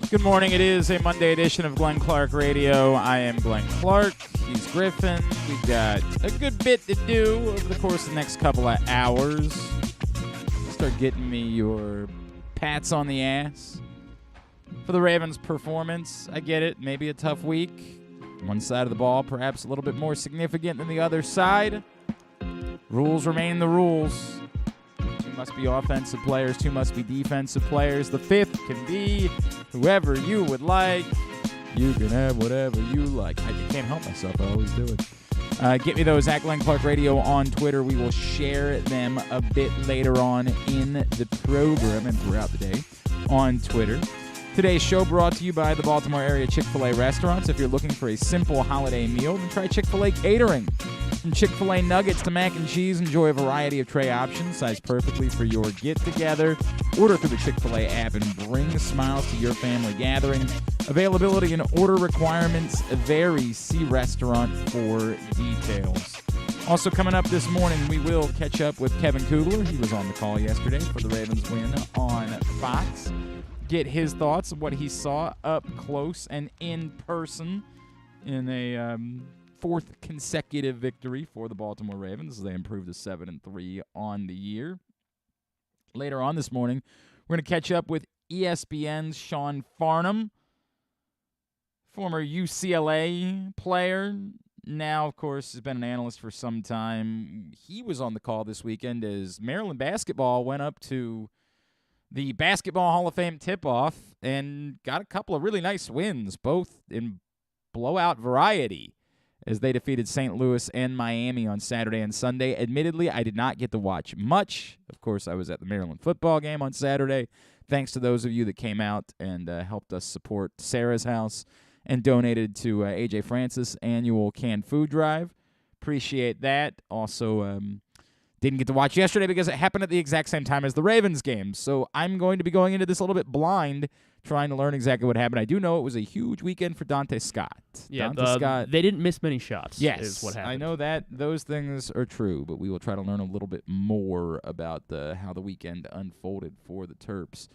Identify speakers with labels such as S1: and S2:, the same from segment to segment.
S1: Good morning. It is a Monday edition of Glenn Clark Radio. I am Glenn Clark. He's Griffin. We've got a good bit to do over the course of the next couple of hours. Start getting me your pats on the ass for the Ravens' performance. I get it. Maybe a tough week. One side of the ball perhaps a little bit more significant than the other side. Rules remain the rules. Two must be offensive players. Two must be defensive players. The fifth can be whoever you would like. You can have whatever you like. I can't help myself. I always do it. Get me those at Glenn Clark Radio on Twitter. We will share them a bit later on in the program and throughout the day on Twitter. Today's show brought to you by the Baltimore area Chick-fil-A restaurants. If you're looking for a simple holiday meal, then try Chick-fil-A catering. From Chick-fil-A nuggets to mac and cheese, enjoy a variety of tray options sized perfectly for your get-together. Order through the Chick-fil-A app and bring smiles to your family gathering. Availability and order requirements vary. See restaurant for details. Also coming up this morning, we will catch up with Kevin Kugler. He was on the call yesterday for the Ravens win on Fox. Get his thoughts of what he saw up close and in person in a fourth consecutive victory for the Baltimore Ravens as they improved to 7-3 on the year. Later on this morning, we're going to catch up with ESPN's Sean Farnham, former UCLA player. Now, of course, has been an analyst for some time. He was on the call this weekend as Maryland basketball went up to the Basketball Hall of Fame tip-off and got a couple of really nice wins, both in blowout variety, as they defeated St. Louis and Miami on Saturday and Sunday. Admittedly, I did not get to watch much. Of course, I was at the Maryland football game on Saturday. Thanks to those of you that came out and helped us support Sarah's House and donated to AJ Francis' annual canned food drive. Appreciate that. Also, didn't get to watch yesterday because it happened at the exact same time as the Ravens game. So I'm going to be going into this a little bit blind, trying to learn exactly what happened. I do know it was a huge weekend for Dante Scott.
S2: Yeah,
S1: Dante Scott,
S2: they didn't miss many shots.
S1: yes,
S2: is what happened.
S1: I know that those things are true, but we will try to learn a little bit more about how the weekend unfolded for the Terps.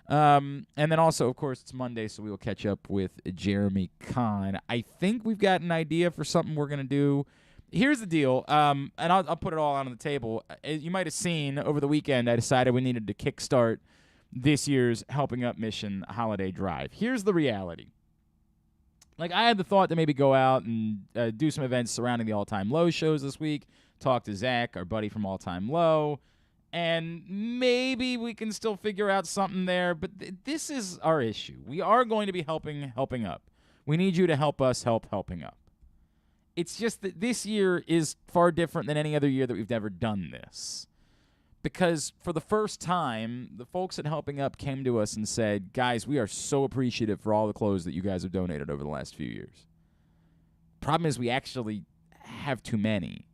S1: And then also, of course, it's Monday, so we will catch up with Jeremy Conn. I think we've got an idea for something we're going to do. Here's the deal, and I'll put it all out on the table. As you might have seen over the weekend, I decided we needed to kickstart this year's Helping Up Mission holiday drive. Here's the reality. Like, I had the thought to maybe go out and do some events surrounding the All Time Low shows this week, talk to Zach, our buddy from All Time Low, and maybe we can still figure out something there, but this is our issue. We are going to be helping up. We need you to help us helping up. It's just that this year is far different than any other year that we've ever done this. Because for the first time, the folks at Helping Up came to us and said, guys, we are so appreciative for all the clothes that you guys have donated over the last few years. Problem is we actually have too many.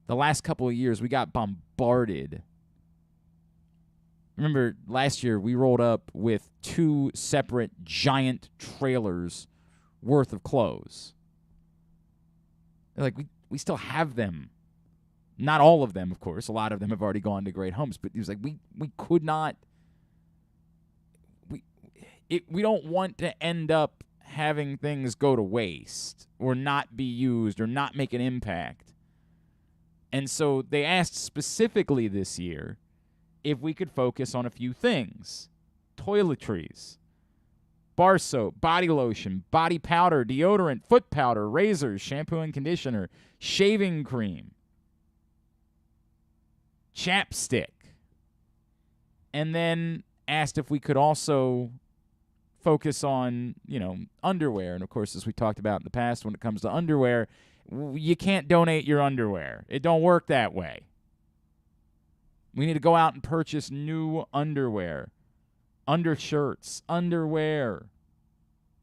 S1: The last couple of years, we got bombarded. Remember, last year, we rolled up with 2 separate giant trailers worth of clothes. Like, we still have them. Not all of them, of course. A lot of them have already gone to great homes. But it was like we could not. We don't want to end up having things go to waste or not be used or not make an impact. And so they asked specifically this year if we could focus on a few things. Toiletries, bar soap, body lotion, body powder, deodorant, foot powder, razors, shampoo and conditioner, shaving cream, chapstick, and then asked if we could also focus on, underwear. And, of course, as we talked about in the past, when it comes to underwear, you can't donate your underwear. It don't work that way. We need to go out and purchase new underwear. Undershirts, underwear,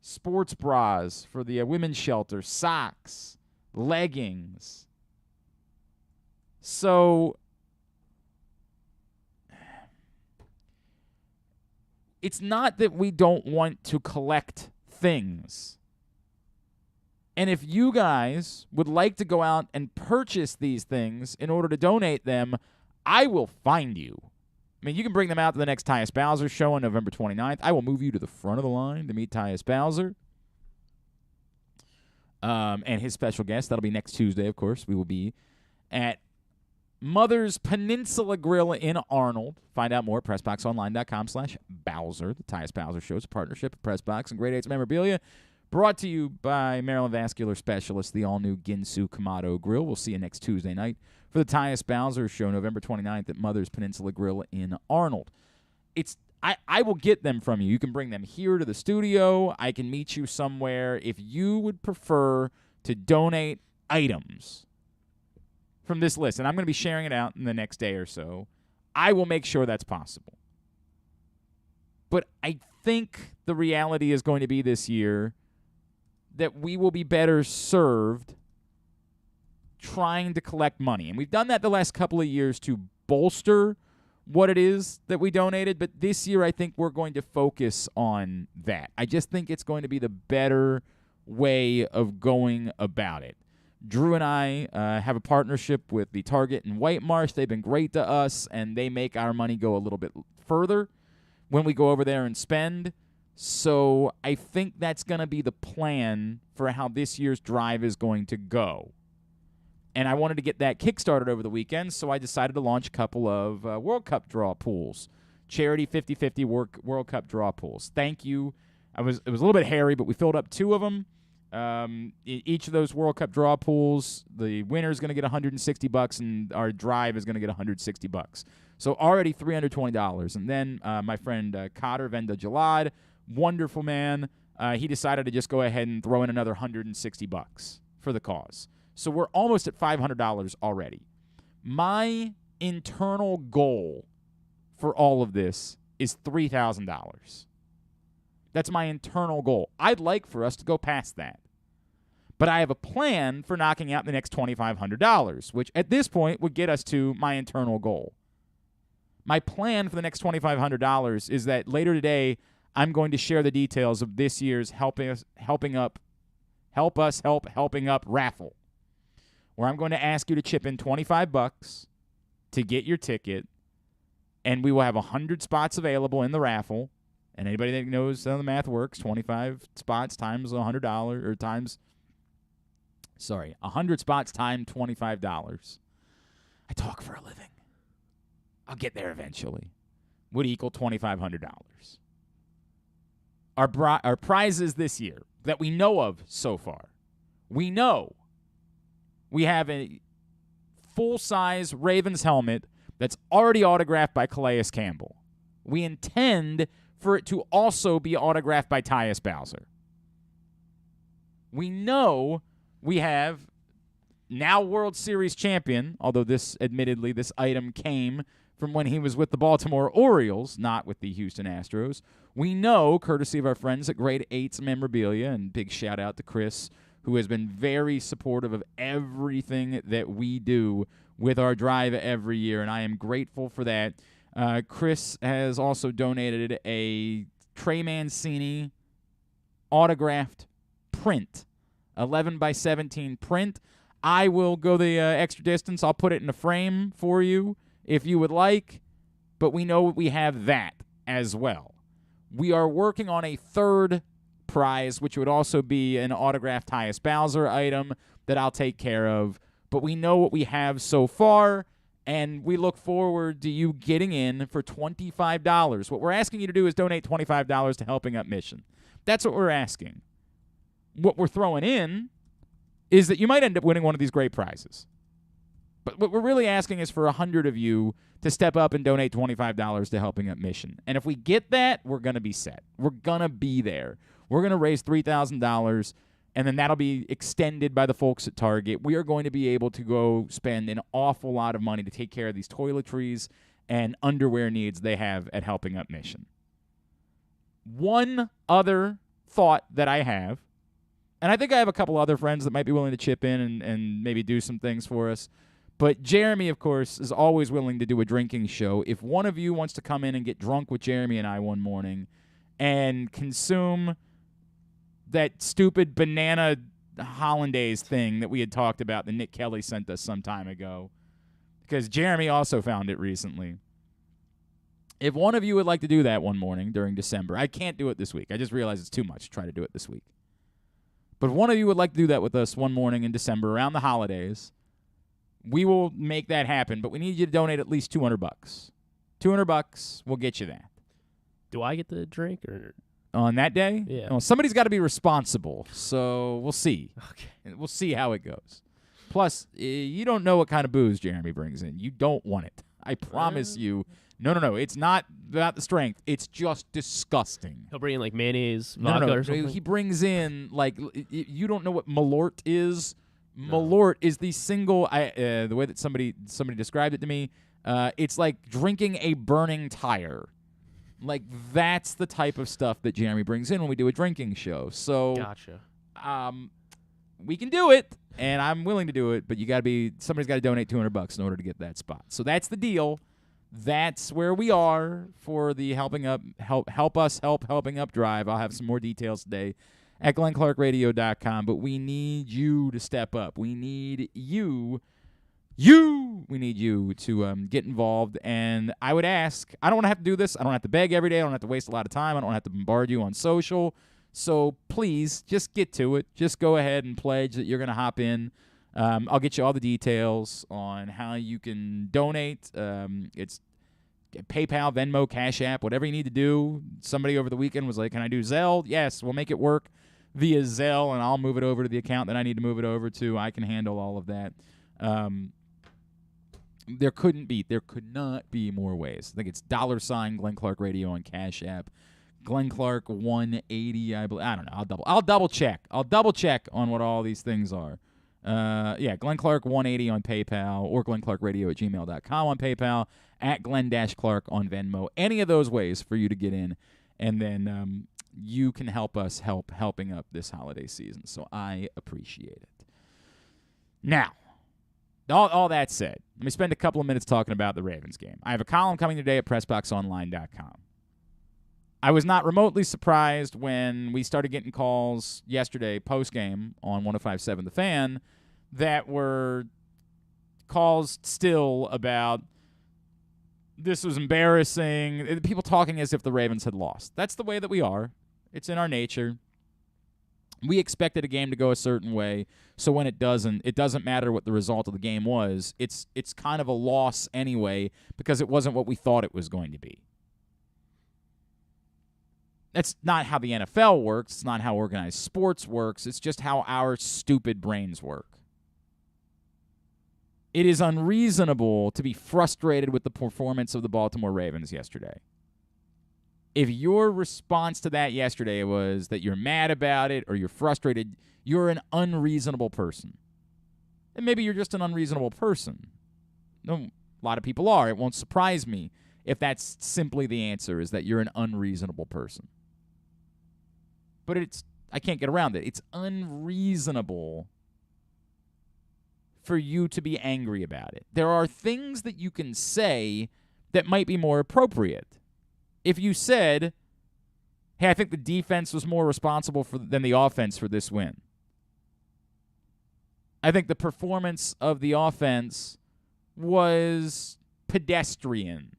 S1: sports bras for the women's shelter, socks, leggings. So it's not that we don't want to collect things. And if you guys would like to go out and purchase these things in order to donate them, I will find you. I mean, you can bring them out to the next Tyus Bowser show on November 29th. I will move you to the front of the line to meet Tyus Bowser and his special guest. That'll be next Tuesday, of course. We will be at Mother's Peninsula Grill in Arnold. Find out more at PressBoxOnline.com/Bowser. The Tyus Bowser Show is a partnership of PressBox and Grade 8's memorabilia. Brought to you by Maryland Vascular Specialist, the all-new Ginsu Kamado Grill. We'll see you next Tuesday night for the Tyus Bowser Show, November 29th at Mother's Peninsula Grill in Arnold. I will get them from you. You can bring them here to the studio. I can meet you somewhere. If you would prefer to donate items from this list, and I'm going to be sharing it out in the next day or so, I will make sure that's possible. But I think the reality is going to be this year that we will be better served trying to collect money. And we've done that the last couple of years to bolster what it is that we donated. But this year, I think we're going to focus on that. I just think it's going to be the better way of going about it. Drew and I have a partnership with the Target in White Marsh. They've been great to us, and they make our money go a little bit further when we go over there and spend. So I think that's going to be the plan for how this year's drive is going to go. And I wanted to get that kickstarted over the weekend, so I decided to launch a couple of World Cup draw pools, charity 50-50 World Cup draw pools. Thank you. It was a little bit hairy, but we filled up 2 of them. Each of those World Cup draw pools, the winner is going to get $160, and our drive is going to get $160. So already $320. And then my friend Cotter Venda Jalad, wonderful man, he decided to just go ahead and throw in another $160 for the cause. So we're almost at $500 already. My internal goal for all of this is $3,000. That's my internal goal. I'd like for us to go past that. But I have a plan for knocking out the next $2,500, which at this point would get us to my internal goal. My plan for the next $2,500 is that later today, I'm going to share the details of this year's Helping Up raffle, where I'm going to ask you to chip in $25 to get your ticket, and we will have 100 spots available in the raffle. And anybody that knows how the math works, 25 spots times $100 or times, 100 spots times $25. I talk for a living. I'll get there eventually. Would equal $2,500. Our prizes this year that we know of so far. We know we have a full-size Ravens helmet that's already autographed by Calais Campbell. We intend for it to also be autographed by Tyus Bowser. We know we have now World Series champion, although this item came from when he was with the Baltimore Orioles, not with the Houston Astros. We know, courtesy of our friends at Grade 8's Memorabilia, and big shout-out to Chris, who has been very supportive of everything that we do with our drive every year, and I am grateful for that. Chris has also donated a Trey Mancini autographed print, 11 by 17 print. I will go the extra distance. I'll put it in a frame for you if you would like, but we know we have that as well. We are working on a third prize, which would also be an autographed Tyus Bowser item that I'll take care of, but we know what we have so far, and we look forward to you getting in for $25. What we're asking you to do is donate $25 to Helping Up Mission. That's what we're asking. What we're throwing in is that you might end up winning one of these great prizes. But what we're really asking is for 100 of you to step up and donate $25 to Helping Up Mission. And if we get that, we're going to be set. We're going to be there. We're going to raise $3,000, and then that'll be extended by the folks at Target. We are going to be able to go spend an awful lot of money to take care of these toiletries and underwear needs they have at Helping Up Mission. One other thought that I have, and I think I have a couple other friends that might be willing to chip in and maybe do some things for us, but Jeremy, of course, is always willing to do a drinking show. If one of you wants to come in and get drunk with Jeremy and I one morning and consume that stupid banana hollandaise thing that we had talked about that Nick Kelly sent us some time ago, because Jeremy also found it recently. If one of you would like to do that one morning during December, I can't do it this week. I just realized it's too much to try to do it this week. But if one of you would like to do that with us one morning in December around the holidays, we will make that happen. But we need you to donate at least $200. $200 will get you that.
S2: Do I get the drink or
S1: on that day?
S2: Yeah.
S1: Well, somebody's got to be responsible, so we'll see.
S2: Okay.
S1: We'll see how it goes. Plus, you don't know what kind of booze Jeremy brings in. You don't want it. I promise you. No. It's not about the strength. It's just disgusting.
S2: He'll bring in like mayonnaise, vodka or something?
S1: He brings in, like, you don't know what Malort is.
S2: No.
S1: Malort is the single, the way that somebody described it to me, it's like drinking a burning tire. Like, that's the type of stuff that Jeremy brings in when we do a drinking show. So,
S2: Gotcha.
S1: We can do it, and I'm willing to do it, but somebody's got to donate $200 in order to get that spot. So that's the deal. That's where we are for the helping up drive. I'll have some more details today at glennclarkradio.com, but we need you to step up. We need you to get involved. And I would ask, I don't want to have to do this. I don't have to beg every day. I don't have to waste a lot of time. I don't have to bombard you on social. So please just get to it. Just go ahead and pledge that you're going to hop in. I'll get you all the details on how you can donate. It's PayPal, Venmo, Cash App, whatever you need to do. Somebody over the weekend was like, can I do Zelle? Yes, we'll make it work via Zelle, and I'll move it over to the account that I need to move it over to. I can handle all of that. There could not be more ways. I think it's $ Glenn Clark Radio on Cash App. Glenn Clark 180, I believe. I don't know. I'll double check. I'll double check on what all these things are. Glenn Clark 180 on PayPal, or glennclarkradio@gmail.com on PayPal, at Glenn-Clark on Venmo. Any of those ways for you to get in, and then you can help us helping up this holiday season. So I appreciate it. Now, all that said, let me spend a couple of minutes talking about the Ravens game. I have a column coming today at PressBoxOnline.com. I was not remotely surprised when we started getting calls yesterday post-game on 105.7 The Fan that were calls still about this was embarrassing, people talking as if the Ravens had lost. That's the way that we are. It's in our nature. We expected a game to go a certain way, so when it doesn't matter what the result of the game was. It's kind of a loss anyway because it wasn't what we thought it was going to be. That's not how the NFL works. It's not how organized sports works. It's just how our stupid brains work. It is unreasonable to be frustrated with the performance of the Baltimore Ravens yesterday. If your response to that yesterday was that you're mad about it or you're frustrated, you're an unreasonable person. And maybe you're just an unreasonable person. No, a lot of people are. It won't surprise me if that's simply the answer, is that you're an unreasonable person. But I can't get around it. It's unreasonable for you to be angry about it. There are things that you can say that might be more appropriate. If you said, hey, I think the defense was more responsible than the offense for this win. I think the performance of the offense was pedestrian.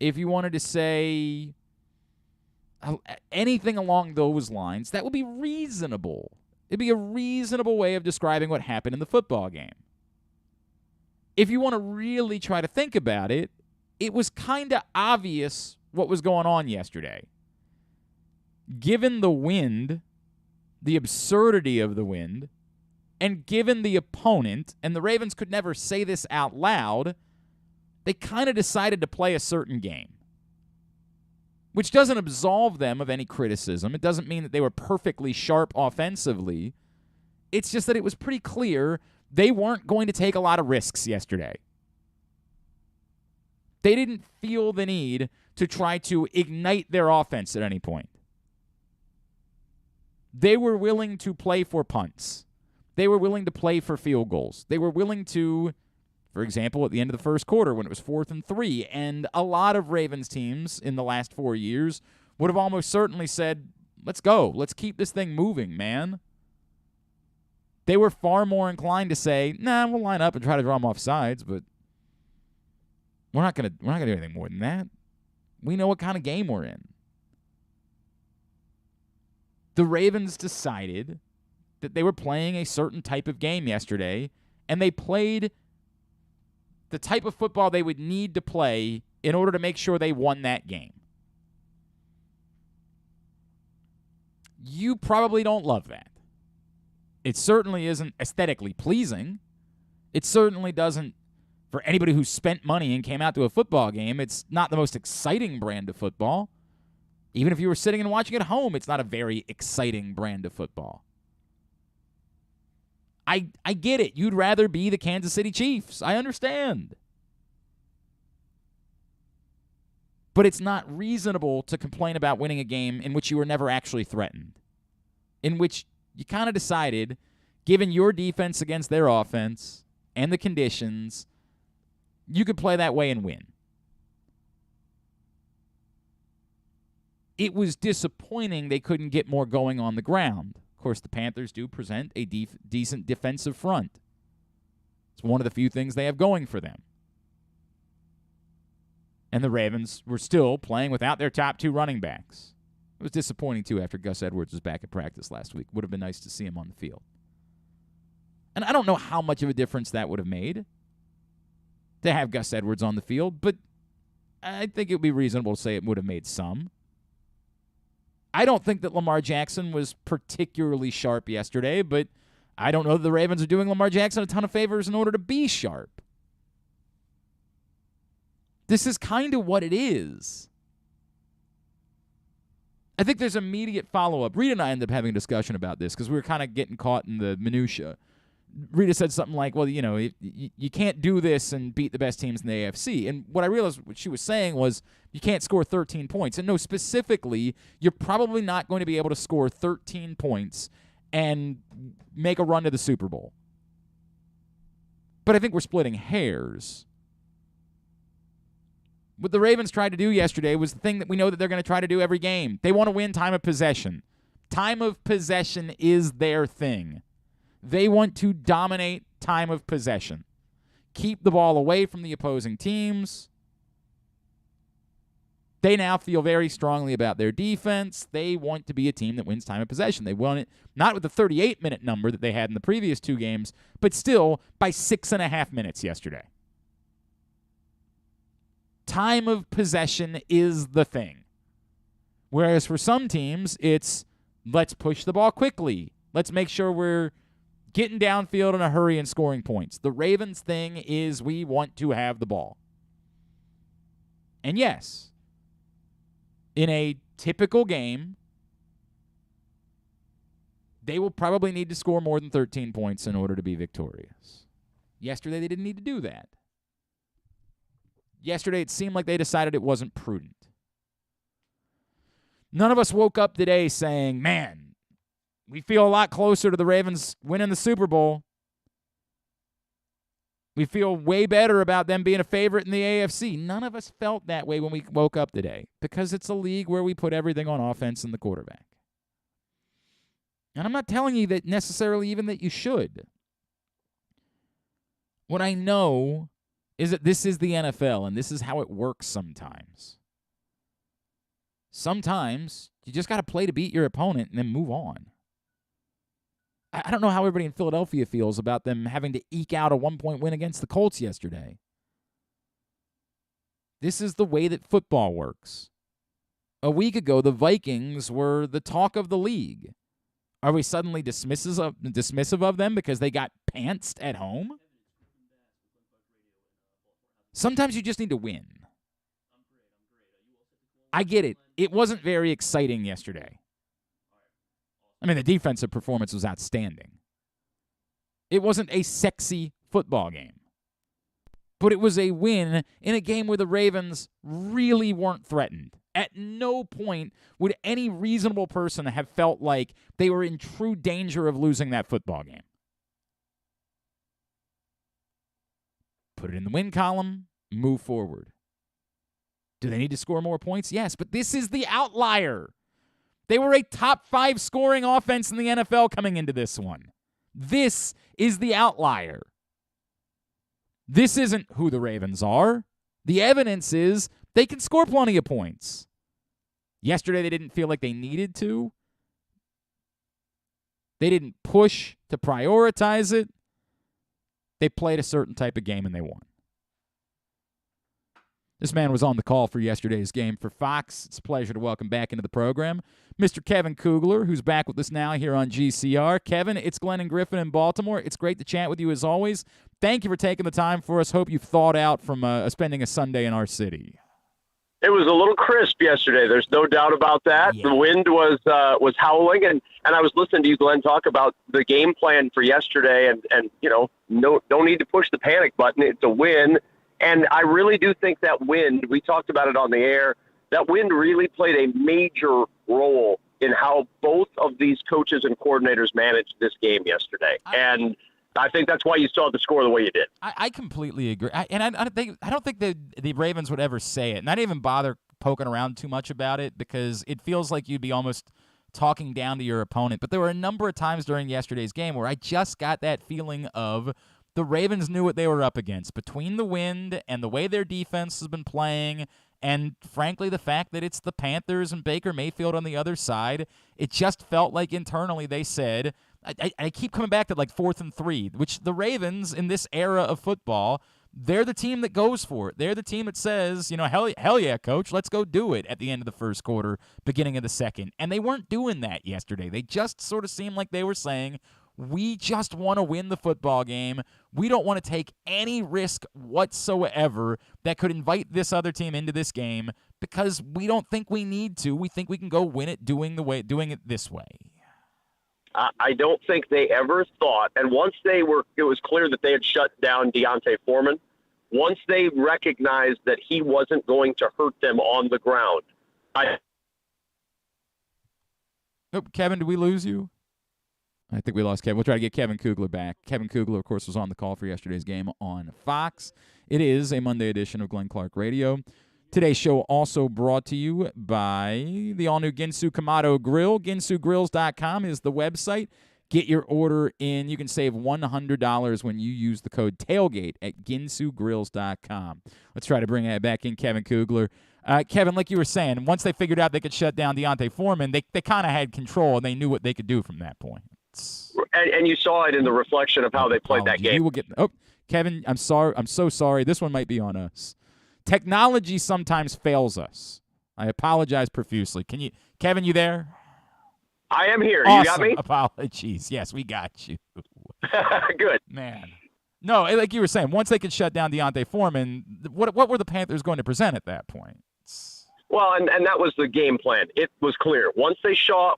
S1: If you wanted to say anything along those lines, that would be reasonable. It'd be a reasonable way of describing what happened in the football game. If you want to really try to think about it, it was kind of obvious what was going on yesterday. Given the wind, the absurdity of the wind, and given the opponent, and the Ravens could never say this out loud, they kind of decided to play a certain game. Which doesn't absolve them of any criticism. It doesn't mean that they were perfectly sharp offensively. It's just that it was pretty clear they weren't going to take a lot of risks yesterday. They didn't feel the need to try to ignite their offense at any point. They were willing to play for punts. They were willing to play for field goals. They were willing to, for example, at the end of the first quarter when it was 4th and 3, and a lot of Ravens teams in the last 4 years would have almost certainly said, let's go. Let's keep this thing moving, man. They were far more inclined to say, nah, we'll line up and try to draw them off sides, but We're not gonna do anything more than that. We know what kind of game we're in. The Ravens decided that they were playing a certain type of game yesterday, and they played the type of football they would need to play in order to make sure they won that game. You probably don't love that. It certainly isn't aesthetically pleasing. It certainly doesn't, for anybody who spent money and came out to a football game, it's not the most exciting brand of football. Even if you were sitting and watching at home, it's not a very exciting brand of football. I get it. You'd rather be the Kansas City Chiefs. I understand. But it's not reasonable to complain about winning a game in which you were never actually threatened, in which you kind of decided, given your defense against their offense and the conditions, you could play that way and win. It was disappointing they couldn't get more going on the ground. Of course, the Panthers do present a decent defensive front. It's one of the few things they have going for them. And the Ravens were still playing without their top two running backs. It was disappointing, too, after Gus Edwards was back at practice last week. Would have been nice to see him on the field. And I don't know how much of a difference that would have made to have Gus Edwards on the field, but I think it would be reasonable to say it would have made some. I don't think that Lamar Jackson was particularly sharp yesterday, but I don't know that the Ravens are doing Lamar Jackson a ton of favors in order to be sharp. This is kind of what it is. I think there's immediate follow-up. Rita and I ended up having a discussion about this because we were kind of getting caught in the minutia. Rita said something like, well, you know, you can't do this and beat the best teams in the AFC. And what I realized what she was saying was you can't score 13 points. And no, specifically, you're probably not going to be able to score 13 points and make a run to the Super Bowl. But I think we're splitting hairs. What the Ravens tried to do yesterday was the thing that we know that they're going to try to do every game. They want to win time of possession. Time of possession is their thing. They want to dominate time of possession. Keep the ball away from the opposing teams. They now feel very strongly about their defense. They want to be a team that wins time of possession. They want it not with the 38-minute number that they had in the previous two games, but still by 6.5 minutes yesterday. Time of possession is the thing. Whereas for some teams, it's let's push the ball quickly. Let's make sure we're getting downfield in a hurry and scoring points. The Ravens thing is we want to have the ball. And yes, in a typical game, they will probably need to score more than 13 points in order to be victorious. Yesterday, they didn't need to do that. Yesterday, it seemed like they decided it wasn't prudent. None of us woke up today saying, man, we feel a lot closer to the Ravens winning the Super Bowl. We feel way better about them being a favorite in the AFC. None of us felt that way when we woke up today because it's a league where we put everything on offense and the quarterback. And I'm not telling you that necessarily even that you should. What I know is that this is the NFL, and this is how it works sometimes. Sometimes you just got to play to beat your opponent and then move on. I don't know how everybody in Philadelphia feels about them having to eke out a 1-point win against the Colts yesterday. This is the way that football works. A week ago, the Vikings were the talk of the league. Are we suddenly dismissive of them because they got pantsed at home? Sometimes you just need to win. I get it. It wasn't very exciting yesterday. I mean, the defensive performance was outstanding. It wasn't a sexy football game. But it was a win in a game where the Ravens really weren't threatened. At no point would any reasonable person have felt like they were in true danger of losing that football game. Put it in the win column, move forward. Do they need to score more points? Yes, but this is the outlier. They were a top 5 scoring offense in the NFL coming into this one. This is the outlier. This isn't who the Ravens are. The evidence is they can score plenty of points. Yesterday, they didn't feel like they needed to. They didn't push to prioritize it. They played a certain type of game, and they won. This man was on the call for yesterday's game for Fox. It's a pleasure to welcome back into the program Mr. Kevin Kugler, who's back with us now here on GCR. Kevin, it's Glenn and Griffin in Baltimore. It's great to chat with you as always. Thank you for taking the time for us. Hope you've thawed out from spending a Sunday in our city.
S3: It was a little crisp yesterday. There's no doubt about that. Yeah. The wind was howling, and I was listening to you, Glenn, talk about the game plan for yesterday, and don't need to push the panic button. It's a win, and I really do think that wind, we talked about it on the air, that wind really played a major role in how both of these coaches and coordinators managed this game yesterday. And I think that's why you saw the score the way you did.
S1: I completely agree. I don't think the Ravens would ever say it, and not even bother poking around too much about it, because it feels like you'd be almost talking down to your opponent. But there were a number of times during yesterday's game where I just got that feeling of the Ravens knew what they were up against. Between the wind and the way their defense has been playing, and frankly the fact that it's the Panthers and Baker Mayfield on the other side, it just felt like internally they said, I keep coming back to like 4th and 3, which the Ravens in this era of football, they're the team that goes for it. They're the team that says, hell yeah, coach, let's go do it at the end of the first quarter, beginning of the second. And they weren't doing that yesterday. They just sort of seemed like they were saying, we just want to win the football game. We don't want to take any risk whatsoever that could invite this other team into this game, because we don't think we need to. We think we can go win it doing it this way.
S3: I don't think they ever thought, and once it was clear that they had shut down D'Onta Foreman, once they recognized that he wasn't going to hurt them on the ground.
S1: Kevin, did we lose you? I think we lost Kevin. We'll try to get Kevin Kugler back. Kevin Kugler, of course, was on the call for yesterday's game on Fox. It is a Monday edition of Glenn Clark Radio. Today's show also brought to you by the all-new Ginsu Kamado Grill. GinsuGrills.com is the website. Get your order in. You can save $100 when you use the code TAILGATE at GinsuGrills.com. Let's try to bring that back in, Kevin Kugler. Kevin, like you were saying, once they figured out they could shut down D'Onta Foreman, they kind of had control, and they knew what they could do from that point.
S3: And you saw it in the reflection of how they played that game.
S1: Kevin, I'm sorry. I'm so sorry. This one might be on us. Technology sometimes fails us. I apologize profusely. Kevin, you there?
S3: I am here.
S1: Awesome.
S3: You got me?
S1: Apologies. Yes, we got you.
S3: Good.
S1: Man. No, like you were saying, once they could shut down D'Onta Foreman, what were the Panthers going to present at that point?
S3: Well, and that was the game plan. It was clear. Once they saw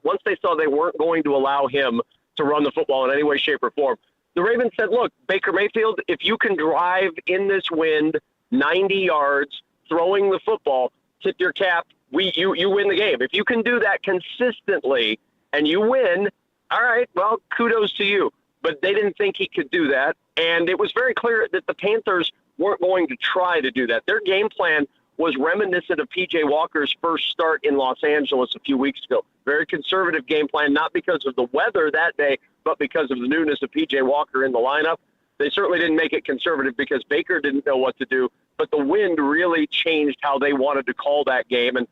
S3: they weren't going to allow him to run the football in any way, shape, or form, the Ravens said, look, Baker Mayfield, if you can drive in this wind 90 yards, throwing the football, tip your cap, you win the game. If you can do that consistently and you win, all right, well, kudos to you. But they didn't think he could do that, and it was very clear that the Panthers weren't going to try to do that. Their game plan was reminiscent of P.J. Walker's first start in Los Angeles a few weeks ago. Very conservative game plan, not because of the weather that day, but because of the newness of P.J. Walker in the lineup. They certainly didn't make it conservative because Baker didn't know what to do, but the wind really changed how they wanted to call that game, and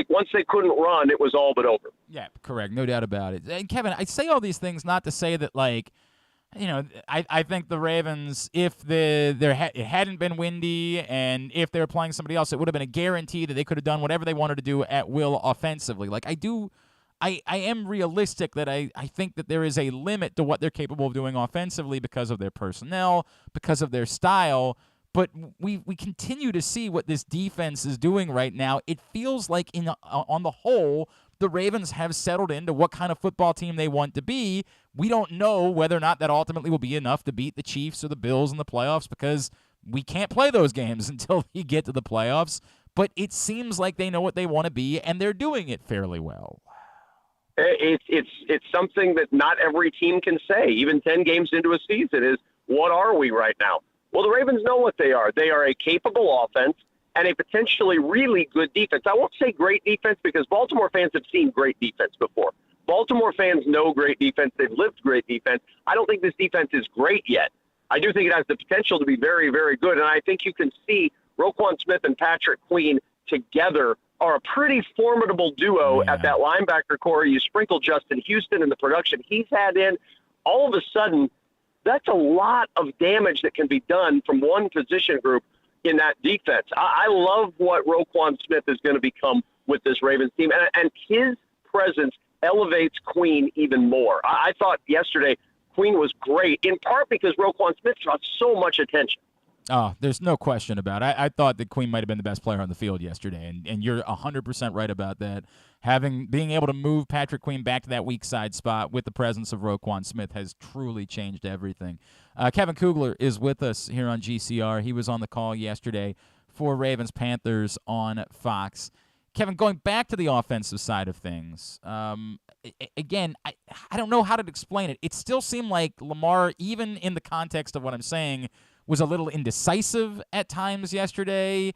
S3: once they couldn't run, it was all but over.
S1: Yeah, correct. No doubt about it. And, Kevin, I say all these things not to say that, like, I think the Ravens, if it hadn't been windy and if they were playing somebody else, it would have been a guarantee that they could have done whatever they wanted to do at will offensively. Like, I am realistic that I think that there is a limit to what they're capable of doing offensively because of their personnel, because of their style. But we continue to see what this defense is doing right now. It feels like on the whole, the Ravens have settled into what kind of football team they want to be. We don't know whether or not that ultimately will be enough to beat the Chiefs or the Bills in the playoffs, because we can't play those games until you get to the playoffs. But it seems like they know what they want to be, and they're doing it fairly well.
S3: It's something that not every team can say, even 10 games into a season, is what are we right now? Well, the Ravens know what they are. They are a capable offense and a potentially really good defense. I won't say great defense because Baltimore fans have seen great defense before. Baltimore fans know great defense. They've lived great defense. I don't think this defense is great yet. I do think it has the potential to be very, very good, and I think you can see Roquan Smith and Patrick Queen together are a pretty formidable duo at that linebacker core. You sprinkle Justin Houston and the production he's had in, all of a sudden, that's a lot of damage that can be done from one position group in that defense. I love what Roquan Smith is going to become with this Ravens team, and his presence elevates Queen even more. I thought yesterday Queen was great, in part because Roquan Smith got so much attention.
S1: Oh, there's no question about it. I thought that Queen might have been the best player on the field yesterday, and you're 100% right about that. Being able to move Patrick Queen back to that weak side spot with the presence of Roquan Smith has truly changed everything. Kevin Kugler is with us here on GCR. He was on the call yesterday for Ravens Panthers on Fox. Kevin, going back to the offensive side of things, again, I don't know how to explain it. It still seemed like Lamar, even in the context of what I'm saying, was a little indecisive at times yesterday.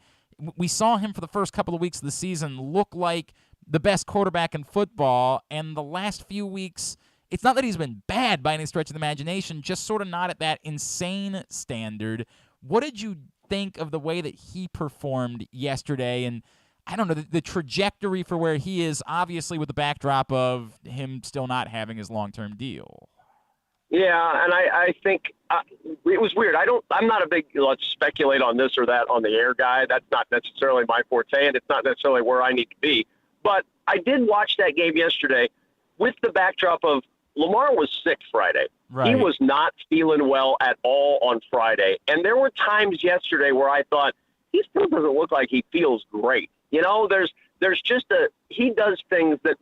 S1: We saw him for the first couple of weeks of the season look like the best quarterback in football, and the last few weeks, it's not that he's been bad by any stretch of the imagination, just sort of not at that insane standard. What did you think of the way that he performed yesterday? And I don't know, the trajectory for where he is, obviously with the backdrop of him still not having his long-term deal.
S3: Yeah, and I think it was weird. I'm not a big let's speculate on this or that on the air guy. That's not necessarily my forte, and it's not necessarily where I need to be. But I did watch that game yesterday with the backdrop of Lamar was sick Friday. Right. He was not feeling well at all on Friday. And there were times yesterday where I thought, he still doesn't look like he feels great. You know, there's just he does things that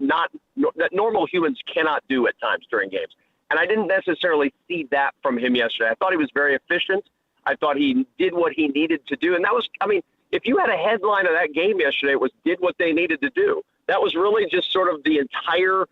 S3: normal humans cannot do at times during games. And I didn't necessarily see that from him yesterday. I thought he was very efficient. I thought he did what he needed to do. And that was, I mean, if you had a headline of that game yesterday, it was did what they needed to do. That was really just sort of the entire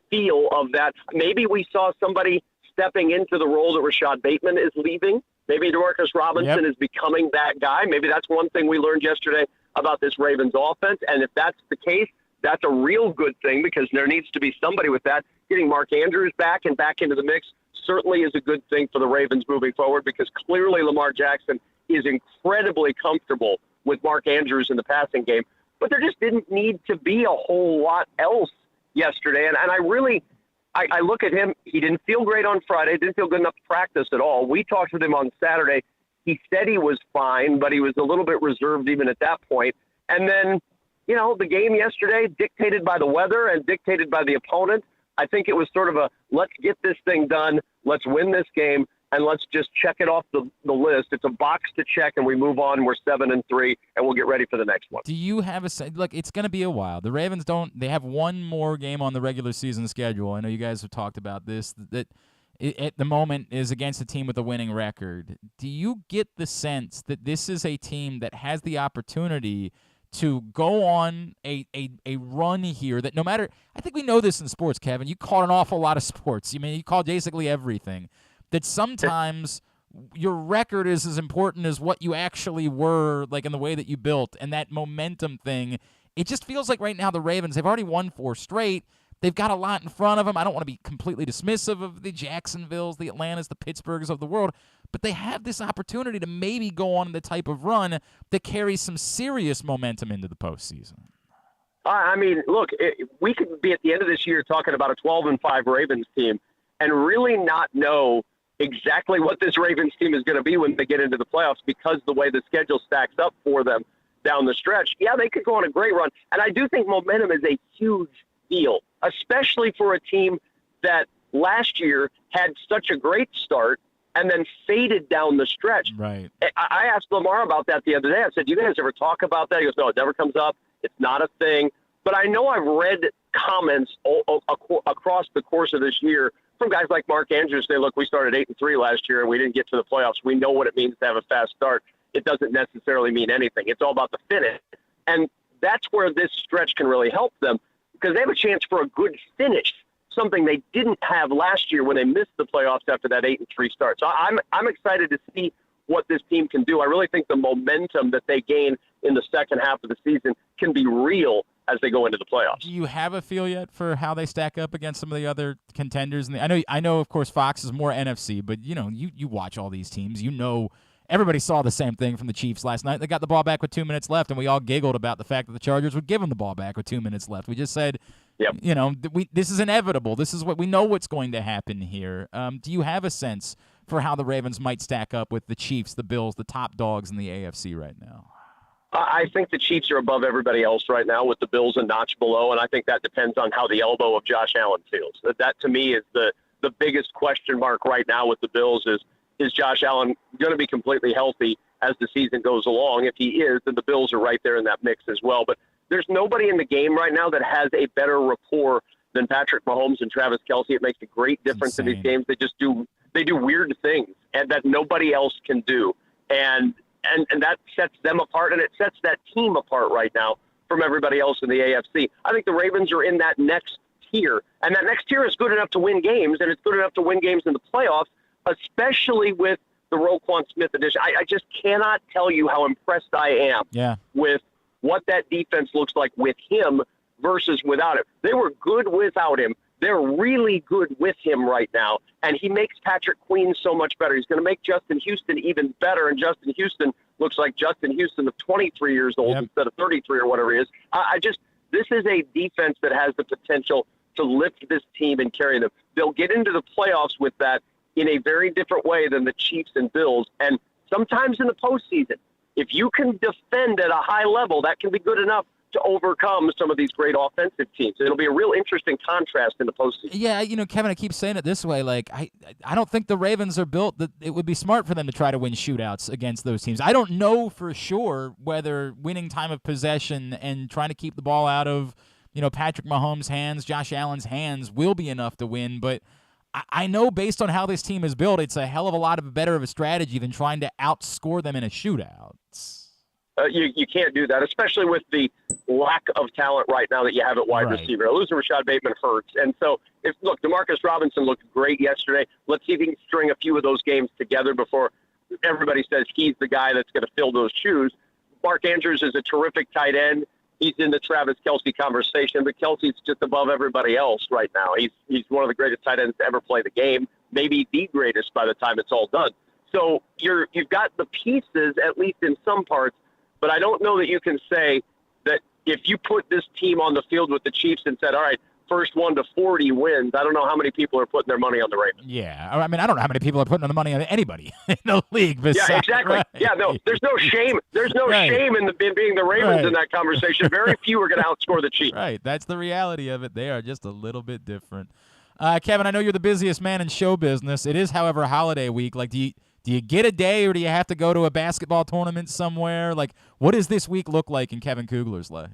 S3: feel of that. Maybe we saw somebody stepping into the role that Rashad Bateman is leaving. Maybe Demarcus Robinson is becoming that guy. Maybe that's one thing we learned yesterday about this Ravens offense. And if that's the case, that's a real good thing because there needs to be somebody with that. Getting Mark Andrews back into the mix certainly is a good thing for the Ravens moving forward because clearly Lamar Jackson is incredibly comfortable with Mark Andrews in the passing game. But there just didn't need to be a whole lot else yesterday. And I look at him. He didn't feel great on Friday, didn't feel good enough to practice at all. We talked with him on Saturday. He said he was fine, but he was a little bit reserved even at that point. And then, you know, the game yesterday, dictated by the weather and dictated by the opponent, I think it was sort of a let's get this thing done, let's win this game, and let's just check it off the list. It's a box to check, and we move on. We're 7-3, and we'll get ready for the next one.
S1: Do you have look, it's going to be a while. The Ravens they have one more game on the regular season schedule. I know you guys have talked about this, that at the moment is against a team with a winning record. Do you get the sense that this is a team that has the opportunity to go on a run here that no matter – I think we know this in sports, Kevin. You call an awful lot of sports. You call basically everything. That sometimes your record is as important as what you actually were, like in the way that you built, and that momentum thing. It just feels like right now the Ravens, they've already won 4 straight. They've got a lot in front of them. I don't want to be completely dismissive of the Jacksonvilles, the Atlantas, the Pittsburghs of the world, but they have this opportunity to maybe go on the type of run that carries some serious momentum into the postseason.
S3: I mean, look, we could be at the end of this year talking about a 12-5 Ravens team and really not know exactly what this Ravens team is going to be when they get into the playoffs because the way the schedule stacks up for them down the stretch. Yeah, they could go on a great run. And I do think momentum is a huge deal, especially for a team that last year had such a great start and then faded down the stretch.
S1: Right.
S3: I asked Lamar about that the other day. I said, do you guys ever talk about that? He goes, no, it never comes up. It's not a thing. But I know I've read comments across the course of this year from guys like Mark Andrews say, look, we started 8-3 last year and we didn't get to the playoffs. We know what it means to have a fast start. It doesn't necessarily mean anything. It's all about the finish. And that's where this stretch can really help them because they have a chance for a good finish, something they didn't have last year when they missed the playoffs after that 8-3 start. So I'm excited to see what this team can do. I really think the momentum that they gain in the second half of the season can be real as they go into the playoffs.
S1: Do you have a feel yet for how they stack up against some of the other contenders? I know, of course, Fox is more NFC, but you watch all these teams. You know everybody saw the same thing from the Chiefs last night. They got the ball back with 2 minutes left, and we all giggled about the fact that the Chargers would give them the ball back with 2 minutes left. We just said,
S3: yep.
S1: This is inevitable. This is what we know what's going to happen here. Do you have a sense for how the Ravens might stack up with the Chiefs, the Bills, the top dogs in the AFC right now?
S3: I think the Chiefs are above everybody else right now with the Bills a notch below, and I think that depends on how the elbow of Josh Allen feels. That to me is the biggest question mark right now with the Bills is Josh Allen going to be completely healthy as the season goes along? If he is, then the Bills are right there in that mix as well. But there's nobody in the game right now that has a better rapport than Patrick Mahomes and Travis Kelce. It makes a great difference in these games. They do weird things and that nobody else can do. And that sets them apart, and it sets that team apart right now from everybody else in the AFC. I think the Ravens are in that next tier, and that next tier is good enough to win games, and it's good enough to win games in the playoffs, especially with the Roquan Smith addition. I just cannot tell you how impressed I am with what that defense looks like with him versus without him. They were good without him. They're really good with him right now, and he makes Patrick Queen so much better. He's going to make Justin Houston even better, and Justin Houston looks like Justin Houston of 23 years old instead of 33 or whatever he is. This is a defense that has the potential to lift this team and carry them. They'll get into the playoffs with that in a very different way than the Chiefs and Bills, and sometimes in the postseason, if you can defend at a high level, that can be good enough to overcome some of these great offensive teams. It'll be a real interesting contrast in the postseason.
S1: Yeah, Kevin, I keep saying it this way. Like, I don't think the Ravens are built that it would be smart for them to try to win shootouts against those teams. I don't know for sure whether winning time of possession and trying to keep the ball out of, Patrick Mahomes' hands, Josh Allen's hands will be enough to win, but I know based on how this team is built, it's a hell of a lot better of a strategy than trying to outscore them in a shootout.
S3: You can't do that, especially with the lack of talent right now that you have at wide receiver. Losing Rashad Bateman hurts. And so, DeMarcus Robinson looked great yesterday. Let's see if he can string a few of those games together before everybody says he's the guy that's going to fill those shoes. Mark Andrews is a terrific tight end. He's in the Travis Kelce conversation, but Kelce's just above everybody else right now. He's one of the greatest tight ends to ever play the game, maybe the greatest by the time it's all done. So you've got the pieces, at least in some parts, but I don't know that you can say that if you put this team on the field with the Chiefs and said, all right, first 1 to 40 wins, I don't know how many people are putting their money on the Ravens.
S1: Yeah. I mean, I don't know how many people are putting the money on anybody in the league. Besides,
S3: yeah, exactly. Right. Yeah, no, there's no shame. There's no shame in being the Ravens in that conversation. Very few are going to outscore the Chiefs.
S1: Right. That's the reality of it. They are just a little bit different. Kevin, I know you're the busiest man in show business. It is, however, holiday week. Like, do you get a day, or do you have to go to a basketball tournament somewhere? Like, what does this week look like in Kevin Kugler's life?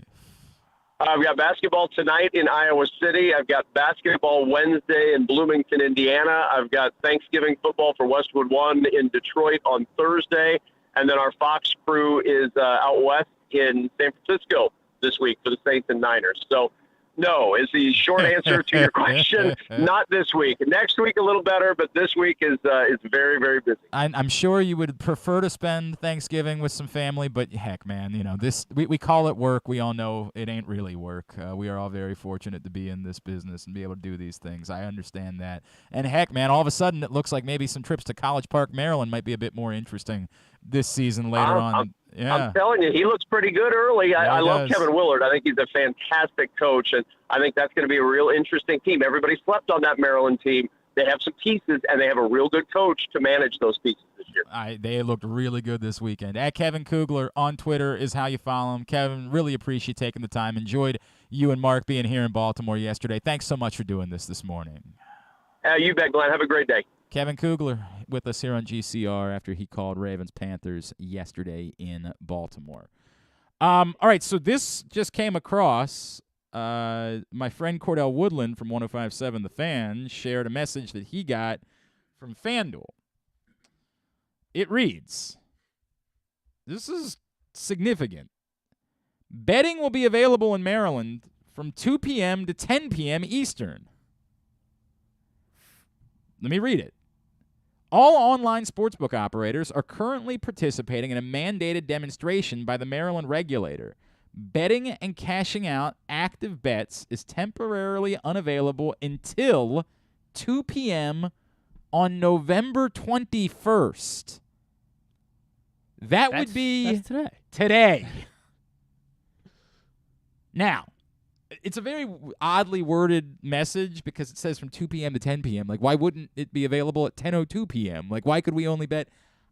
S3: I've got basketball tonight in Iowa City. I've got basketball Wednesday in Bloomington, Indiana. I've got Thanksgiving football for Westwood One in Detroit on Thursday. And then our Fox crew is out west in San Francisco this week for the Saints and Niners. So, no, is the short answer to your question. Not this week. Next week a little better, but this week is very, very busy.
S1: I'm sure you would prefer to spend Thanksgiving with some family, but heck, man, we call it work. We all know it ain't really work. We are all very fortunate to be in this business and be able to do these things. I understand that. And heck, man, all of a sudden it looks like maybe some trips to College Park, Maryland might be a bit more interesting this season later on. Yeah.
S3: I'm telling you, he looks pretty good early. I love Kevin Willard. I think he's a fantastic coach, and I think that's going to be a real interesting team. Everybody slept on that Maryland team. They have some pieces, and they have a real good coach to manage those pieces this year.
S1: They looked really good this weekend. At Kevin Kugler on Twitter is how you follow him. Kevin, really appreciate taking the time. Enjoyed you and Mark being here in Baltimore yesterday. Thanks so much for doing this morning.
S3: You bet, Glenn. Have a great day.
S1: Kevin Kugler with us here on GCR after he called Ravens-Panthers yesterday in Baltimore. All right, so this just came across. My friend Cordell Woodland from 105.7 The Fan shared a message that he got from FanDuel. It reads, this is significant. Betting will be available in Maryland from 2 p.m. to 10 p.m. Eastern. Let me read it. All online sportsbook operators are currently participating in a mandated demonstration by the Maryland regulator. Betting and cashing out active bets is temporarily unavailable until 2 p.m. on November 21st. would be
S2: that's
S1: today. Now, it's a very oddly worded message because it says from 2 p.m. to 10 p.m. Like, why wouldn't it be available at 10:02 p.m.? Like, why could we only bet?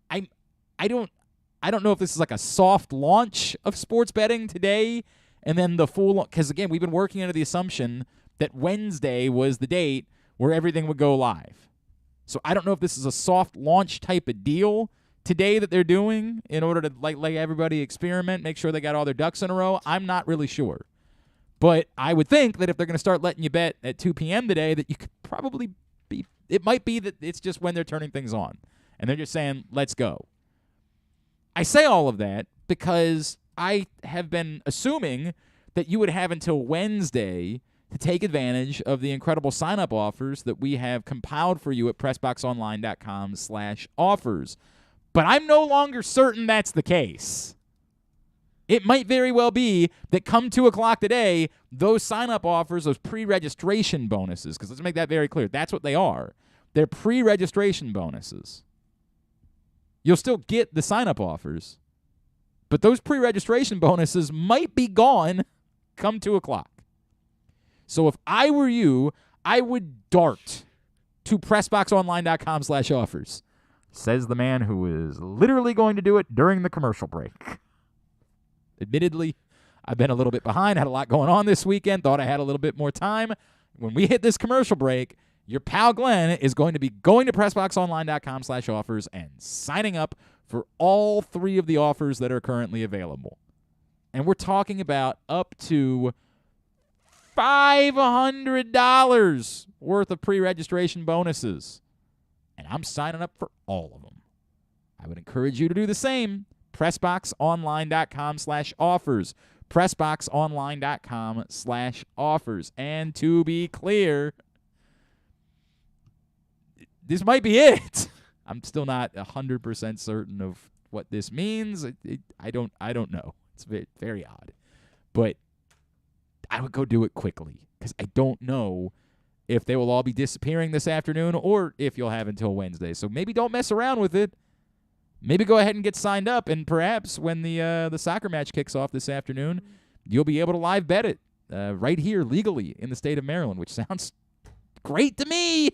S1: I don't know if this is like a soft launch of sports betting today and then the full, because again, we've been working under the assumption that Wednesday was the date where everything would go live. So I don't know if this is a soft launch type of deal today that they're doing in order to like let everybody experiment, make sure they got all their ducks in a row. I'm not really sure. But I would think that if they're going to start letting you bet at 2 p.m. today, that you could probably be, it might be that it's just when they're turning things on. And they're just saying, let's go. I say all of that because I have been assuming that you would have until Wednesday to take advantage of the incredible sign-up offers that we have compiled for you at PressBoxOnline.com/offers. But I'm no longer certain that's the case. It might very well be that come 2 o'clock today, those sign-up offers, those pre-registration bonuses, because let's make that very clear, that's what they are. They're pre-registration bonuses. You'll still get the sign-up offers, but those pre-registration bonuses might be gone come 2 o'clock. So if I were you, I would dart to PressBoxOnline.com/offers. Says the man who is literally going to do it during the commercial break. Admittedly, I've been a little bit behind, had a lot going on this weekend, thought I had a little bit more time. When we hit this commercial break, your pal Glenn is going to be going to PressBoxOnline.com/offers and signing up for all 3 of the offers that are currently available. And we're talking about up to $500 worth of pre-registration bonuses. And I'm signing up for all of them. I would encourage you to do the same. PressBoxOnline.com/offers. PressBoxOnline.com/offers. And to be clear, this might be it. I'm still not 100% certain of what this means. I don't know. It's very odd. But I would go do it quickly because I don't know if they will all be disappearing this afternoon or if you'll have until Wednesday. So maybe don't mess around with it. Maybe go ahead and get signed up, and perhaps when the soccer match kicks off this afternoon, you'll be able to live bet it right here legally in the state of Maryland, which sounds great to me.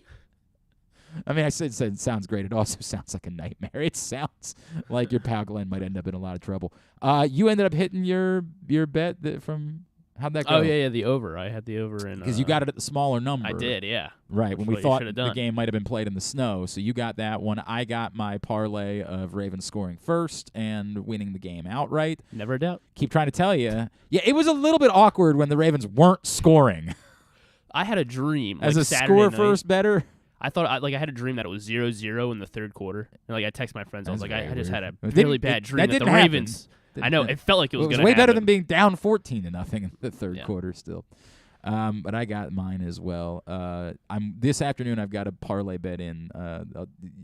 S1: I mean, I said it sounds great. It also sounds like a nightmare. It sounds like your pal Glenn might end up in a lot of trouble. You ended up hitting your bet from – how'd that go?
S2: Oh, yeah, the over. I had the over in –
S1: because you got it at the smaller number.
S2: I did, yeah.
S1: Right, when we thought the game might have been played in the snow. So you got that one. I got my parlay of Ravens scoring first and winning the game outright.
S2: Never a doubt.
S1: Keep trying to tell you. Yeah, it was a little bit awkward when the Ravens weren't scoring.
S2: I had a dream.
S1: As
S2: like
S1: a
S2: Saturday
S1: score-first
S2: night.
S1: better?
S2: I thought I had a dream that it was 0-0 in the third quarter. And I texted my friends. I was like, I just had a really bad dream that the Ravens. I know it felt like it was going to happen.
S1: It was way better than being down 14-0 in the third quarter still. But I got mine as well. This afternoon I've got a parlay bet in.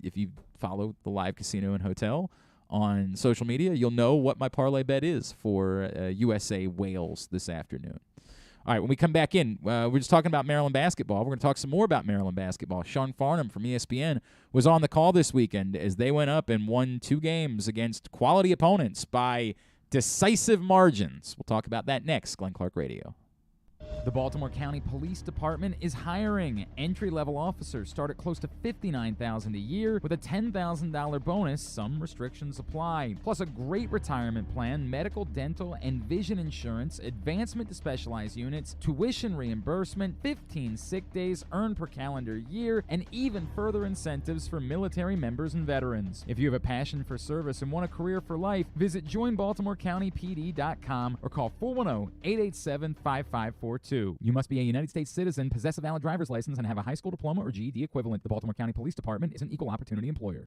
S1: If you follow the Live Casino and Hotel on social media, you'll know what my parlay bet is for USA Wales this afternoon. All right, when we come back in, we're just talking about Maryland basketball. We're going to talk some more about Maryland basketball. Sean Farnham from ESPN was on the call this weekend as they went up and won 2 games against quality opponents by decisive margins. We'll talk about that next. Glenn Clark Radio. The Baltimore County Police Department is hiring. Entry-level officers start at close to $59,000 a year with a $10,000 bonus. Some restrictions apply. Plus a great retirement plan, medical, dental, and vision insurance, advancement to specialized units, tuition reimbursement, 15 sick days earned per calendar year, and even further incentives for military members and veterans. If you have a passion for service and want a career for life, visit joinbaltimorecountypd.com or call 410-887-5542. You must be a United States citizen, possess a valid driver's license, and have a high school diploma or GED equivalent. The Baltimore County Police Department is an equal opportunity employer.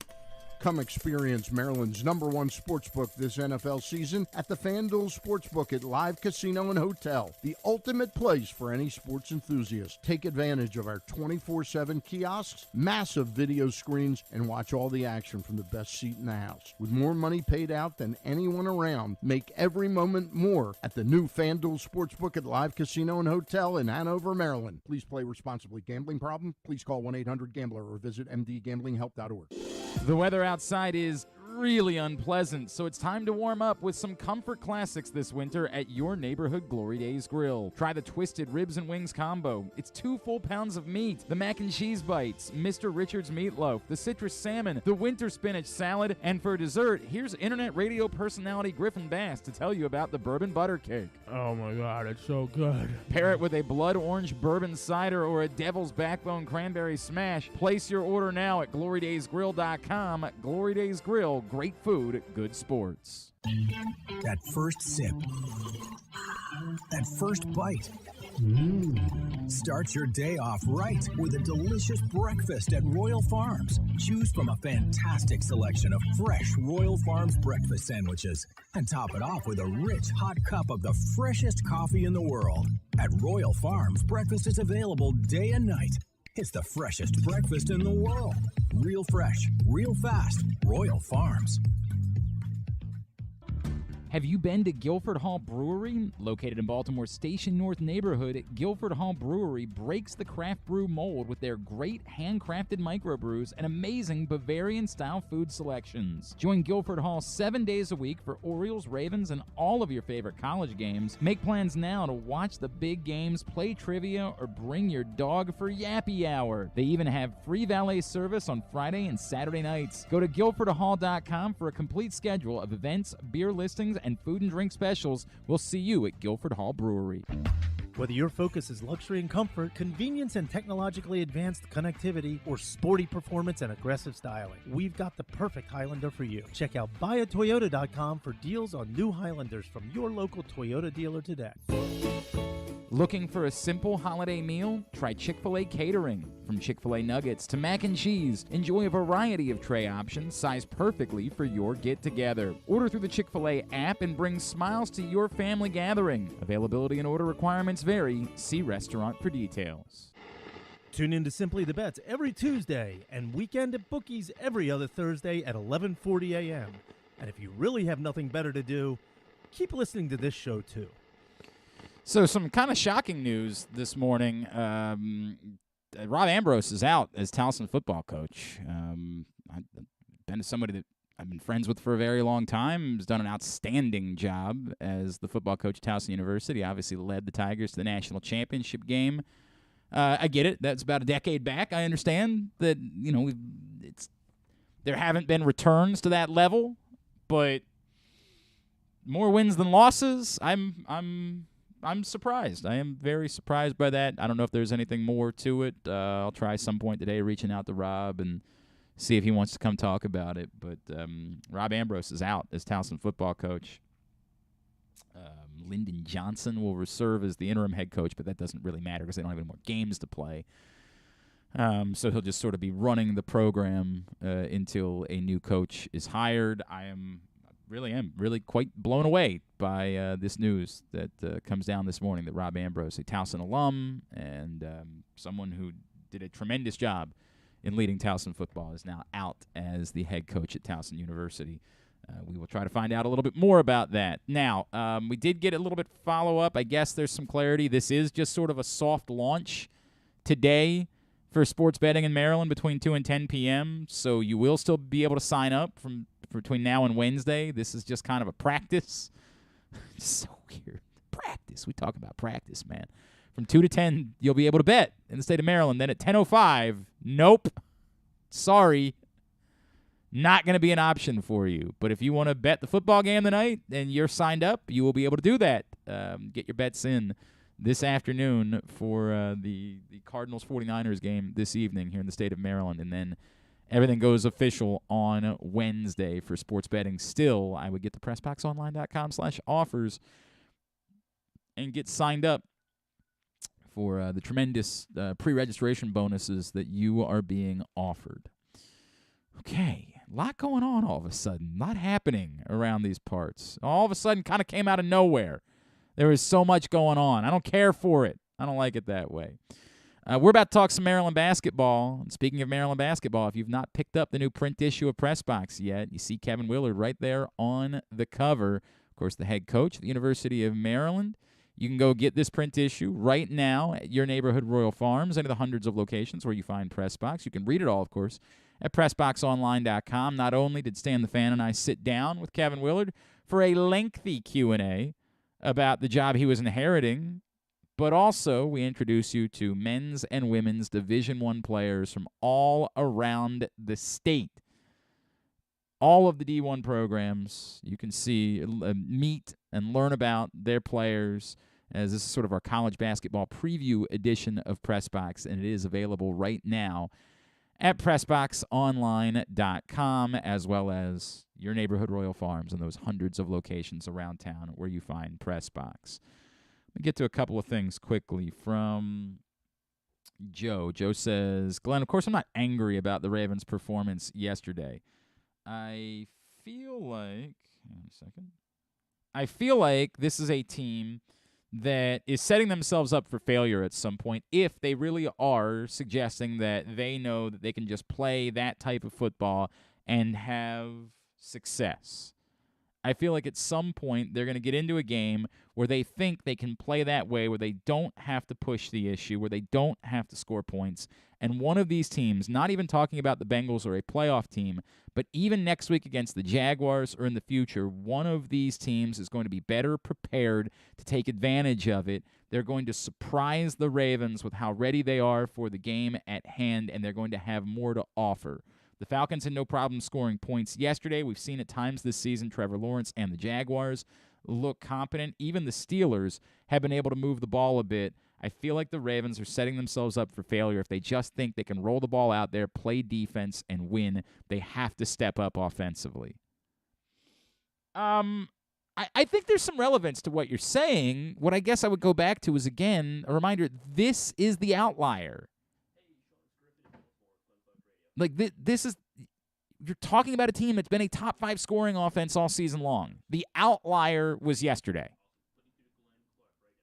S4: Come experience Maryland's #1 sportsbook this NFL season at the FanDuel Sportsbook at Live Casino and Hotel, the ultimate place for any sports enthusiast. Take advantage of our 24/7 kiosks, massive video screens, and watch all the action from the best seat in the house. With more money paid out than anyone around, make every moment more at the new FanDuel Sportsbook at Live Casino and Hotel in Hanover, Maryland. Please play responsibly. Gambling problem? Please call 1-800-GAMBLER or visit mdgamblinghelp.org.
S1: The weather outside is really unpleasant, so it's time to warm up with some comfort classics this winter at your neighborhood Glory Days Grill. Try the Twisted Ribs and Wings combo. It's 2 full pounds of meat, the mac and cheese bites, Mr. Richards meatloaf, the citrus salmon, the winter spinach salad, and for dessert, here's internet radio personality Griffin Bass to tell you about the bourbon butter cake.
S2: Oh my God, it's so good.
S1: Pair it with a blood orange bourbon cider or a devil's backbone cranberry smash. Place your order now at glorydaysgrill.com. Glory Days Grill, great food, good sports.
S5: That first sip. That first bite. Start your day off right with a delicious breakfast at Royal Farms. Choose from a fantastic selection of fresh Royal Farms breakfast sandwiches and top it off with a rich hot cup of the freshest coffee in the world. At Royal Farms, breakfast is available day and night. It's the freshest breakfast in the world. Real fresh, real fast. Royal Farms.
S1: Have you been to Guilford Hall Brewery? Located in Baltimore's Station North neighborhood, Guilford Hall Brewery breaks the craft brew mold with their great handcrafted microbrews and amazing Bavarian-style food selections. Join Guilford Hall 7 days a week for Orioles, Ravens, and all of your favorite college games. Make plans now to watch the big games, play trivia, or bring your dog for Yappy Hour. They even have free valet service on Friday and Saturday nights. Go to guilfordhall.com for a complete schedule of events, beer listings, and food and drink specials. We'll see you at Guilford Hall Brewery.
S6: Whether your focus is luxury and comfort, convenience and technologically advanced connectivity, or sporty performance and aggressive styling, we've got the perfect Highlander for you. Check out buyatoyota.com for deals on new Highlanders from your local Toyota dealer today.
S1: Looking for a simple holiday meal? Try Chick-fil-A Catering. From Chick-fil-A nuggets to mac and cheese, enjoy a variety of tray options sized perfectly for your get-together. Order through the Chick-fil-A app and bring smiles to your family gathering. Availability and order requirements vary. See restaurant for details.
S6: Tune in to Simply the Bets every Tuesday and Weekend at Buckeyes every other Thursday at 11:40 a.m. And if you really have nothing better to do, keep listening to this show too.
S1: So some kind of shocking news this morning. Rob Ambrose is out as Towson football coach. I've been somebody that I've been friends with for a very long time. He's done an outstanding job as the football coach at Towson University. Obviously led the Tigers to the national championship game. I get it. That's about a decade back. I understand that, there haven't been returns to that level, but more wins than losses. I'm surprised. I am very surprised by that. I don't know if there's anything more to it. I'll try some point today reaching out to Rob and see if he wants to come talk about it. But Rob Ambrose is out as Towson football coach. Lyndon Johnson will serve as the interim head coach, but that doesn't really matter because they don't have any more games to play. So he'll just sort of be running the program until a new coach is hired. I am really quite blown away by this news that comes down this morning that Rob Ambrose, a Towson alum and someone who did a tremendous job in leading Towson football, is now out as the head coach at Towson University. We will try to find out a little bit more about that. Now, we did get a little bit follow-up. I guess there's some clarity. This is just sort of a soft launch today for sports betting in Maryland between 2 and 10 p.m., so you will still be able to sign up from between now and Wednesday. This is just kind of a practice. It's so weird. Practice. We talk about practice, man. From 2 to 10, you'll be able to bet in the state of Maryland. Then at 10:05, nope. Sorry. Not going to be an option for you. But if you want to bet the football game tonight and you're signed up, you will be able to do that. Get your bets in this afternoon for the Cardinals 49ers game this evening here in the state of Maryland. And then everything goes official on Wednesday for sports betting. Still, I would get to PressBoxOnline.com/offers and get signed up for the tremendous pre-registration bonuses that you are being offered. Okay, a lot going on all of a sudden. A lot happening around these parts. All of a sudden kind of came out of nowhere. There is so much going on. I don't care for it. I don't like it that way. We're about to talk some Maryland basketball. And speaking of Maryland basketball, if you've not picked up the new print issue of Press Box yet, you see Kevin Willard right there on the cover. Of course, the head coach at the University of Maryland. You can go get this print issue right now at your neighborhood Royal Farms, any of the hundreds of locations where you find Pressbox. You can read it all, of course, at PressBoxOnline.com. Not only did Stan the Fan and I sit down with Kevin Willard for a lengthy Q&A about the job he was inheriting, but also we introduce you to men's and women's Division I players from all around the state. All of the D1 programs, you can see, meet and learn about their players, as this is sort of our college basketball preview edition of Pressbox, and it is available right now at PressBoxOnline.com, as well as your neighborhood Royal Farms and those hundreds of locations around town where you find Pressbox. Let me get to a couple of things quickly from Joe. Joe says, Glenn, of course I'm not angry about the Ravens' performance yesterday. I feel like this is a team that is setting themselves up for failure at some point if they really are suggesting that they know that they can just play that type of football and have success. I feel like at some point they're going to get into a game where they think they can play that way, where they don't have to push the issue, where they don't have to score points. And one of these teams, not even talking about the Bengals or a playoff team, but even next week against the Jaguars or in the future, one of these teams is going to be better prepared to take advantage of it. They're going to surprise the Ravens with how ready they are for the game at hand, and they're going to have more to offer. The Falcons had no problem scoring points yesterday. We've seen at times this season Trevor Lawrence and the Jaguars look competent. Even the Steelers have been able to move the ball a bit. I feel like the Ravens are setting themselves up for failure if they just think they can roll the ball out there, play defense, and win. They have to step up offensively. I think there's some relevance to what you're saying. What I guess I would go back to is, again, a reminder, this is the outlier. Like, this is, you're talking about a team that's been a top 5 scoring offense all season long. The outlier was yesterday.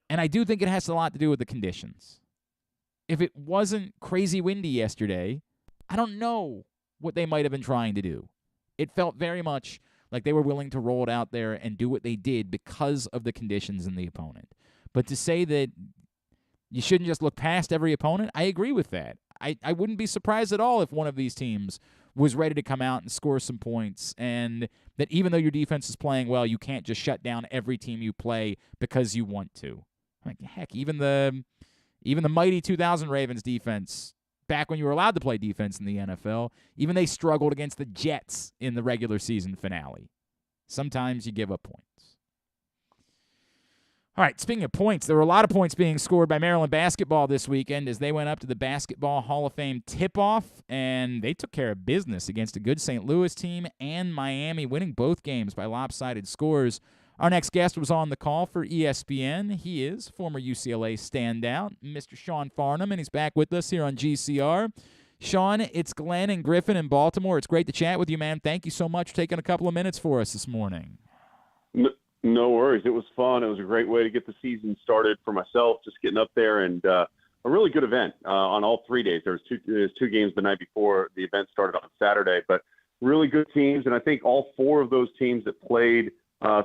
S1: And I do think it has a lot to do with the conditions. If it wasn't crazy windy yesterday, I don't know what they might have been trying to do. It felt very much like they were willing to roll it out there and do what they did because of the conditions and the opponent. But to say that you shouldn't just look past every opponent, I agree with that. I wouldn't be surprised at all if one of these teams was ready to come out and score some points, and that even though your defense is playing well, you can't just shut down every team you play because you want to. Like, heck, even the mighty 2000 Ravens defense, back when you were allowed to play defense in the NFL, even they struggled against the Jets in the regular season finale. Sometimes you give up points. All right, speaking of points, there were a lot of points being scored by Maryland basketball this weekend as they went up to the Basketball Hall of Fame tip-off, and they took care of business against a good St. Louis team and Miami, winning both games by lopsided scores. Our next guest was on the call for ESPN. He is former UCLA standout, Mr. Sean Farnham, and he's back with us here on GCR. Sean, it's Glenn and Griffin in Baltimore. It's great to chat with you, man. Thank you so much for taking a couple of minutes for us this morning.
S7: No worries. It was fun. It was a great way to get the season started for myself, just getting up there, and a really good event on all 3 days. There was two games the night before the event started on Saturday, but really good teams, and I think all 4 of those teams that played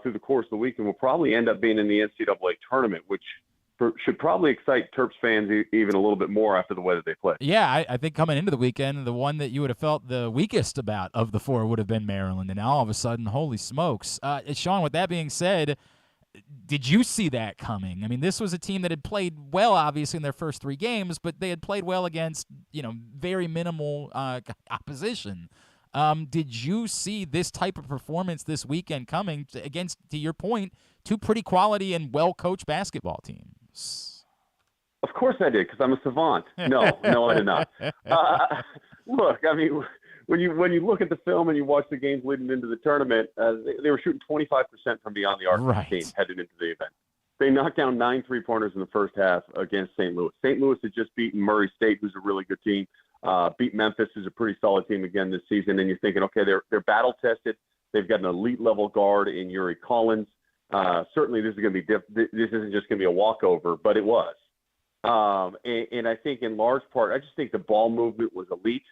S7: through the course of the weekend will probably end up being in the NCAA tournament, which should probably excite Terps fans even a little bit more after the way that they play.
S1: Yeah, I think coming into the weekend, the one that you would have felt the weakest about of the 4 would have been Maryland, and now all of a sudden, holy smokes. Sean, with that being said, did you see that coming? I mean, this was a team that had played well, obviously, in their first 3 games, but they had played well against, very minimal opposition. Did you see this type of performance this weekend coming against, to your point, 2 pretty quality and well-coached basketball teams?
S7: Of course I did, because I'm a savant. No, I did not. Look, I mean, when you look at the film and you watch the games leading into the tournament, they were shooting 25% from beyond the arc team headed into the event. They knocked down 9 3-pointers in the first half against St. Louis. St. Louis had just beaten Murray State, who's a really good team. Beat Memphis, who's a pretty solid team again this season. And you're thinking, okay, they're battle tested. They've got an elite level guard in Yuri Collins. Certainly, this is going to be this isn't just going to be a walkover, but it was. And I think in large part, I just think the ball movement was elite.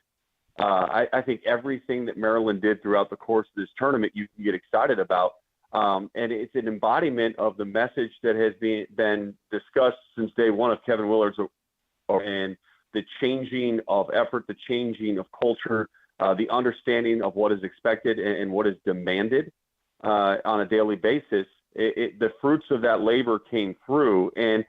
S7: I think everything that Maryland did throughout the course of this tournament, you can get excited about. And it's an embodiment of the message that has been discussed since day one of Kevin Willard's, and the changing of effort, the changing of culture, the understanding of what is expected and what is demanded on a daily basis. The fruits of that labor came through, and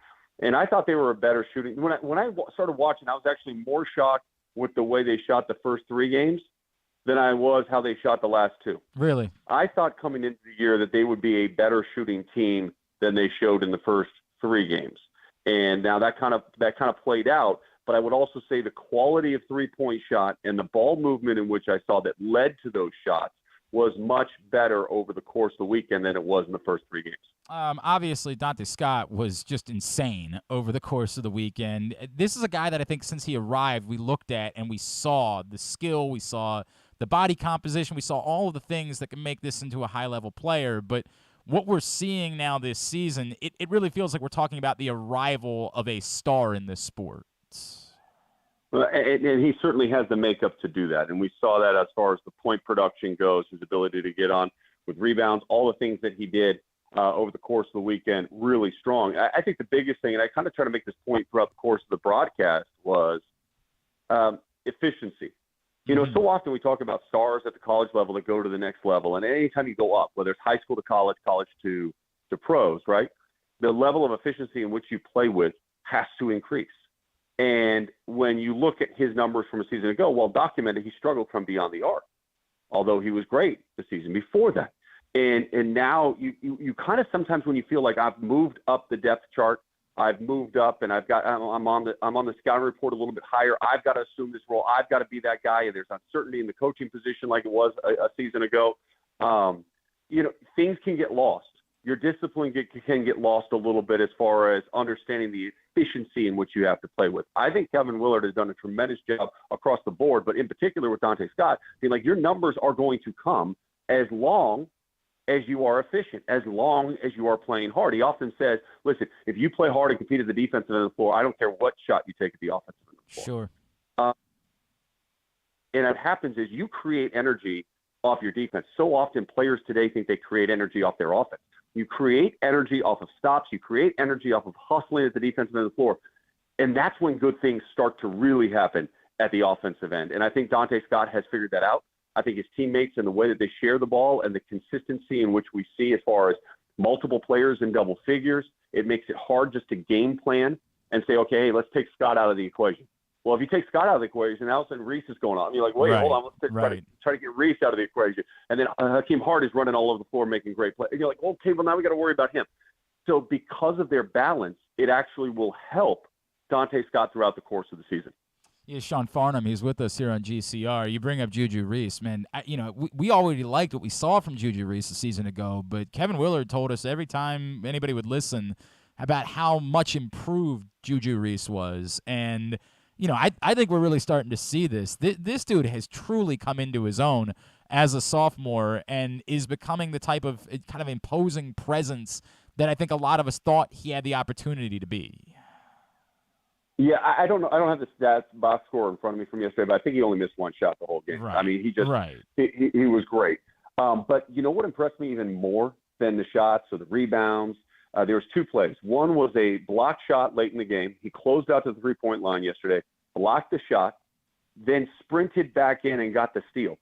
S7: I thought they were a better shooting. When I started watching, I was actually more shocked with the way they shot the first 3 games than I was how they shot the last 2.
S1: Really?
S7: I thought coming into the year that they would be a better shooting team than they showed in the first 3 games. And now that kind of played out. But I would also say the quality of three-point shot and the ball movement in which I saw that led to those shots was much better over the course of the weekend than it was in the first 3 games.
S1: Obviously, Dante Scott was just insane over the course of the weekend. This is a guy that I think since he arrived, we looked at and we saw the skill, we saw the body composition, we saw all of the things that can make this into a high-level player. But what we're seeing now this season, it really feels like we're talking about the arrival of a star in this sport.
S7: And he certainly has the makeup to do that. And we saw that as far as the point production goes, his ability to get on with rebounds, all the things that he did over the course of the weekend, really strong. I think the biggest thing, and I kind of try to make this point throughout the course of the broadcast, was efficiency. You know, so often we talk about stars at the college level that go to the next level. And anytime you go up, whether it's high school to college, college to pros, right, the level of efficiency in which you play with has to increase. And when you look at his numbers from a season ago, well documented, he struggled from beyond the arc, although he was great the season before that. And now you kind of sometimes when you feel like I've moved up the depth chart, I've moved up and I'm on the scouting report a little bit higher. I've got to assume this role. I've got to be that guy. And there's uncertainty in the coaching position like it was a season ago. You know, things can get lost. Your discipline can get lost a little bit as far as understanding the efficiency in which you have to play with. I think Kevin Willard has done a tremendous job across the board, but in particular with Dante Scott, being like, your numbers are going to come as long as you are efficient, as long as you are playing hard. He often says, listen, if you play hard and compete at the defensive end of the floor, I don't care what shot you take at the offensive end of the floor.
S1: Sure.
S7: And what happens is you create energy off your defense. So often players today think they create energy off their offense. You create energy off of stops. You create energy off of hustling at the defensive end of the floor. And that's when good things start to really happen at the offensive end. And I think Dante Scott has figured that out. I think his teammates and the way that they share the ball and the consistency in which we see as far as multiple players in double figures, it makes it hard just to game plan and say, okay, hey, let's take Scott out of the equation. Well, if you take Scott out of the equation, all of a sudden Reese is going on. You're like, wait, hold on, let's try to get Reese out of the equation. And then Hakeem Hart is running all over the floor making great plays. And you're like, okay, well, now we got to worry about him. So because of their balance, it actually will help Dante Scott throughout the course of the season.
S1: Yeah, Sean Farnham, he's with us here on GCR. You bring up Juju Reese, man. We already liked what we saw from Juju Reese a season ago, but Kevin Willard told us every time anybody would listen about how much improved Juju Reese was. And I think we're really starting to see this. This dude has truly come into his own as a sophomore and is becoming the type of kind of imposing presence that I think a lot of us thought he had the opportunity to be.
S7: Yeah, I don't know. I don't have the stats box score in front of me from yesterday, but I think he only missed one shot the whole game.
S1: Right.
S7: I mean, he was great. But you know what impressed me even more than the shots or the rebounds? There was 2 plays. One was a block shot late in the game. He closed out to the three-point line yesterday, blocked the shot, then sprinted back in and got the steal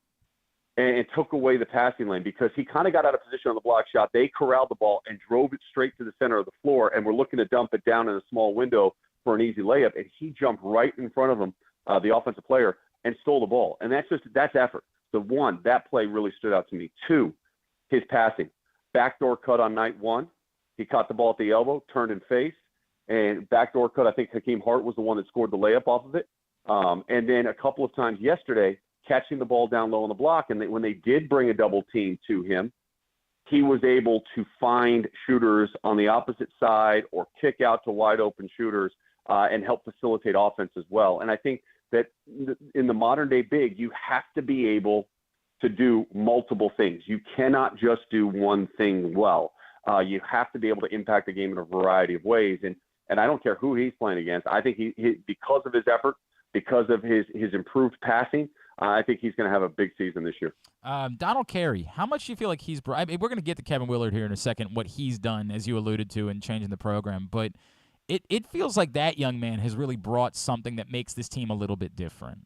S7: and took away the passing lane because he kind of got out of position on the block shot. They corralled the ball and drove it straight to the center of the floor and were looking to dump it down in a small window for an easy layup, and he jumped right in front of him, the offensive player, and stole the ball. And that's effort. So 1, that play really stood out to me. 2, his passing. Backdoor cut on night 1. He caught the ball at the elbow, turned and faced, and backdoor cut, I think Hakeem Hart was the one that scored the layup off of it. And then a couple of times yesterday, catching the ball down low on the block, and when they did bring a double team to him, he was able to find shooters on the opposite side or kick out to wide open shooters and help facilitate offense as well. And I think that in the modern day big, you have to be able to do multiple things. You cannot just do one thing well. You have to be able to impact the game in a variety of ways. And I don't care who he's playing against. I think he because of his effort, because of his improved passing, I think he's going to have a big season this year.
S1: Donald Carey, how much do you feel like he's brought? I mean, we're going to get to Kevin Willard here in a second, what he's done, as you alluded to, in changing the program. But it feels like that young man has really brought something that makes this team a little bit different.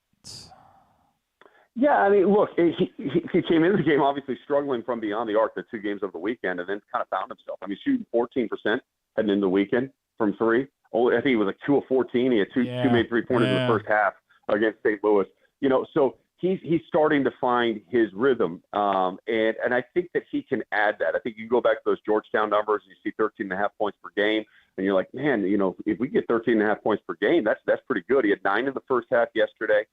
S7: Yeah, I mean, look, he came into the game obviously struggling from beyond the arc the 2 games of the weekend, and then kind of found himself. I mean, shooting 14% heading into the weekend from 3. I think he was like 2 of 14. He had two made 3-pointers in the first half against St. Louis. So he's starting to find his rhythm, and I think that he can add that. I think you go back to those Georgetown numbers and you see 13.5 points per game, and you're like, man, if we get 13.5 points per game, that's pretty good. He had 9 in the first half yesterday.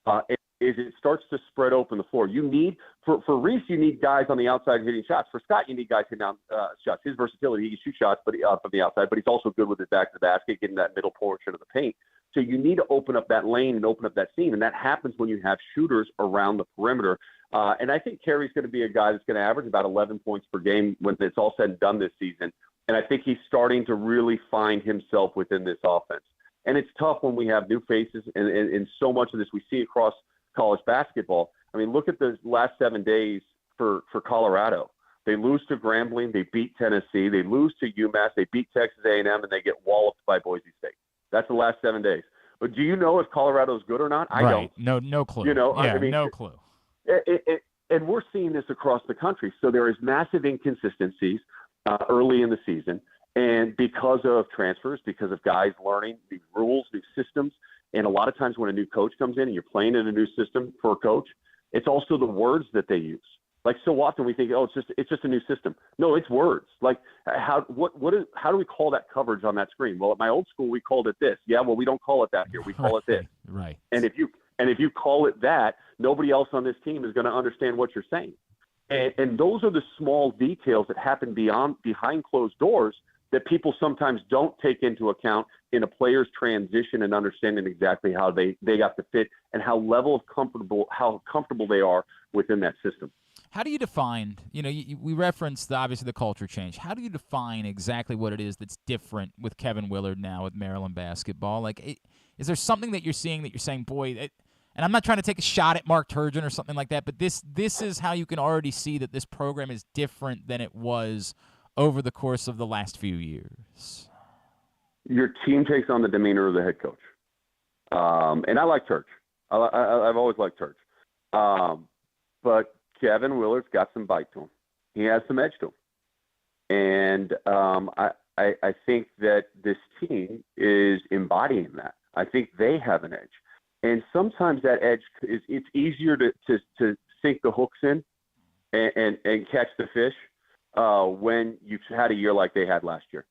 S7: As it starts to spread open the floor, you need for Reese, you need guys on the outside hitting shots. For Scott, you need guys hitting down shots. His versatility, he can shoot shots, but from the outside, but he's also good with his back to the basket, getting that middle portion of the paint. So you need to open up that lane and open up that seam, and that happens when you have shooters around the perimeter. And I think Carey's going to be a guy that's going to average about 11 points per game when it's all said and done this season. And I think he's starting to really find himself within this offense. And it's tough when we have new faces, and so much of this we see across college basketball. I mean, look at the last 7 days for Colorado. They lose to Grambling, they beat Tennessee, they lose to UMass, they beat Texas A&M, and they get walloped by Boise State. That's the last 7 days. But do you know if Colorado's good or not? I don't.
S1: No clue. I mean, no clue.
S7: And we're seeing this across the country. So there is massive inconsistencies early in the season. And because of transfers, because of guys learning new rules, new systems, and a lot of times when a new coach comes in and you're playing in a new system for a coach, it's also the words that they use. Like so often we think, it's just a new system. No, it's words. Like how do we call that coverage on that screen? Well, at my old school we called it this. Yeah, well we don't call it that here. We call it this.
S1: Right.
S7: And if you call it that, nobody else on this team is going to understand what you're saying. And those are the small details that happen behind closed doors that people sometimes don't take into account in a player's transition and understanding exactly how they got to fit and how comfortable they are within that system.
S1: How do you define, we referenced obviously the culture change. How do you define exactly what it is that's different with Kevin Willard now with Maryland basketball? Like, is there something that you're seeing that you're saying, boy, and I'm not trying to take a shot at Mark Turgeon or something like that, but this is how you can already see that this program is different than it was over the course of the last few years?
S7: Your team takes on the demeanor of the head coach. And I like Turge. I've always liked Turge. But Kevin Willard's got some bite to him. He has some edge to him. And I think that this team is embodying that. I think they have an edge. And sometimes that edge it's easier to sink the hooks in and catch the fish when you've had a year like they had last year.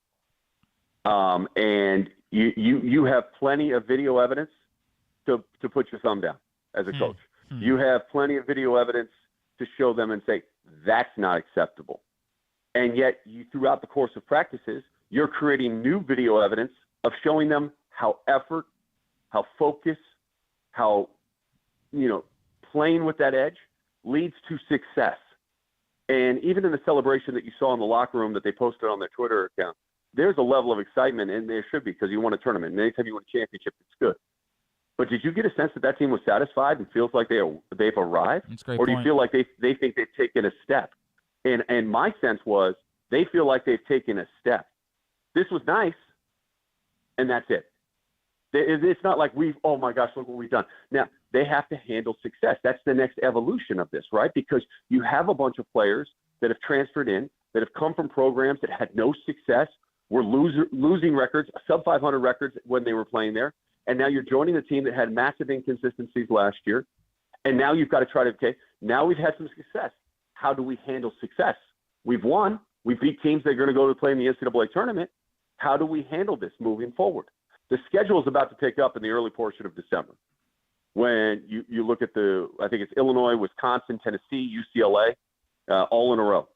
S7: And you have plenty of video evidence to put your thumb down as a coach. You have plenty of video evidence to show them and say, that's not acceptable. And yet throughout the course of practices, you're creating new video evidence of showing them how effort, how focus, how, playing with that edge leads to success. And even in the celebration that you saw in the locker room that they posted on their Twitter account, there's a level of excitement, and there should be because you won a tournament. And anytime you win a championship, it's good. But did you get a sense that team was satisfied and feels like they've arrived?
S1: That's a great
S7: or
S1: point.
S7: Do you feel like they think they've taken a step? And my sense was they feel like they've taken a step. This was nice, and that's it. It's not like oh my gosh, look what we've done. Now, they have to handle success. That's the next evolution of this, right? Because you have a bunch of players that have transferred in, that have come from programs that had no success, were losing records, sub-500 records when they were playing there. And now you're joining a team that had massive inconsistencies last year. And now you've got to try to, now we've had some success. How do we handle success? We've won. We beat teams that are going to go to play in the NCAA tournament. How do we handle this moving forward? The schedule is about to pick up in the early portion of December. When you look at I think it's Illinois, Wisconsin, Tennessee, UCLA, all in a row.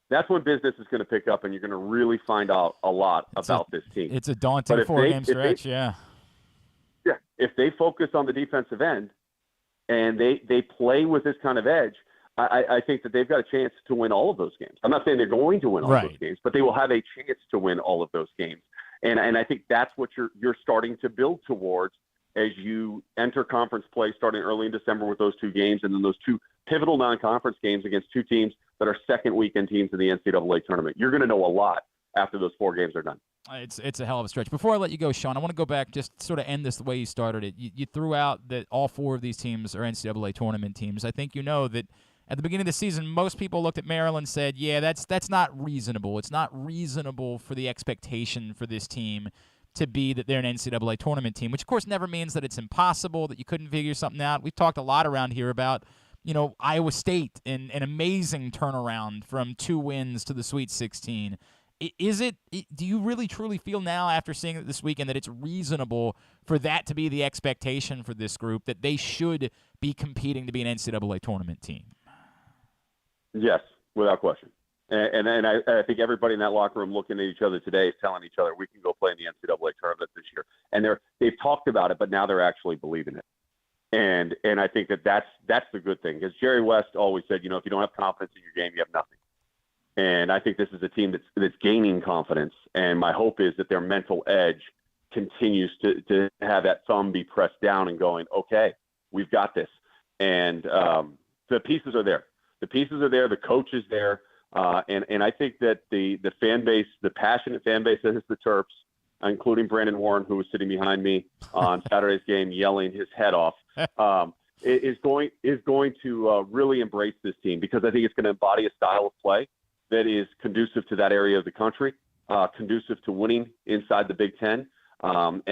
S7: That's when business is going to pick up, and you're going to really find out a lot about this team.
S1: It's a daunting 4-game stretch, yeah.
S7: Yeah, if they focus on the defensive end and they play with this kind of edge, I think that they've got a chance to win all of those games. I'm not saying they're going to win all those games, but they will have a chance to win all of those games. And I think that's what you're starting to build towards as you enter conference play starting early in December with those 2 games, and then those 2 pivotal non-conference games against 2 teams that are second weekend teams in the NCAA tournament. You're going to know a lot after those 4 games are done.
S1: It's a hell of a stretch. Before I let you go, Sean, I want to go back, just sort of end this the way you started it. You threw out that all 4 of these teams are NCAA tournament teams. I think you know that at the beginning of the season, most people looked at Maryland and said, yeah, that's not reasonable. It's not reasonable for the expectation for this team to be that they're an NCAA tournament team, which, of course, never means that it's impossible, that you couldn't figure something out. We've talked a lot around here about, Iowa State and an amazing turnaround from 2 wins to the Sweet 16. Do you really truly feel now after seeing it this weekend that it's reasonable for that to be the expectation for this group, that they should be competing to be an NCAA tournament team?
S7: Yes, without question. And I think everybody in that locker room looking at each other today is telling each other we can go play in the NCAA tournament this year. And they've talked about it, but now they're actually believing it. And I think that's the good thing, because Jerry West always said, if you don't have confidence in your game, you have nothing. And I think this is a team that's gaining confidence. And my hope is that their mental edge continues to have that thumb be pressed down and going, okay, we've got this. And the pieces are there. The pieces are there. The coach is there. And I think that the fan base, the passionate fan base that is the Terps, including Brandon Warren, who was sitting behind me on Saturday's game yelling his head off, is going to really embrace this team, because I think it's going to embody a style of play that is conducive to that area of the country, conducive to winning inside the Big Ten. And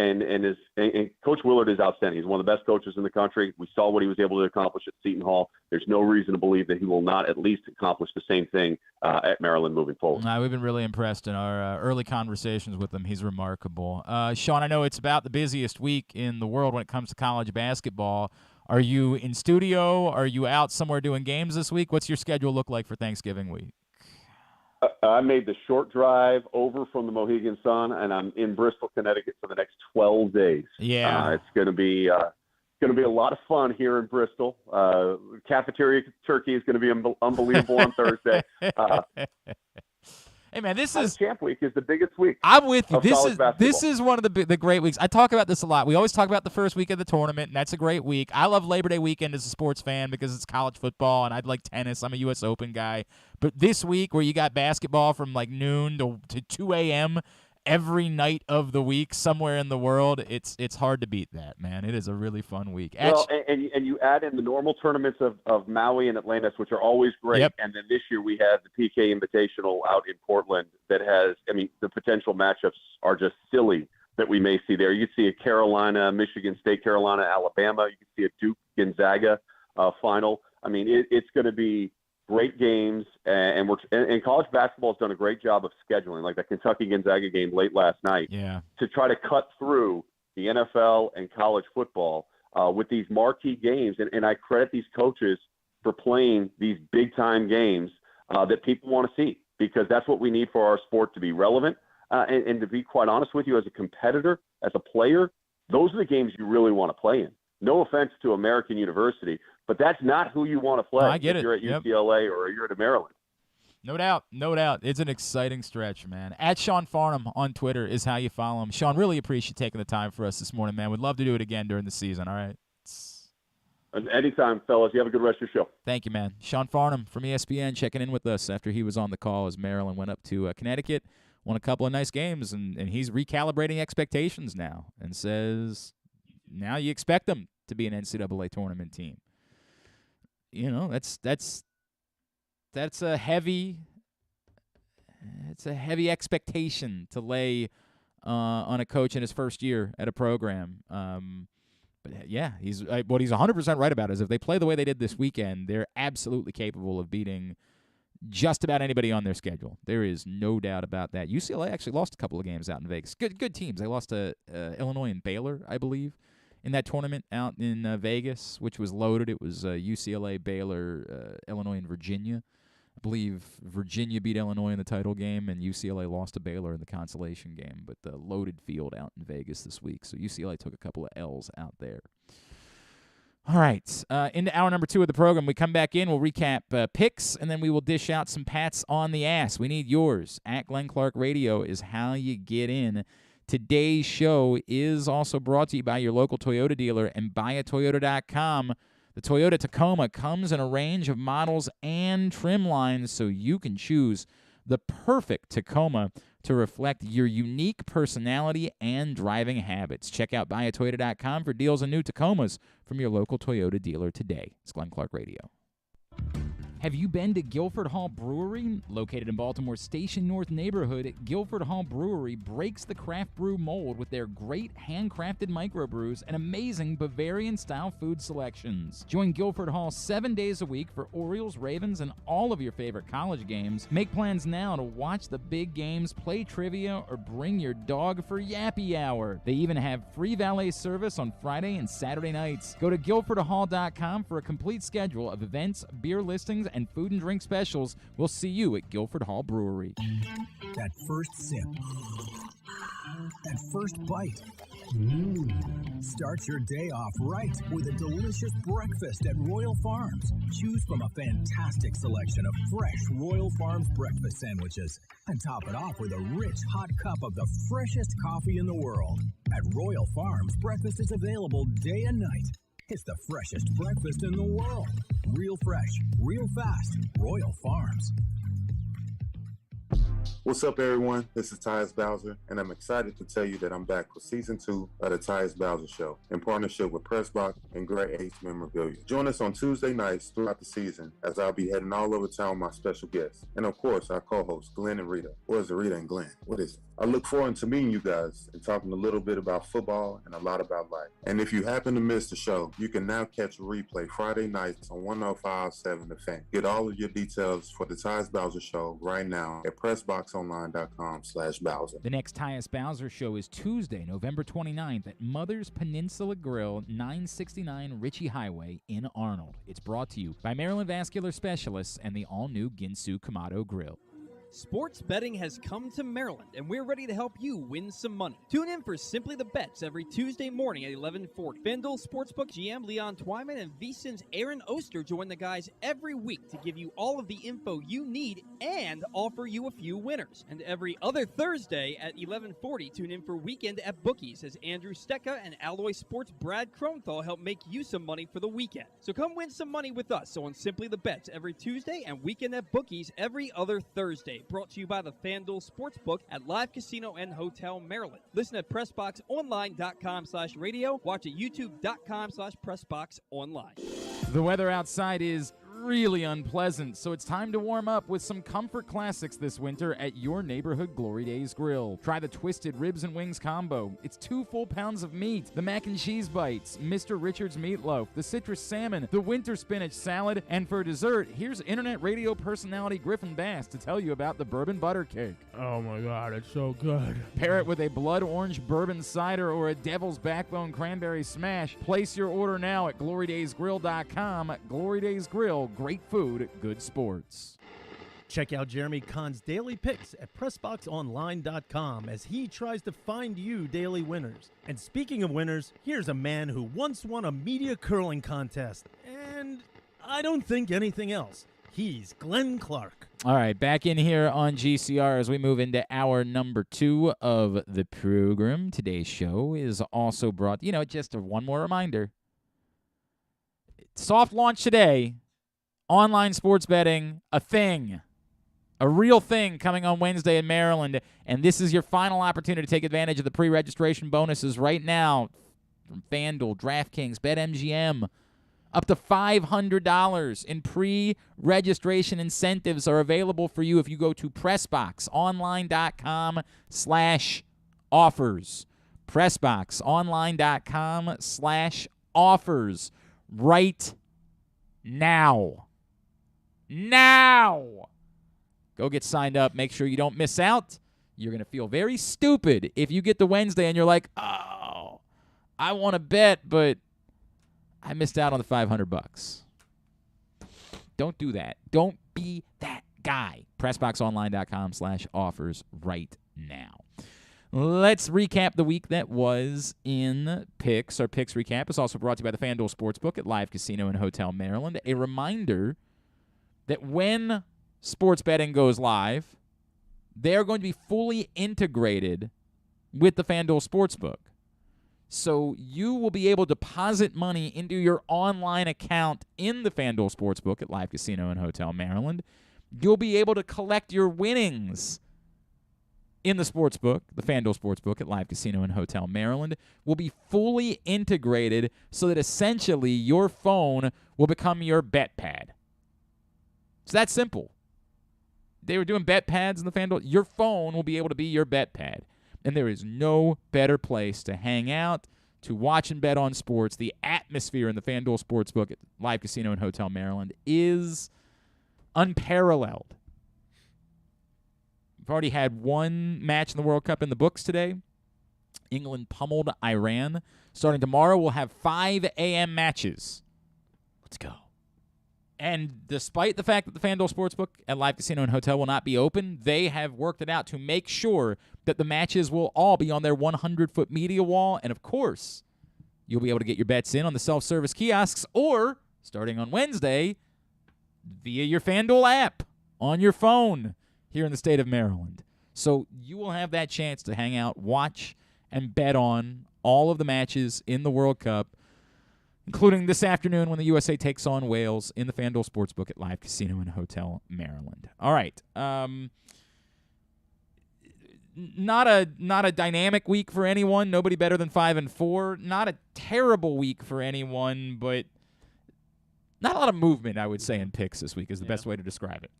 S7: Coach Willard is outstanding. He's one of the best coaches in the country. We saw what he was able to accomplish at Seton Hall. There's no reason to believe that he will not at least accomplish the same thing at Maryland moving forward.
S1: We've been really impressed in our early conversations with him. He's remarkable. Sean, I know it's about the busiest week in the world when it comes to college basketball. Are you in studio? Are you out somewhere doing games this week? What's your schedule look like for Thanksgiving week?
S7: I made the short drive over from the Mohegan Sun, and I'm in Bristol, Connecticut for the next 12 days.
S1: Yeah,
S7: it's going to be a lot of fun here in Bristol. Cafeteria turkey is going to be unbelievable on Thursday.
S1: Hey man, this is
S7: Champ Week is the biggest week.
S1: I'm with you. This is one of the great weeks. I talk about this a lot. We always talk about the first week of the tournament, and that's a great week. I love Labor Day weekend as a sports fan because it's college football, and I'd like tennis. I'm a U.S. Open guy. But this week, where you got basketball from like noon to 2 a.m. every night of the week somewhere in the world, it's hard to beat that, man. It is a really fun week.
S7: Well, and you add in the normal tournaments of Maui and Atlantis, which are always great.
S1: Yep.
S7: And then this year we have the PK Invitational out in Portland that has, the potential matchups are just silly that we may see there. You could see a Carolina, Michigan State, Carolina, Alabama. You could see a Duke Gonzaga final. It's going to be great games, and college basketball has done a great job of scheduling, like that Kentucky Gonzaga game late last night, to try to cut through the NFL and college football with these marquee games. And I credit these coaches for playing these big-time games that people want to see, because that's what we need for our sport to be relevant. And to be quite honest with you, as a competitor, as a player, those are the games you really want to play in. No offense to American University, but that's not who you want to play.
S1: No, I get
S7: if
S1: it.
S7: You're at UCLA or you're at Maryland.
S1: No doubt. It's an exciting stretch, man. At Sean Farnham on Twitter is how you follow him. Sean, really appreciate you taking the time for us this morning, man. We'd love to do it again during the season, all right?
S7: Anytime, fellas. You have a good rest of your show.
S1: Thank you, man. Sean Farnham from ESPN checking in with us after he was on the call as Maryland went up to Connecticut, won a couple of nice games, and he's recalibrating expectations now and says now you expect them to be an NCAA tournament team. That's a heavy expectation to lay on a coach in his first year at a program. But yeah, what he's 100% right about is if they play the way they did this weekend, they're absolutely capable of beating just about anybody on their schedule. There is no doubt about that. UCLA actually lost a couple of games out in Vegas. Good teams. They lost to Illinois and Baylor, I believe, in that tournament out in Vegas, which was loaded. It was UCLA, Baylor, Illinois, and Virginia. I believe Virginia beat Illinois in the title game, and UCLA lost to Baylor in the consolation game, but the loaded field out in Vegas this week. So UCLA took a couple of L's out there. All right, into hour number 2 of the program. We come back in, we'll recap picks, and then we will dish out some pats on the ass. We need yours. At Glenn Clark Radio is how you get in Today's show is also brought to you by your local Toyota dealer and buyatoyota.com. The Toyota Tacoma comes in a range of models and trim lines, so you can choose the perfect Tacoma to reflect your unique personality and driving habits. Check out buyatoyota.com for deals on new Tacomas from your local Toyota dealer today. It's Glenn Clark Radio. Have you been to Guilford Hall Brewery? Located in Baltimore's Station North neighborhood, Guilford Hall Brewery breaks the craft brew mold with their great handcrafted microbrews and amazing Bavarian-style food selections. Join Guilford Hall 7 days a week for Orioles, Ravens, and all of your favorite college games. Make plans now to watch the big games, play trivia, or bring your dog for Yappy Hour. They even have free valet service on Friday and Saturday nights. Go to guilfordhall.com for a complete schedule of events, beer listings, and food and drink specials. We'll see you at Guilford Hall Brewery.
S5: That first sip. That first bite. Start your day off right with a delicious breakfast at Royal Farms. Choose from a fantastic selection of fresh Royal Farms breakfast sandwiches and top it off with a rich hot cup of the freshest coffee in the world. At Royal Farms, breakfast is available day and night. It's the freshest breakfast in the world. Real fresh, real fast. Royal Farms.
S8: What's up, everyone? This is Tyus Bowser, and I'm excited to tell you that I'm back for Season 2 of the Tyus Bowser Show in partnership with PressBox and Great H Memorabilia. Join us on Tuesday nights throughout the season as I'll be heading all over town with my special guests. And of course, our co-hosts, Glenn and Rita. Or is it Rita and Glenn? What is it? I look forward to meeting you guys and talking a little bit about football and a lot about life. And if you happen to miss the show, you can now catch a replay Friday nights on 105.7 The Fan. Get all of your details for the Tyus Bowser Show right now at PressBoxOnline.com/Bowser.
S1: The next Tyus Bowser Show is Tuesday, November 29th at Mother's Peninsula Grill, 969 Ritchie Highway in Arnold. It's brought to you by Maryland Vascular Specialists and the all-new Ginsu Kamado Grill.
S9: Sports betting has come to Maryland, and we're ready to help you win some money. Tune in for Simply the Bets every Tuesday morning at 11:40. FanDuel Sportsbook GM Leon Twyman and VSiN's Aaron Oster join the guys every week to give you all of the info you need and offer you a few winners. And every other Thursday at 11:40, tune in for Weekend at Buckeyes as Andrew Stecca and Alloy Sports' Brad Kronthal help make you some money for the weekend. So come win some money with us on Simply the Bets every Tuesday and Weekend at Buckeyes every other Thursday. Brought to you by the FanDuel Sportsbook at Live Casino and Hotel Maryland. Listen at PressBoxOnline.com/radio. Watch at YouTube.com/PressBoxOnline.
S1: The weather outside is really unpleasant, so it's time to warm up with some comfort classics this winter at your neighborhood Glory Days Grill. Try the Twisted Ribs and Wings combo. It's 2 full pounds of meat, the mac and cheese bites, Mr. Richards meatloaf, the citrus salmon, the winter spinach salad, and for dessert, here's internet radio personality Griffin Bass to tell you about the bourbon butter cake.
S2: Oh my God, it's so good.
S1: Pair it with a blood orange bourbon cider or a devil's backbone cranberry smash. Place your order now at glorydaysgrill.com. Glory Days Grill. Great food, good sports.
S6: Check out Jeremy Conn's daily picks at PressBoxOnline.com as he tries to find you daily winners. And speaking of winners, here's a man who once won a media curling contest. And I don't think anything else. He's Glenn Clark.
S1: All right, back in here on GCR as we move into hour number 2 of the program. Today's show is also brought, just one more reminder. Soft launch today. Online sports betting, a thing, a real thing coming on Wednesday in Maryland, and this is your final opportunity to take advantage of the pre-registration bonuses right now from FanDuel, DraftKings, BetMGM. Up to $500 in pre-registration incentives are available for you if you go to PressBoxOnline.com/offers. PressBoxOnline.com/offers right now. Go get signed up. Make sure you don't miss out. You're going to feel very stupid if you get to Wednesday and you're like, oh, I want to bet, but I missed out on the $500. Don't do that. Don't be that guy. PressBoxOnline.com/offers right now. Let's recap the week that was in picks. Our picks recap is also brought to you by the FanDuel Sportsbook at Live Casino and Hotel Maryland. A reminder that when sports betting goes live, they're going to be fully integrated with the FanDuel Sportsbook. So you will be able to deposit money into your online account in the FanDuel Sportsbook at Live Casino and Hotel Maryland. You'll be able to collect your winnings in the Sportsbook, the FanDuel Sportsbook at Live Casino and Hotel Maryland, will be fully integrated so that essentially your phone will become your bet pad. It's that simple. They were doing bet pads in the FanDuel. Your phone will be able to be your bet pad. And there is no better place to hang out, to watch and bet on sports. The atmosphere in the FanDuel Sportsbook at Live Casino and Hotel Maryland is unparalleled. We've already had one match in the World Cup in the books today. England pummeled Iran. Starting tomorrow, we'll have 5 a.m. matches. Let's go. And despite the fact that the FanDuel Sportsbook at Live Casino and Hotel will not be open, they have worked it out to make sure that the matches will all be on their 100-foot media wall. And, of course, you'll be able to get your bets in on the self-service kiosks or, starting on Wednesday, via your FanDuel app on your phone here in the state of Maryland. So you will have that chance to hang out, watch, and bet on all of the matches in the World Cup, including this afternoon when the USA takes on Wales in the FanDuel Sportsbook at Live Casino and Hotel Maryland. All right. Not a dynamic week for anyone. Nobody better than 5-4. Not a terrible week for anyone, but not a lot of movement, I would say, in picks this week is the best way to describe it.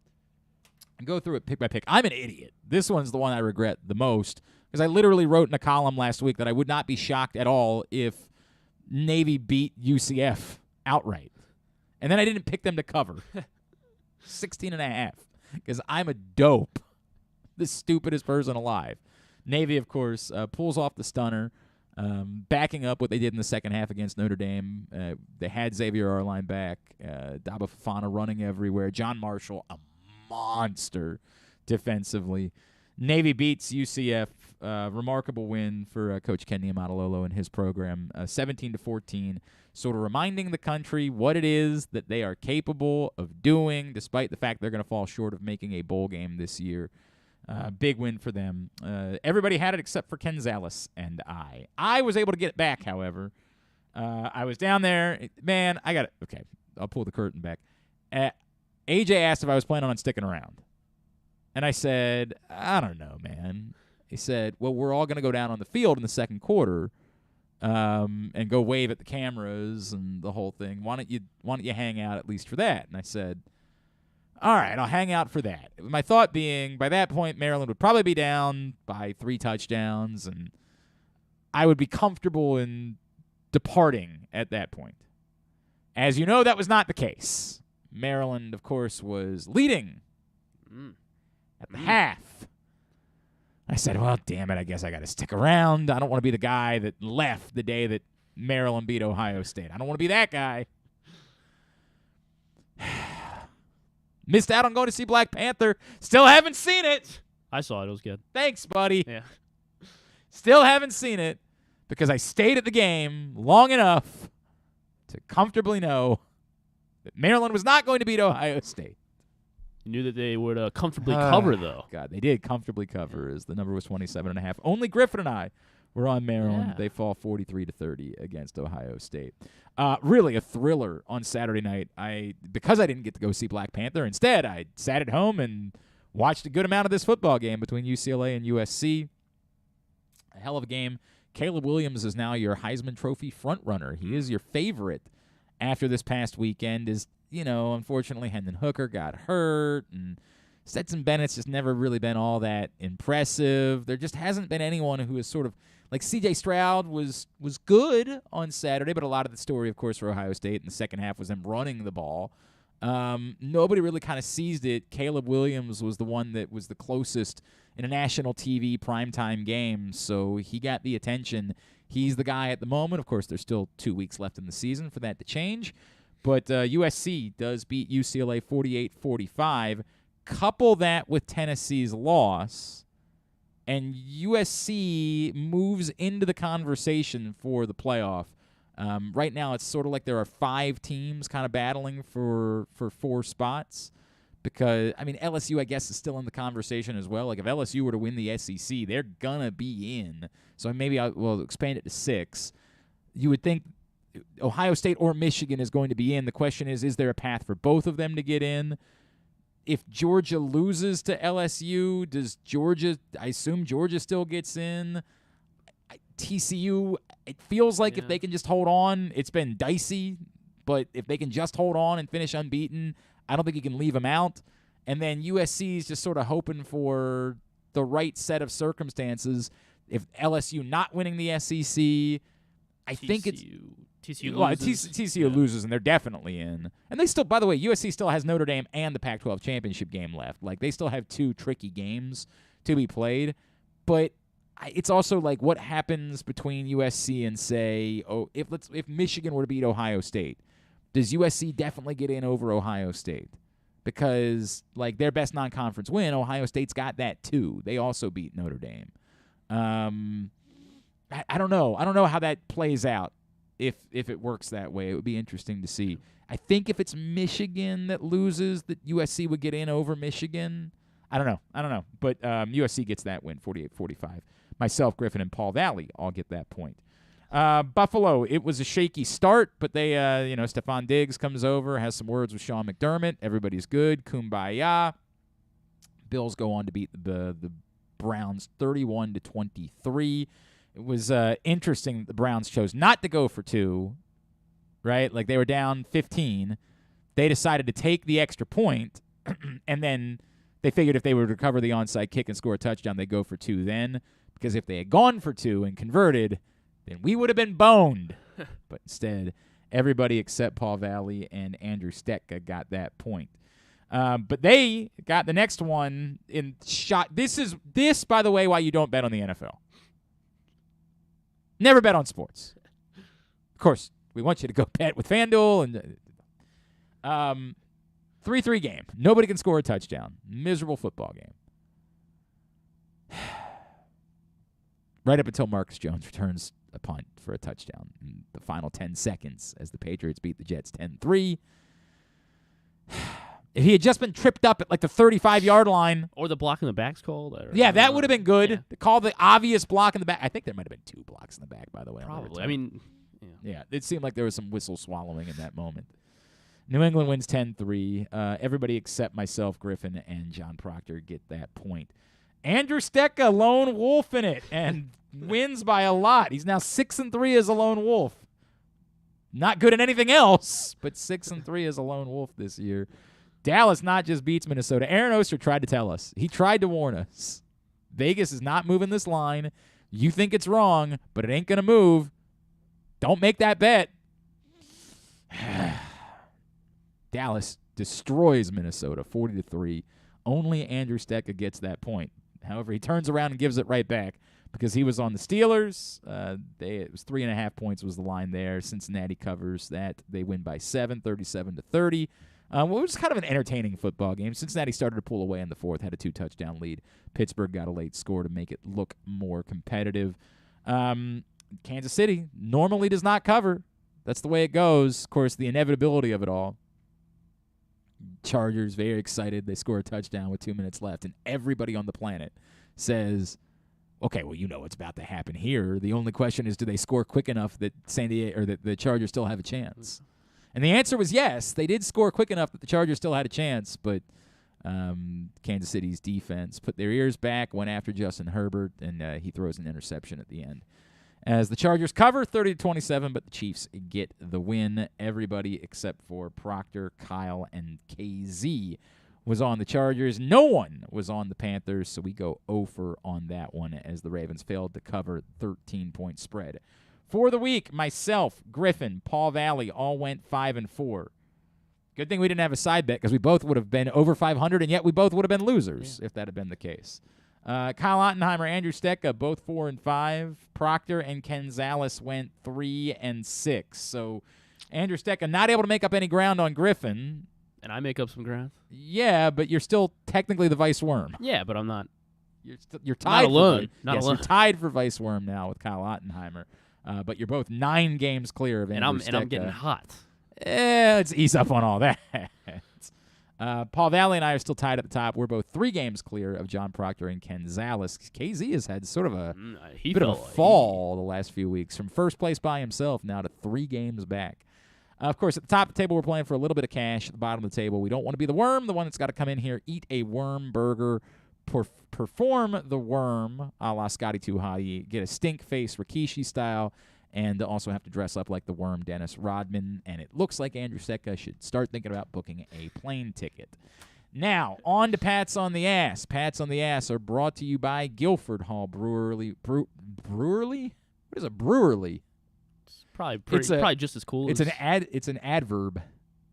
S1: And go through it pick by pick. I'm an idiot. This one's the one I regret the most because I literally wrote in a column last week that I would not be shocked at all if Navy beat UCF outright. And then I didn't pick them to cover. 16.5 because I'm a dope. The stupidest person alive. Navy, of course, pulls off the stunner, backing up what they did in the second half against Notre Dame. They had Xavier Arline back. Daba Fofana running everywhere. John Marshall, a monster defensively. Navy beats UCF. Remarkable win for Coach Ken Niumatalolo and his program, 17-14, sort of reminding the country what it is that they are capable of doing, despite the fact they're going to fall short of making a bowl game this year. Big win for them. Everybody had it except for Ken Zales and I. I was able to get it back, however. I was down there. Man, I got it. Okay, I'll pull the curtain back. AJ asked if I was planning on sticking around. And I said, I don't know, man. He said, well, we're all going to go down on the field in the second quarter and go wave at the cameras and the whole thing. Why don't you hang out at least for that? And I said, all right, I'll hang out for that. My thought being, by that point, Maryland would probably be down by 3 touchdowns, and I would be comfortable in departing at that point. As you know, that was not the case. Maryland, of course, was leading at the half. I said, well, damn it, I guess I got to stick around. I don't want to be the guy that left the day that Maryland beat Ohio State. I don't want to be that guy. Missed out on going to see Black Panther. Still haven't seen it.
S2: I saw it. It was good.
S1: Thanks, buddy.
S2: Yeah.
S1: Still haven't seen it because I stayed at the game long enough to comfortably know that Maryland was not going to beat Ohio State.
S2: You knew that they would comfortably cover, though.
S1: God, they did comfortably cover as the number was 27.5. Only Griffin and I were on Maryland. Yeah. They fall 43-30 against Ohio State. Really a thriller on Saturday night. Because I didn't get to go see Black Panther, instead I sat at home and watched a good amount of this football game between UCLA and USC. A hell of a game. Caleb Williams is now your Heisman Trophy frontrunner. He is your favorite after this past weekend. Unfortunately, Hendon Hooker got hurt, and Stetson Bennett's just never really been all that impressive. There just hasn't been anyone who is sort of like C.J. Stroud was good on Saturday, but a lot of the story, of course, for Ohio State in the second half was them running the ball. Nobody really kind of seized it. Caleb Williams was the one that was the closest in a national TV primetime game, so he got the attention. He's the guy at the moment. Of course, there's still 2 weeks left in the season for that to change. But USC does beat UCLA 48-45. Couple that with Tennessee's loss, and USC moves into the conversation for the playoff. Right now, it's sort of like there are 5 teams kind of battling for 4 spots because, I mean, LSU, I guess, is still in the conversation as well. Like, if LSU were to win the SEC, they're going to be in. So maybe we'll expand it to 6. You would think Ohio State or Michigan is going to be in. The question is there a path for both of them to get in? If Georgia loses to LSU, does Georgia – I assume Georgia still gets in. TCU, it feels like if they can just hold on, it's been dicey, but if they can just hold on and finish unbeaten, I don't think you can leave them out. And then USC is just sort of hoping for the right set of circumstances. If LSU not winning the SEC, I think it's
S2: TCU loses.
S1: Well, TCU loses, and they're definitely in. And they still, by the way, USC still has Notre Dame and the Pac-12 championship game left. Like, they still have 2 tricky games to be played. But it's also like what happens between USC and, say, if Michigan were to beat Ohio State, does USC definitely get in over Ohio State? Because, like, their best non-conference win, Ohio State's got that too. They also beat Notre Dame. I don't know. I don't know how that plays out if it works that way. It would be interesting to see. I think if it's Michigan that loses, that USC would get in over Michigan. I don't know. But USC gets that win, 48-45. Myself, Griffin, and Paul Valley all get that point. Buffalo, it was a shaky start, but they, Stephon Diggs comes over, has some words with Sean McDermott. Everybody's good. Kumbaya. Bills go on to beat the Browns 31-23. It was interesting that the Browns chose not to go for 2, right? Like, they were down 15. They decided to take the extra point, and then they figured if they would recover the onside kick and score a touchdown, they'd go for 2 then. Because if they had gone for 2 and converted, then we would have been boned. But instead, everybody except Paul Valley and Andrew Stetka got that point. But they got the next one in shot. This, by the way, why you don't bet on the NFL. Never bet on sports. Of course, we want you to go bet with FanDuel. And 3-3 game. Nobody can score a touchdown. Miserable football game. Right up until Marcus Jones returns a punt for a touchdown in the final 10 seconds as the Patriots beat the Jets 10-3. If he had just been tripped up at like the 35-yard line.
S2: Or the block in the back's called.
S1: Yeah, that would have been good. Yeah. Call the obvious block in the back. I think there might have been 2 blocks in the back, by the way.
S2: Probably. I mean,
S1: yeah, it seemed like there was some whistle swallowing in that moment. New England wins 10-3. Everybody except myself, Griffin, and John Proctor get that point. Andrew Stetka, lone wolf in it, and wins by a lot. He's now 6-3 as a lone wolf. Not good at anything else, but 6-3 as a lone wolf this year. Dallas not just beats Minnesota. Aaron Oster tried to tell us. He tried to warn us. Vegas is not moving this line. You think it's wrong, but it ain't going to move. Don't make that bet. Dallas destroys Minnesota 40-3. Only Andrew Stetka gets that point. However, he turns around and gives it right back because he was on the Steelers. It was 3.5 points was the line there. Cincinnati covers that. They win by 7, 37-30. It was kind of an entertaining football game. Cincinnati started to pull away in the 4th, had a 2-touchdown lead. Pittsburgh got a late score to make it look more competitive. Kansas City normally does not cover. That's the way it goes. Of course, the inevitability of it all. Chargers, very excited. They score a touchdown with 2 minutes left, and everybody on the planet says, okay, well, you know what's about to happen here. The only question is, do they score quick enough that San Diego or that the Chargers still have a chance? And the answer was yes. They did score quick enough that the Chargers still had a chance, but Kansas City's defense put their ears back, went after Justin Herbert, and he throws an interception at the end. As the Chargers cover 30-27, but the Chiefs get the win. Everybody except for Proctor, Kyle, and KZ was on the Chargers. No one was on the Panthers, so we go 0 on that one as the Ravens failed to cover 13-point spread. For the week, myself, Griffin, Paul Valley all went 5-4. Good thing we didn't have a side bet because we both would have been over 500, and yet we both would have been losers if that had been the case. Kyle Ottenheimer, Andrew Stetka, both 4-5. Proctor and Gonzalez went 3-6. So Andrew Stetka not able to make up any ground on Griffin.
S2: And I make up some ground.
S1: Yeah, but you're still technically the Vice Worm.
S2: Yeah, but I'm not.
S1: You're tied.
S2: Not alone. Not alone.
S1: You're tied for Vice Worm now with Kyle Ottenheimer. But you're both 9 games clear of Andrew Stetka.
S2: And I'm getting hot.
S1: Let's ease up on all that. Paul Valley and I are still tied at the top. We're both 3 games clear of John Proctor and Ken Zales. KZ has had sort of a bit of a fall the last few weeks. From first place by himself now to 3 games back. Of course, at the top of the table, we're playing for a little bit of cash. At the bottom of the table, we don't want to be the worm, the one that's got to come in here, eat a worm burger, perform the worm a la Scotty Too Hottie, get a stink face Rikishi style, and also have to dress up like the worm Dennis Rodman. And it looks like Andrew Setka should start thinking about booking a plane ticket. Now, on to Pats on the Ass. Pats on the Ass are brought to you by Guilford Hall Brewery. Brewery? What is a brewery?
S2: Probably just as cool.
S1: It's an adverb.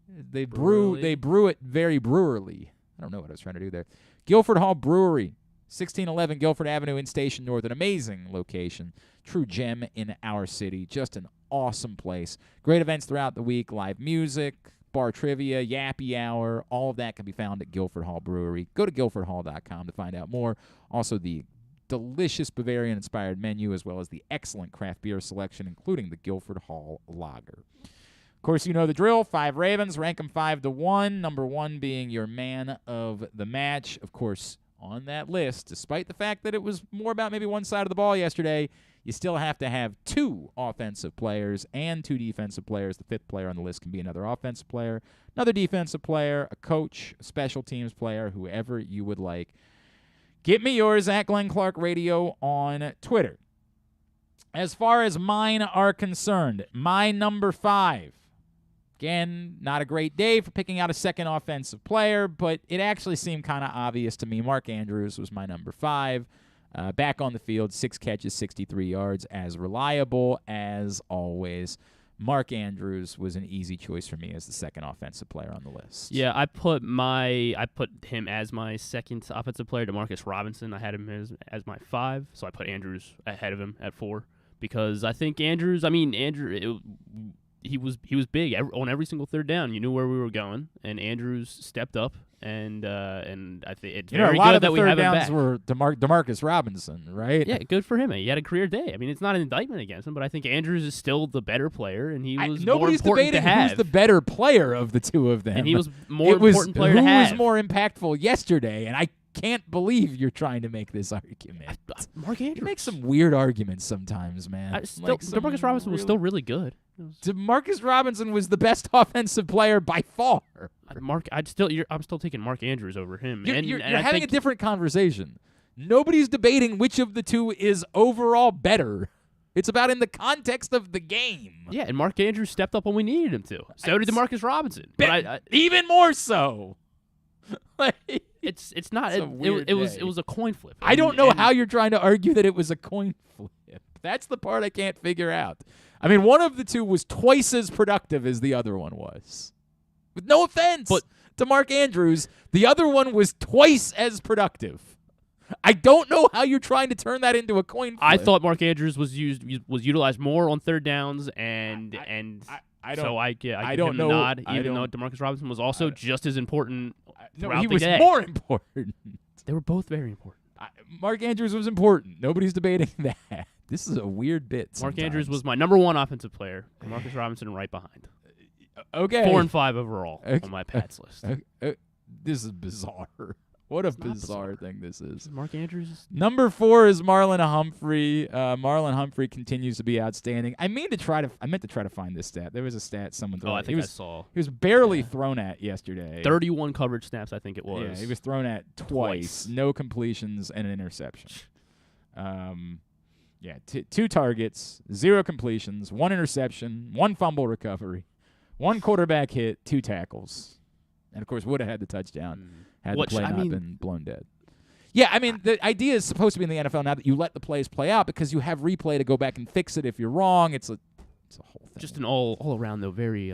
S1: They brew it very brewerly. I don't know what I was trying to do there. Guilford Hall Brewery, 1611 Guilford Avenue in Station North. An amazing location. True gem in our city. Just an awesome place. Great events throughout the week. Live music, bar trivia, yappy hour. All of that can be found at Guilford Hall Brewery. Go to guilfordhall.com to find out more. Also, the delicious Bavarian-inspired menu, as well as the excellent craft beer selection, including the Guilford Hall Lager. Of course, you know the drill. 5 Ravens, rank them 5-1. Number 1 being your man of the match. Of course, on that list, despite the fact that it was more about maybe one side of the ball yesterday, you still have to have 2 offensive players and 2 defensive players. The 5th player on the list can be another offensive player, another defensive player, a coach, a special teams player, whoever you would like. Get me yours at Glenn Clark Radio on Twitter. As far as mine are concerned, my number 5. Again, not a great day for picking out a second offensive player, but it actually seemed kind of obvious to me. Mark Andrews was my number 5. Back on the field, 6 catches, 63 yards, as reliable as always. Mark Andrews was an easy choice for me as the second offensive player on the list.
S2: Yeah, I put him as my second offensive player. DeMarcus Robinson, I had him as my 5, so I put Andrews ahead of him at 4 because I think Andrew, he was big on every single third down. You knew where we were going, and Andrews stepped up. And I think it's very good that we have him back.
S1: A lot of the third downs were DeMarcus Robinson, right?
S2: Yeah, good for him. He had a career day. I mean, it's not an indictment against him, but I think Andrews is still the better player, and he was more important to have.
S1: Nobody's debating who's the better player of the two of them.
S2: And he was more important player to have.
S1: Who was more impactful yesterday, and I can't believe you're trying to make this argument.
S2: Mark Andrews.
S1: You make some weird arguments sometimes, man.
S2: DeMarcus Robinson was still really good.
S1: DeMarcus Robinson was the best offensive player by far.
S2: I'm still taking Mark Andrews over him.
S1: You're having a different conversation. Nobody's debating which of the two is overall better. It's about in the context of the game.
S2: Yeah, and Mark Andrews stepped up when we needed him to. So did DeMarcus Robinson. But
S1: even more so.
S2: It's not. It was a coin flip.
S1: I don't know how you're trying to argue that it was a coin flip. That's the part I can't figure out. I mean, one of the two was twice as productive as the other one was. With no offense to Mark Andrews, the other one was twice as productive. I don't know how you're trying to turn that into a coin flip.
S2: I thought Mark Andrews was utilized more on third downs and I don't know. Nod, even though DeMarcus Robinson was also just as important throughout the day.
S1: He was more important.
S2: They were both very important.
S1: Mark Andrews was important. Nobody's debating that. This is a weird bit.
S2: Mark Andrews was my number 1 offensive player. DeMarcus Robinson right behind.
S1: Okay.
S2: 4 and 5 overall on my Pats list.
S1: This is bizarre. What a bizarre thing this is.
S2: Mark Andrews.
S1: Number 4 is Marlon Humphrey. Marlon Humphrey continues to be outstanding. I meant to try to find this stat. There was a stat someone threw.
S2: I think I saw.
S1: He was barely thrown at yesterday.
S2: 31 coverage snaps, I think it was.
S1: Yeah, he was thrown at twice. No completions and an interception. 2 targets, 0 completions, 1 interception, 1 fumble recovery, 1 quarterback hit, 2 tackles. And, of course, would have had the touchdown had the play not been blown dead. Yeah, I mean, the idea is supposed to be in the NFL now that you let the plays play out because you have replay to go back and fix it if you're wrong. It's a whole thing.
S2: Just an all around, though, very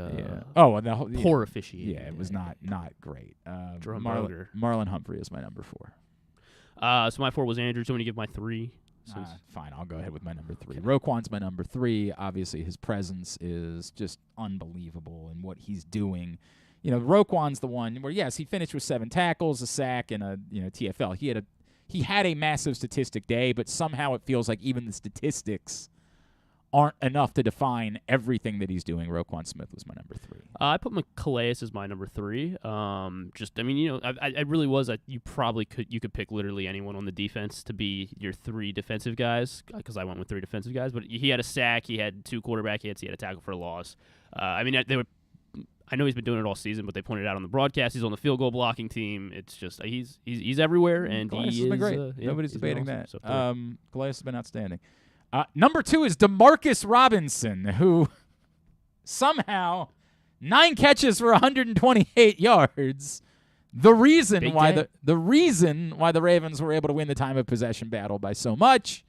S1: poor
S2: officiating.
S1: Yeah, it was not great.
S2: Marlon
S1: Humphrey is my number
S2: 4. So my 4 was Andrews. So I'm going to give my 3.
S1: Fine, I'll go ahead with my number 3. Okay. Roquan's my number 3. Obviously, his presence is just unbelievable in what he's doing. You know, Roquan's the one where, yes, he finished with 7 tackles, a sack, and a TFL. He had a massive statistic day, but somehow it feels like even the statistics aren't enough to define everything that he's doing. Roquan Smith was my number 3.
S2: I put Calais as my number 3. I really was. You could pick literally anyone on the defense to be your 3 defensive guys, because I went with 3 defensive guys. But he had a sack, he had 2 quarterback hits, he had a tackle for a loss. I know he's been doing it all season, but they pointed out on the broadcast he's on the field goal blocking team. It's just he's everywhere, and
S1: Calais
S2: he
S1: has been
S2: is
S1: great. Nobody's
S2: he's
S1: debating
S2: been
S1: that.
S2: awesome.
S1: Calais has been outstanding. Number 2 is DeMarcus Robinson, who somehow 9 catches for 128 yards. The reason why the Ravens were able to win the time of possession battle by so much.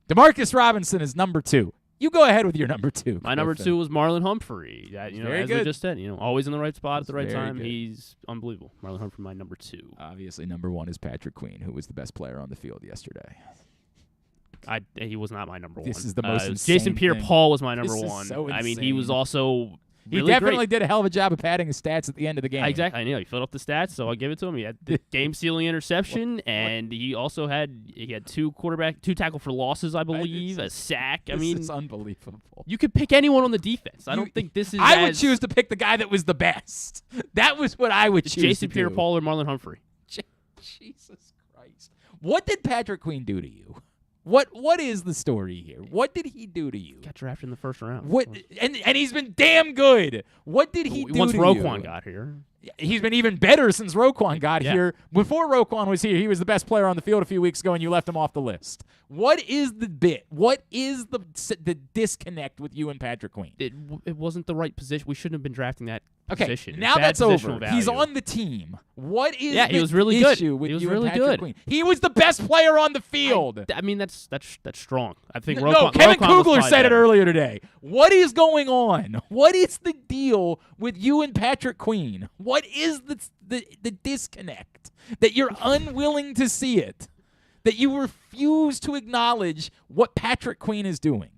S1: DeMarcus Robinson is number 2. You go ahead with your number 2.
S2: My number 2 was Marlon Humphrey. As
S1: good.
S2: we just said, always in the right spot at the right
S1: Very
S2: time.
S1: good.
S2: He's unbelievable. Marlon Humphrey, my number 2.
S1: Obviously, number 1 is Patrick Queen, who was the best player on the field yesterday.
S2: He was not my number 1.
S1: This is the most insane
S2: Jason Pierre-Paul was my number
S1: This is
S2: 1.
S1: so
S2: He
S1: insane.
S2: was also
S1: He
S2: really
S1: definitely
S2: great.
S1: did a hell of a job of padding his stats at the end of the game.
S2: Exactly. I know he filled up the stats, so I'll give it to him. He had the game-sealing interception, and he also had 2 tackle for losses, I believe, a sack.
S1: This is unbelievable.
S2: You could pick anyone on the defense. I don't think this is.
S1: I would choose to pick the guy that was the best. That was what I would choose.
S2: Jason
S1: to
S2: Pierre-Paul or Marlon Humphrey.
S1: Jesus Christ! What did Patrick Queen do to you? What is the story here? What did he do to you?
S2: Got drafted in the first round.
S1: What and he's been damn good. What did he do
S2: once
S1: to
S2: Roquan
S1: you?
S2: got here?
S1: He's been even better since Roquan got here. Before Roquan was here, he was the best player on the field a few weeks ago, and you left him off the list. What is the bit? What is the disconnect with you and Patrick Queen?
S2: It wasn't the right position. We shouldn't have been drafting that position.
S1: Now
S2: Bad
S1: that's
S2: positional
S1: over.
S2: value.
S1: He's on the team. What is
S2: he
S1: the
S2: was really good.
S1: issue with
S2: He was
S1: you
S2: really
S1: and Patrick
S2: good.
S1: Queen? He was the best player on the field.
S2: I mean, that's strong. I think
S1: Kevin
S2: Roquan
S1: Kugler
S2: was
S1: said it
S2: better.
S1: earlier today. What is going on? What is the deal with you and Patrick Queen? What is the disconnect? That you're unwilling to see it. That you refuse to acknowledge what Patrick Queen is doing.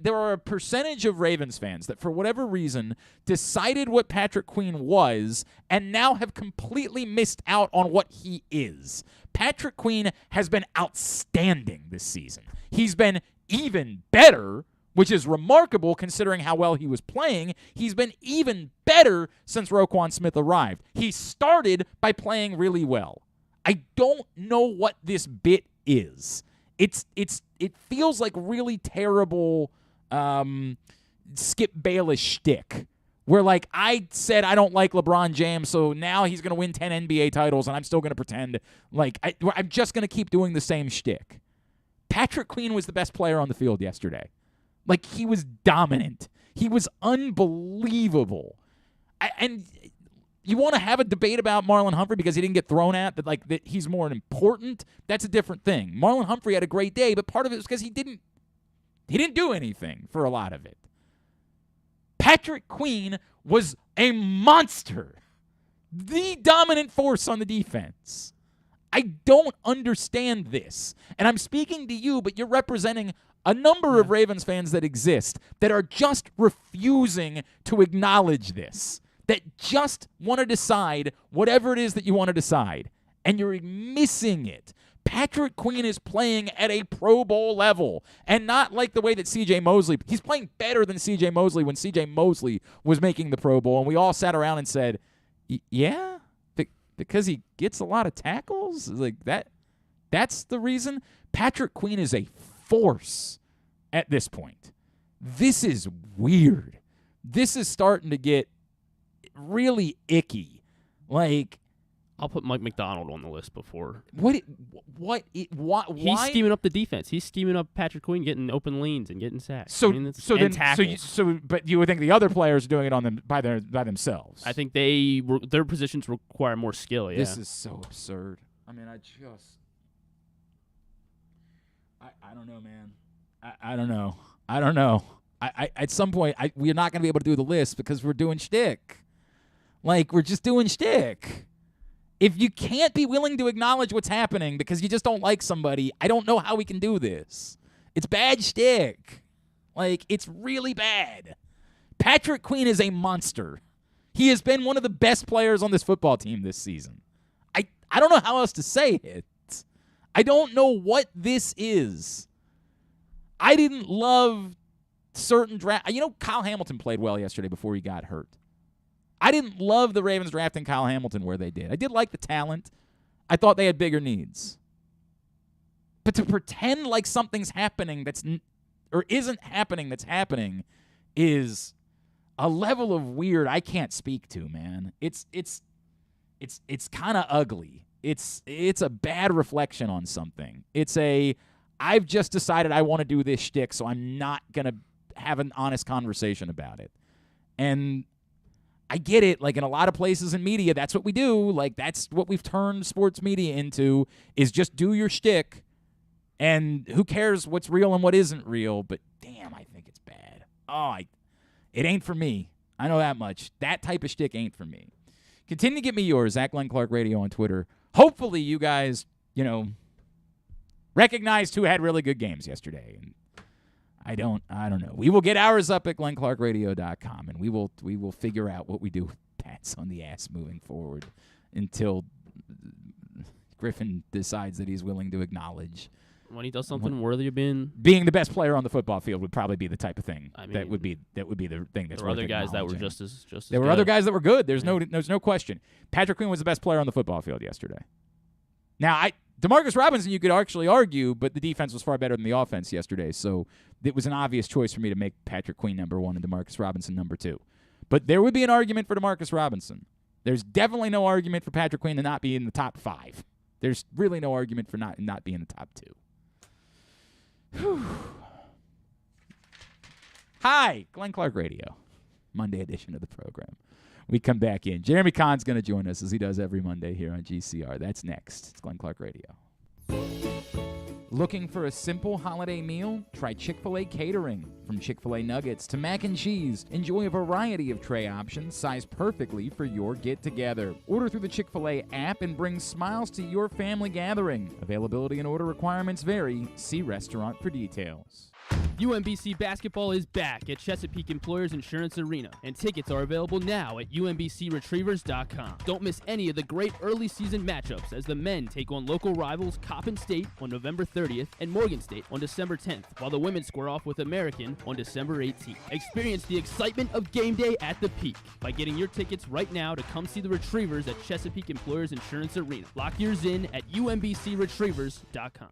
S1: There are a percentage of Ravens fans that, for whatever reason, decided what Patrick Queen was and now have completely missed out on what he is. Patrick Queen has been outstanding this season. He's been even better, which is remarkable considering how well he was playing. He's been even better since Roquan Smith arrived. He started by playing really well. I don't know what this bit is. It feels like really terrible Skip Bayless shtick, where like I said I don't like LeBron James, so now he's going to win 10 NBA titles, and I'm still going to pretend like I'm just going to keep doing the same shtick. Patrick Queen was the best player on the field yesterday. Like, he was dominant. He was unbelievable. And you want to have a debate about Marlon Humphrey because he didn't get thrown at, that he's more important? That's a different thing. Marlon Humphrey had a great day, but part of it was because he didn't do anything for a lot of it. Patrick Queen was a monster. The dominant force on the defense. I don't understand this. And I'm speaking to you, but you're representing a number of Ravens fans that exist that are just refusing to acknowledge this, that just want to decide whatever it is that you want to decide, and you're missing it. Patrick Queen is playing at a Pro Bowl level, and not like the way that C.J. Mosley. He's playing better than C.J. Mosley when C.J. Mosley was making the Pro Bowl, and we all sat around and said, yeah? Because he gets a lot of tackles? Like that's the reason? Patrick Queen is a force at this point. This is weird. This is starting to get really icky. Like,
S2: I'll put Mike McDonald on the list before.
S1: Why?
S2: He's scheming up the defense. He's scheming up Patrick Queen getting open lanes and getting sacks.
S1: But you would think the other players are doing it on them by themselves.
S2: I think their positions require more skill. Yeah.
S1: This is so absurd. I mean, I don't know, man. I don't know. I at some point we're not going to be able to do the list because we're doing shtick. Like, we're just doing shtick. If you can't be willing to acknowledge what's happening because you just don't like somebody, I don't know how we can do this. It's bad shtick. Like, it's really bad. Patrick Queen is a monster. He has been one of the best players on this football team this season. I don't know how else to say it. I don't know what this is. I didn't love certain draft. Kyle Hamilton played well yesterday before he got hurt. I didn't love the Ravens drafting Kyle Hamilton where they did. I did like the talent. I thought they had bigger needs. But to pretend like something's happening isn't happening that's happening is a level of weird I can't speak to, man. It's kind of ugly. It's a bad reflection on something. I've just decided I want to do this shtick, so I'm not going to have an honest conversation about it. And I get it. Like, in a lot of places in media, that's what we do. Like, that's what we've turned sports media into, is just do your shtick, and who cares what's real and what isn't real. But, damn, I think it's bad. It ain't for me. I know that much. That type of shtick ain't for me. Continue to get me yours, at Glenn Clark Radio on Twitter. Hopefully you guys, recognized who had really good games yesterday. And I don't know. We will get ours up at glennclarkradio.com, and we will figure out what we do with pats on the ass moving forward until Griffin decides that he's willing to acknowledge.
S2: When he does something worthy of being
S1: the best player on the football field would probably be the type of thing that would be the thing that's.
S2: There were other guys that were just as
S1: There were other guys that were good. There's no question. Patrick Queen was the best player on the football field yesterday. Now, DeMarcus Robinson, you could actually argue, but the defense was far better than the offense yesterday, so it was an obvious choice for me to make Patrick Queen number 1 and DeMarcus Robinson number 2. But there would be an argument for DeMarcus Robinson. There's definitely no argument for Patrick Queen to not be in the top 5. There's really no argument for not being in the top 2. Whew. Hi, Glenn Clark Radio, Monday edition of the program. We come back in. Jeremy Conn's going to join us as he does every Monday here on GCR. That's next. It's Glenn Clark Radio. Looking for a simple holiday meal? Try Chick-fil-A catering. From Chick-fil-A nuggets to mac and cheese, enjoy a variety of tray options sized perfectly for your get-together. Order through the Chick-fil-A app and bring smiles to your family gathering. Availability and order requirements vary. See restaurant for details.
S2: UMBC basketball is back at Chesapeake Employers Insurance Arena, and tickets are available now at umbcretrievers.com. Don't miss any of the great early season matchups as the men take on local rivals Coppin State on November 30th and Morgan State on December 10th, while the women square off with American on December 18th. Experience the excitement of game day at the Peak by getting your tickets right now to come see the Retrievers at Chesapeake Employers Insurance Arena. Lock yours in at umbcretrievers.com.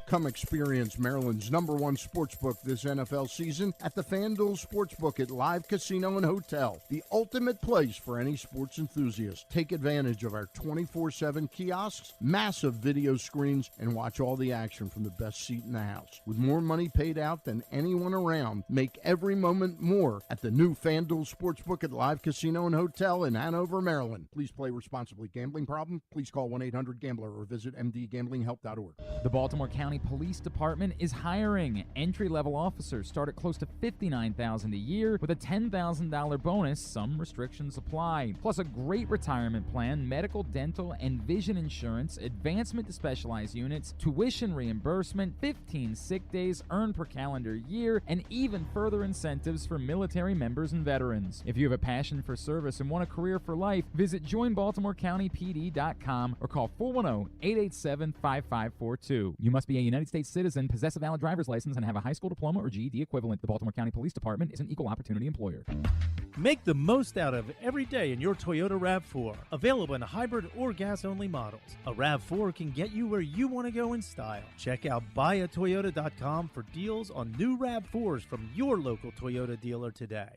S4: Come experience Maryland's #1 sportsbook this NFL season at the FanDuel Sportsbook at Live Casino and Hotel, the ultimate place for any sports enthusiast. Take advantage of our 24/7 kiosks, massive video screens, and watch all the action from the best seat in the house. With more money paid out than anyone around, make every moment more at the new FanDuel Sportsbook at Live Casino and Hotel in Hanover, Maryland. Please play responsibly. Gambling problem? Please call 1-800-GAMBLER or visit mdgamblinghelp.org.
S1: The Baltimore County Police Department is hiring. Entry-level officers start at close to $59,000 a year with a $10,000 bonus. Some restrictions apply. Plus a great retirement plan, medical, dental, and vision insurance, advancement to specialized units, tuition reimbursement, 15 sick days earned per calendar year, and even further incentives for military members and veterans. If you have a passion for service and want a career for life, visit joinbaltimorecountypd.com or call 410-887-5542. You must be a United States citizen, possess a valid driver's license, and have a high school diploma or GED equivalent. The Baltimore County Police Department is an equal opportunity employer.
S6: Make the most out of every day in your Toyota RAV4. Available in hybrid or gas-only models. A RAV4 can get you where you want to go in style. Check out buyatoyota.com for deals on new RAV4s from your local Toyota dealer today.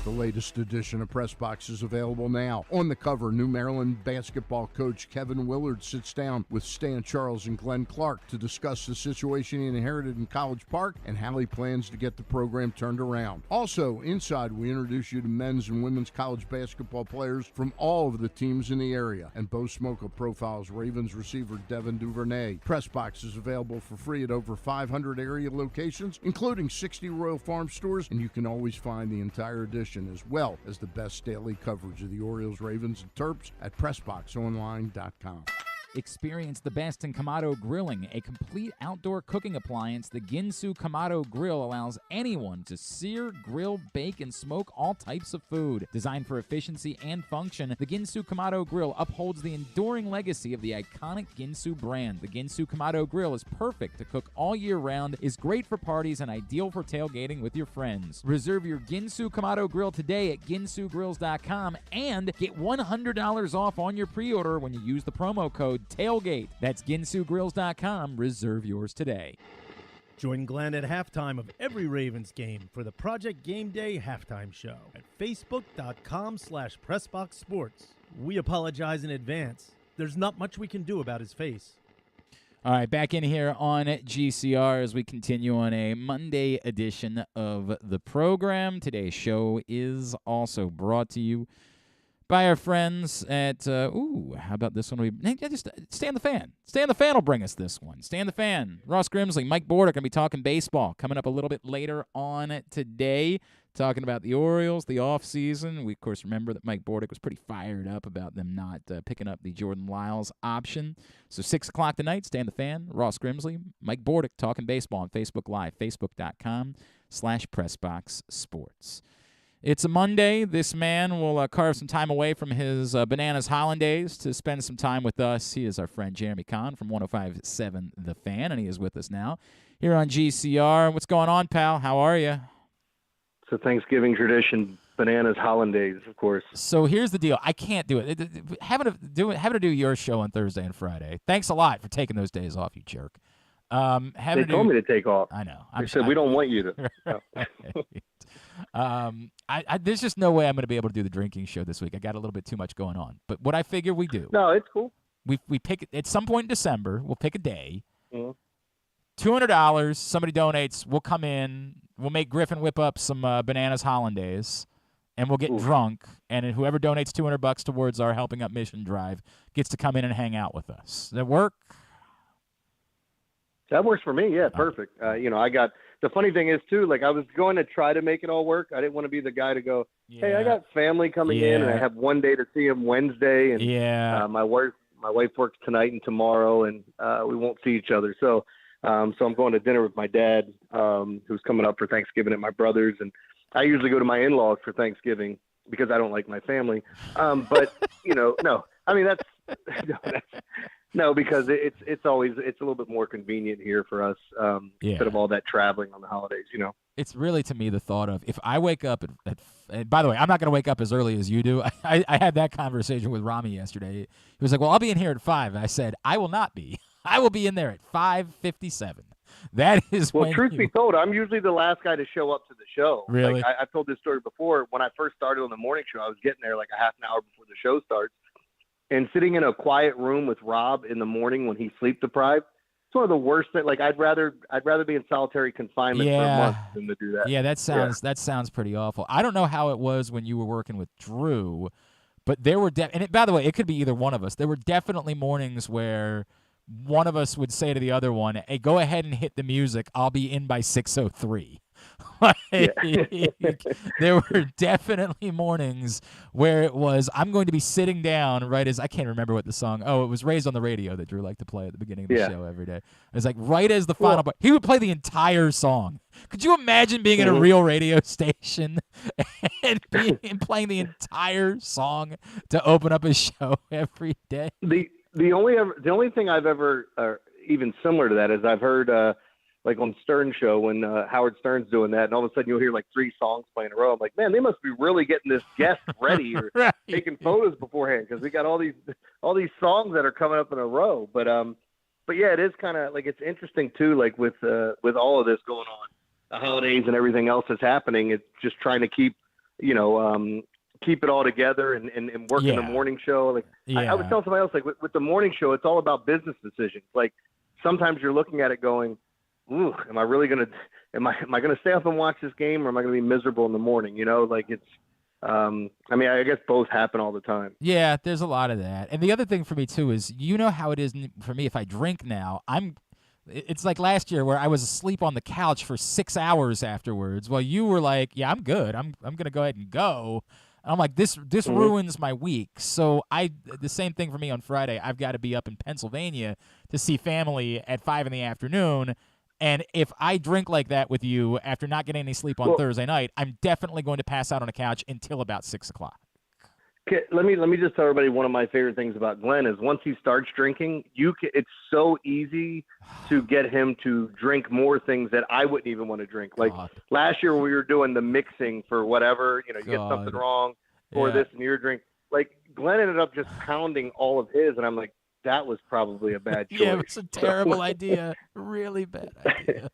S4: The latest edition of Press Box is available now. On the cover, New Maryland basketball coach Kevin Willard sits down with Stan Charles and Glenn Clark to discuss the situation he inherited in College Park and how he plans to get the program turned around. Also, inside, we introduce you to men's and women's college basketball players from all of the teams in the area. And Bo Smoka profiles Ravens receiver Devin Duvernay. Press Box is available for free at over 500 area locations, including 60 Royal Farm stores, and you can always find the entire edition as well as the best daily coverage of the Orioles, Ravens, and Terps at PressBoxOnline.com.
S1: Experience the best in Kamado Grilling, a complete outdoor cooking appliance. The Ginsu Kamado Grill allows anyone to sear, grill, bake, and smoke all types of food. Designed for efficiency and function, the Ginsu Kamado Grill upholds the enduring legacy of the iconic Ginsu brand. The Ginsu Kamado Grill is perfect to cook all year round, is great for parties, and ideal for tailgating with your friends. Reserve your Ginsu Kamado Grill today at ginsugrills.com and get $100 off on your pre-order when you use the promo code TAILGATE. That's ginsugrills.com. Reserve yours today.
S6: Join Glenn at halftime of every Ravens game for the Project Game Day halftime show at facebook.com/PressBoxSports. We apologize in advance. There's not much we can do about his face.
S1: All right, back in here on GCR as we continue on a Monday edition of the program. Today's show is also brought to you by our friends at, how about this one? Just Stay on the Fan. Stay on the Fan will bring us this one. Stay on the Fan. Ross Grimsley, Mike Border going to be talking baseball coming up a little bit later on today, talking about the Orioles, the offseason. We, of course, remember that Mike Bordick was pretty fired up about them not picking up the Jordan Lyles option. So 6 o'clock tonight, Stay on the Fan. Ross Grimsley, Mike Bordick talking baseball on Facebook Live, facebook.com/PressBoxSports. It's a Monday. This man will carve some time away from his Bananas Hollandaise to spend some time with us. He is our friend Jeremy Conn from 105.7 The Fan, and he is with us now here on GCR. What's going on, pal? How are you?
S10: It's a Thanksgiving tradition, Bananas Hollandaise, of course.
S1: So here's the deal. I can't do it. Having to do your show on Thursday and Friday. Thanks a lot for taking those days off, you jerk.
S10: They told me to take off.
S1: I know.
S10: They said we don't want you to.
S1: There's just no way I'm going to be able to do the drinking show this week. I got a little bit too much going on. But what I figure we do.
S10: No, it's cool.
S1: We pick at some point in December. We'll pick a day.
S10: Mm-hmm.
S1: $200. Somebody donates. We'll come in. We'll make Griffin whip up some Bananas Hollandaise, and we'll get drunk. And then whoever donates $200 towards our Helping Up Mission drive gets to come in and hang out with us. Does that work?
S10: That works for me. Yeah, perfect. I got the funny thing is too. Like I was going to try to make it all work. I didn't want to be the guy to go, "Hey, I got family coming in, and I have one day to see them Wednesday, and my wife works tonight and tomorrow, and we won't see each other." So I'm going to dinner with my dad, who's coming up for Thanksgiving at my brother's, and I usually go to my in-laws for Thanksgiving because I don't like my family. But no, I mean that's. No, because it's always a little bit more convenient here for us instead of all that traveling on the holidays.
S1: It's really to me the thought of if I wake up at by the way, I'm not going to wake up as early as you do. I had that conversation with Rami yesterday. He was like, "Well, I'll be in here at 5." I said, "I will not be. I will be in there at 5:57." That is
S10: well. Truth be told, I'm usually the last guy to show up to the show.
S1: Really?
S10: Like, I've told this story before. When I first started on the morning show, I was getting there like a half an hour before the show starts. And sitting in a quiet room with Rob in the morning when he's sleep deprived, it's one of the worst things. Like I'd rather be in solitary confinement for a month than to do that.
S1: Yeah, that sounds pretty awful. I don't know how it was when you were working with Drew, but there were by the way, it could be either one of us. There were definitely mornings where one of us would say to the other one, "Hey, go ahead and hit the music. I'll be in by 6:03." There were definitely mornings where it was, I'm going to be sitting down right as, I can't remember what the song, it was Raised on the Radio that Drew liked to play at the beginning of the show every day. It was like right as the final, he would play the entire song. Could you imagine being in a real radio station and playing the entire song to open up a show every day?
S10: The only thing I've ever, even similar to that, is I've heard, like on Stern show when Howard Stern's doing that, and all of a sudden you'll hear like 3 songs playing in a row. I'm like, man, they must be really getting this guest ready or taking photos beforehand because we got all these songs that are coming up in a row. But yeah, it is kind of like it's interesting too. Like with all of this going on, the holidays and everything else that's happening, it's just trying to keep it all together and work in the morning show. Like I was telling somebody else, like with the morning show, it's all about business decisions. Like sometimes you're looking at it going, ooh, am I gonna stay up and watch this game, or am I gonna be miserable in the morning? Like it's I mean, I guess both happen all the time.
S1: Yeah, there's a lot of that. And the other thing for me too is, how it is for me if I drink now, it's like last year where I was asleep on the couch for 6 hours afterwards while you were like, yeah, I'm good. I'm gonna go ahead and go. I'm like, this ruins my week. So the same thing for me on Friday. I've got to be up in Pennsylvania to see family at 5 PM. And if I drink like that with you after not getting any sleep on Thursday night, I'm definitely going to pass out on a couch until about 6 o'clock.
S10: Okay, let me just tell everybody one of my favorite things about Glenn is once he starts drinking, it's so easy to get him to drink more things that I wouldn't even want to drink. Like last year when we were doing the mixing for whatever, you get something wrong for this and your drink. Like Glenn ended up just pounding all of his, and I'm like, that was probably a bad choice.
S1: Yeah, it was a terrible idea. Really bad idea.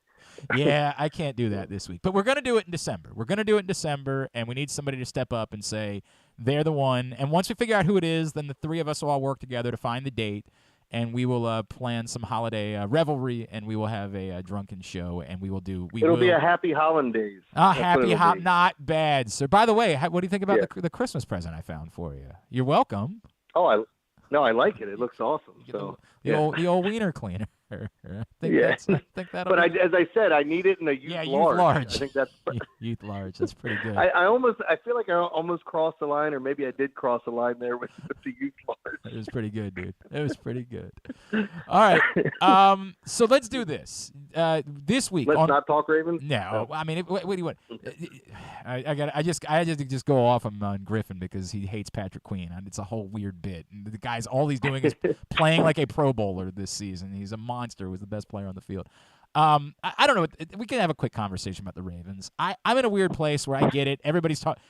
S1: Yeah, I can't do that this week. But we're going to do it in December. And we need somebody to step up and say they're the one. And once we figure out who it is, then the three of us will all work together to find the date, and we will plan some holiday revelry, and we will have a drunken show, and we will do.
S10: It'll be a happy hollandaise.
S1: Not bad, sir. By the way, what do you think about the Christmas present I found for you? You're welcome.
S10: Oh, I like it. It looks awesome.
S1: The old wiener cleaner. I think that'll.
S10: But as I said, I need it in a youth large. I think that's
S1: youth large. That's pretty good.
S10: I feel like I almost crossed the line, or maybe I did cross the line there with the youth large.
S1: It was pretty good, dude. It was pretty good. All right. So let's do this. This week.
S10: Let's not talk Ravens.
S1: No. I mean, what do you want? I just go off on Griffin because he hates Patrick Queen. And it's a whole weird bit. And the guy's all he's doing is playing like a Pro Bowler this season. He's a monster. Was the best player on the field. I don't know. We can have a quick conversation about the Ravens. I'm in a weird place where I get it. Everybody's talking.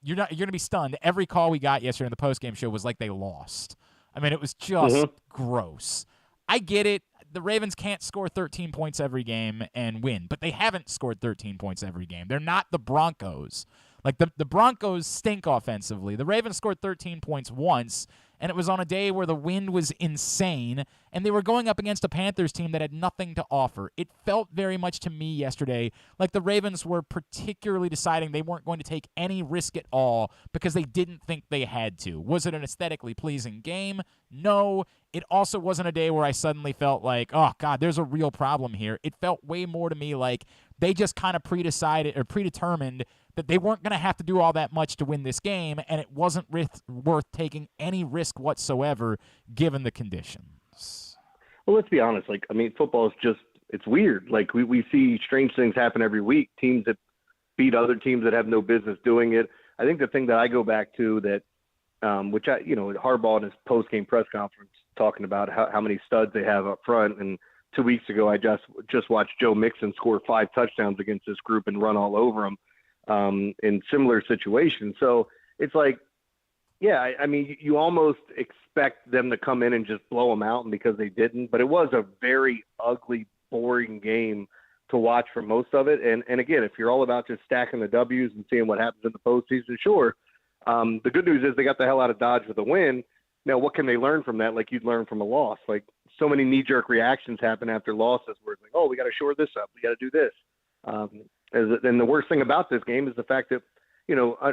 S1: You're going to be stunned. Every call we got yesterday in the postgame show was like they lost. I mean, it was just gross. I get it. The Ravens can't score 13 points every game and win, but they haven't scored 13 points every game. They're not the Broncos. Like the Broncos stink offensively. The Ravens scored 13 points once, and it was on a day where the wind was insane, and they were going up against a Panthers team that had nothing to offer. It felt very much to me yesterday like the Ravens were particularly deciding they weren't going to take any risk at all because they didn't think they had to. Was it an aesthetically pleasing game? No. It also wasn't a day where I suddenly felt like, oh, God, there's a real problem here. It felt way more to me like they just kind of predetermined that they weren't going to have to do all that much to win this game, and it wasn't worth taking any risk whatsoever given the conditions.
S10: Well, let's be honest. Like, I mean, football is just, it's weird. Like, we see strange things happen every week. Teams that beat other teams that have no business doing it. I think the thing that I go back to that, which Harbaugh in his post-game press conference talking about how many studs they have up front. And 2 weeks ago, I just watched Joe Mixon score 5 touchdowns against this group and run all over them. In similar situations. So it's like, yeah, I mean, you almost expect them to come in and just blow them out, and because they didn't. But it was a very ugly, boring game to watch for most of it. And again, if you're all about just stacking the W's and seeing what happens in the postseason, sure. The good news is they got the hell out of Dodge with a win. Now, what can they learn from that? Like you'd learn from a loss. Like so many knee-jerk reactions happen after losses where it's like, oh, we got to shore this up. We got to do this. And the worst thing about this game is the fact that,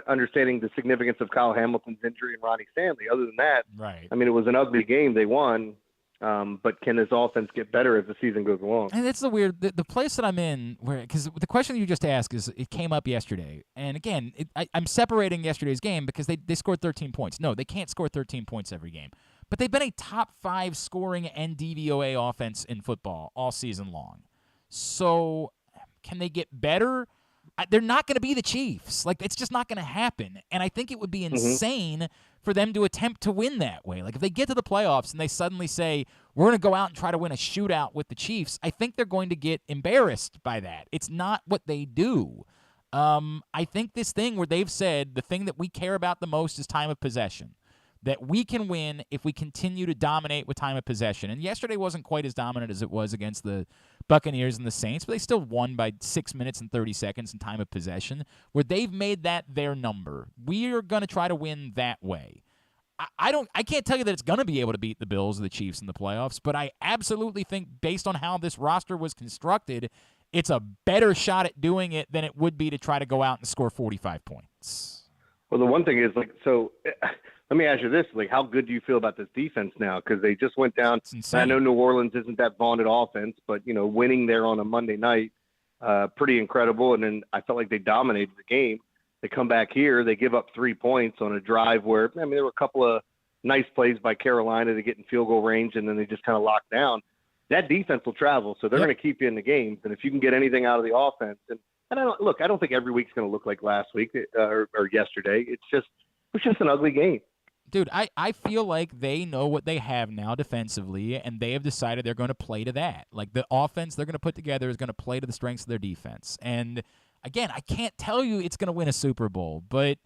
S10: understanding the significance of Kyle Hamilton's injury and Ronnie Stanley. Other than that,
S1: right.
S10: I mean, it was an ugly game. They won. But can this offense get better as the season goes along?
S1: And it's the place that I'm in, because the question you just asked it came up yesterday. And again, I'm separating yesterday's game because they scored 13 points. No, they can't score 13 points every game. But they've been a top 5 scoring and DVOA offense in football all season long. So can they get better? They're not going to be the Chiefs. Like, it's just not going to happen. And I think it would be insane for them to attempt to win that way. Like, if they get to the playoffs and they suddenly say, we're going to go out and try to win a shootout with the Chiefs, I think they're going to get embarrassed by that. It's not what they do. I think this thing where they've said the thing that we care about the most is time of possession. That we can win if we continue to dominate with time of possession. And yesterday wasn't quite as dominant as it was against the Buccaneers and the Saints, but they still won by 6 minutes and 30 seconds in time of possession, where they've made that their number. We are going to try to win that way. I can't tell you that it's going to be able to beat the Bills or the Chiefs in the playoffs, but I absolutely think based on how this roster was constructed, it's a better shot at doing it than it would be to try to go out and score 45 points.
S10: Well, the one thing is, let me ask you this, how good do you feel about this defense now? Because they just went down. I know New Orleans isn't that vaunted offense, but, winning there on a Monday night, pretty incredible. And then I felt like they dominated the game. They come back here, they give up 3 points on a drive where, I mean, there were a couple of nice plays by Carolina to get in field goal range, and then they just kind of lock down. That defense will travel, so they're going to keep you in the games. And if you can get anything out of the offense, and I don't think every week's going to look like last week or yesterday. It's just an ugly game.
S1: Dude, I feel like they know what they have now defensively, and they have decided they're going to play to that. Like, the offense they're going to put together is going to play to the strengths of their defense. And, again, I can't tell you it's going to win a Super Bowl, but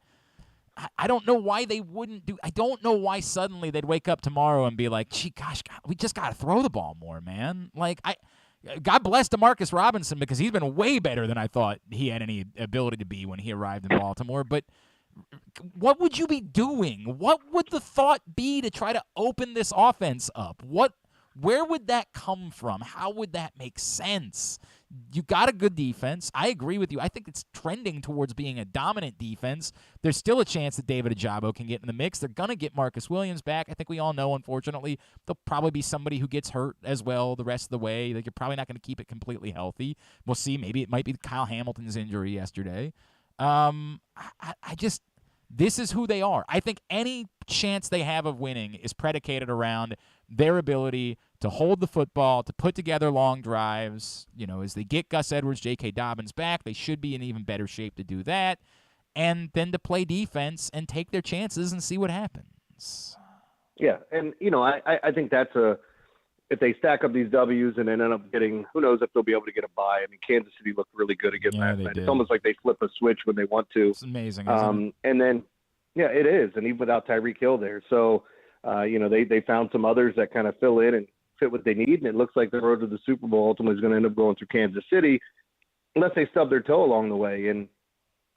S1: I don't know why they wouldn't do – I don't know why suddenly they'd wake up tomorrow and be like, gee, gosh, God, we just got to throw the ball more, man. Like, God bless DeMarcus Robinson, because he's been way better than I thought he had any ability to be when he arrived in Baltimore, but – what would you be doing? What would the thought be to try to open this offense up? Where would that come from? How would that make sense? You got a good defense. I agree with you. I think it's trending towards being a dominant defense. There's still a chance that David Ojabo can get in the mix. They're going to get Marcus Williams back. I think we all know, unfortunately, there'll probably be somebody who gets hurt as well the rest of the way. Like, you're probably not going to keep it completely healthy. We'll see. Maybe it might be Kyle Hamilton's injury yesterday. This is who they are. I think any chance they have of winning is predicated around their ability to hold the football, to put together long drives. You know, as they get Gus Edwards, J.K. Dobbins back, they should be in even better shape to do that. And then to play defense and take their chances and see what happens.
S10: Yeah, and, you know, I think that's if they stack up these W's and then end up getting, who knows if they'll be able to get a bye. I mean, Kansas City looked really good again last night. It's almost like they flip a switch when they want to.
S1: It's amazing, isn't it?
S10: And then, yeah, it is. And even without Tyreek Hill there. So, you know, they found some others that kind of fill in and fit what they need. And it looks like the road to the Super Bowl ultimately is going to end up going through Kansas City unless they stub their toe along the way. And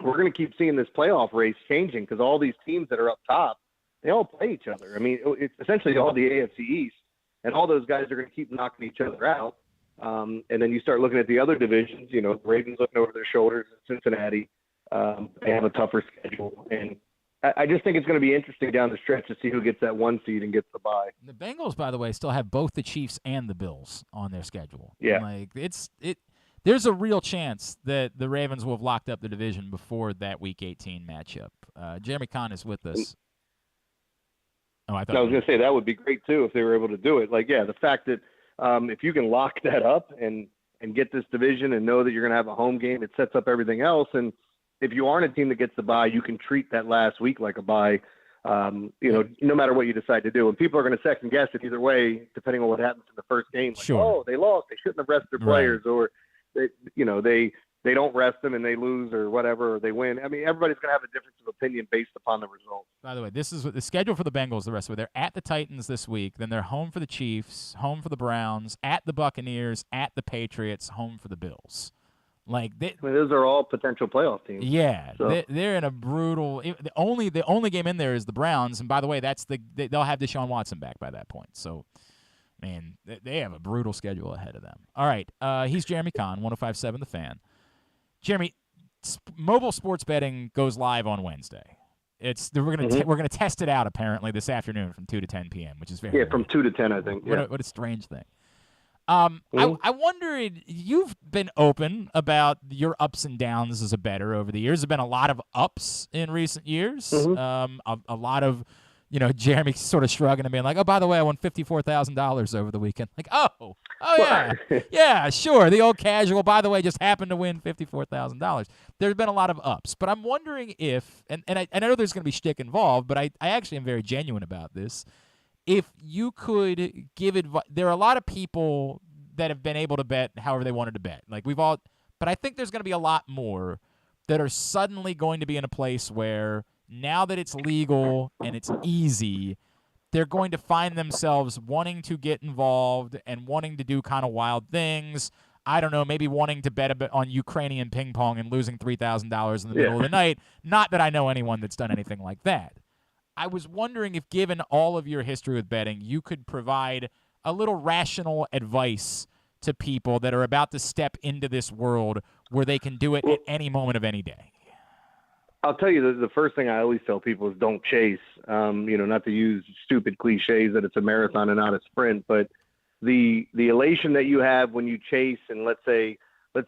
S10: we're going to keep seeing this playoff race changing because all these teams that are up top, they all play each other. I mean, it's essentially all the AFC East. And all those guys are going to keep knocking each other out. And then you start looking at the other divisions, you know, the Ravens looking over their shoulders at Cincinnati. They have a tougher schedule. And I just think it's going to be interesting down the stretch to see who gets that 1 seed and gets the bye.
S1: The Bengals, by the way, still have both the Chiefs and the Bills on their schedule.
S10: Yeah.
S1: Like, there's a real chance that the Ravens will have locked up the division before that Week 18 matchup. Jeremy Conn is with us. I was
S10: going to say that would be great, too, if they were able to do it. Like, yeah, the fact that if you can lock that up and get this division and know that you're going to have a home game, it sets up everything else. And if you aren't a team that gets the bye, you can treat that last week like a bye, you know, no matter what you decide to do. And people are going to second guess it either way, depending on what happens in the first game. Like,
S1: sure.
S10: Oh, they lost. They shouldn't have rested their players. Or, they don't rest them and they lose or whatever, or they win. I mean, everybody's going to have a difference of opinion based upon the results.
S1: By the way, this is the schedule for the Bengals the rest of it. They're at the Titans this week. Then they're home for the Chiefs, home for the Browns, at the Buccaneers, at the Patriots, home for the Bills. Like
S10: those are all potential playoff teams.
S1: Yeah, so. They're in a brutal. The only game in there is the Browns, and by the way, they'll have Deshaun Watson back by that point. So, man, they have a brutal schedule ahead of them. All right, he's Jeremy Conn, 105.7 The Fan. Jeremy, mobile sports betting goes live on Wednesday. We're gonna test it out apparently this afternoon from 2 to 10 p.m., which is very
S10: from 2 to 10, I think. Yeah.
S1: What a strange thing. I wondered, you've been open about your ups and downs as a bettor over the years. There's been a lot of ups in recent years. A lot of, Jeremy sort of shrugging and being like, oh, by the way, I won $54,000 over the weekend. Like, oh yeah, yeah, sure. The old casual, by the way, just happened to win $54,000. There's been a lot of ups, but I'm wondering if, and I know there's going to be shtick involved, but I actually am very genuine about this. If you could give advice, there are a lot of people that have been able to bet however they wanted to bet. Like but I think there's going to be a lot more that are suddenly going to be in a place where now that it's legal and it's easy, they're going to find themselves wanting to get involved and wanting to do kind of wild things. I don't know, maybe wanting to bet a bit on Ukrainian ping pong and losing $3,000 in the middle of the night. Not that I know anyone that's done anything like that. I was wondering if, given all of your history with betting, you could provide a little rational advice to people that are about to step into this world where they can do it at any moment of any day.
S10: I'll tell you, the first thing I always tell people is don't chase. Not to use stupid cliches that it's a marathon and not a sprint, but the elation that you have when you chase, and let's say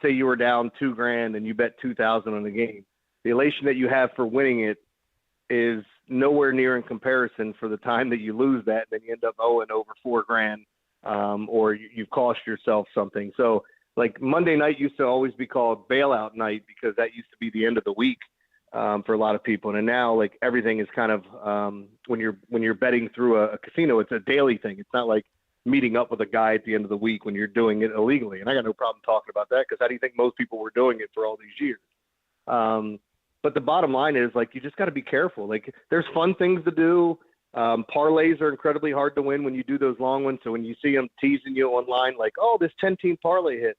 S10: you were down $2,000 and you bet $2,000 on the game. the elation that you have for winning it is nowhere near in comparison for the time that you lose that, and then you end up owing over $4,000, or you've cost yourself something. So like Monday night used to always be called bailout night because that used to be the end of the week for a lot of people. And now like everything is kind of when you're betting through a casino, it's a daily thing. It's not like meeting up with a guy at the end of the week when you're doing it illegally. And I got no problem talking about that because how do you think most people were doing it for all these years? But the bottom line is like you just got to be careful. Like there's fun things to do. Parlays are incredibly hard to win when you do those long ones. So when you see them teasing you online, like, oh, this 10-team parlay hit,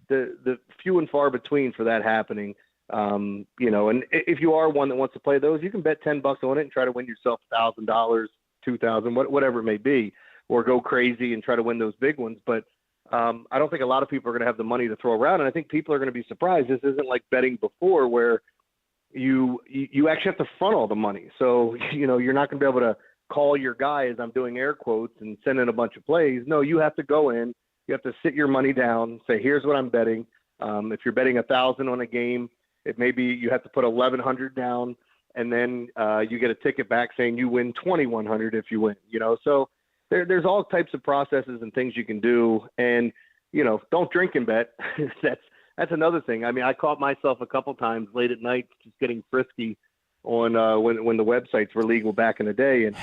S10: the few and far between for that happening. And if you are one that wants to play those, you can bet $10 on it and try to win yourself $1,000, $2,000, whatever it may be, or go crazy and try to win those big ones. But I don't think a lot of people are going to have the money to throw around. And I think people are going to be surprised. This isn't like betting before where you actually have to front all the money. So, you're not going to be able to call your guy, as I'm doing air quotes, and send in a bunch of plays. No, you have to go in. You have to sit your money down, say, here's what I'm betting. If you're betting 1,000 on a game, it may be you have to put 1,100 down, and then you get a ticket back saying you win 2,100 if you win. So there's all types of processes and things you can do, and don't drink and bet. That's another thing. I mean, I caught myself a couple times late at night just getting frisky on when the websites were legal back in the day and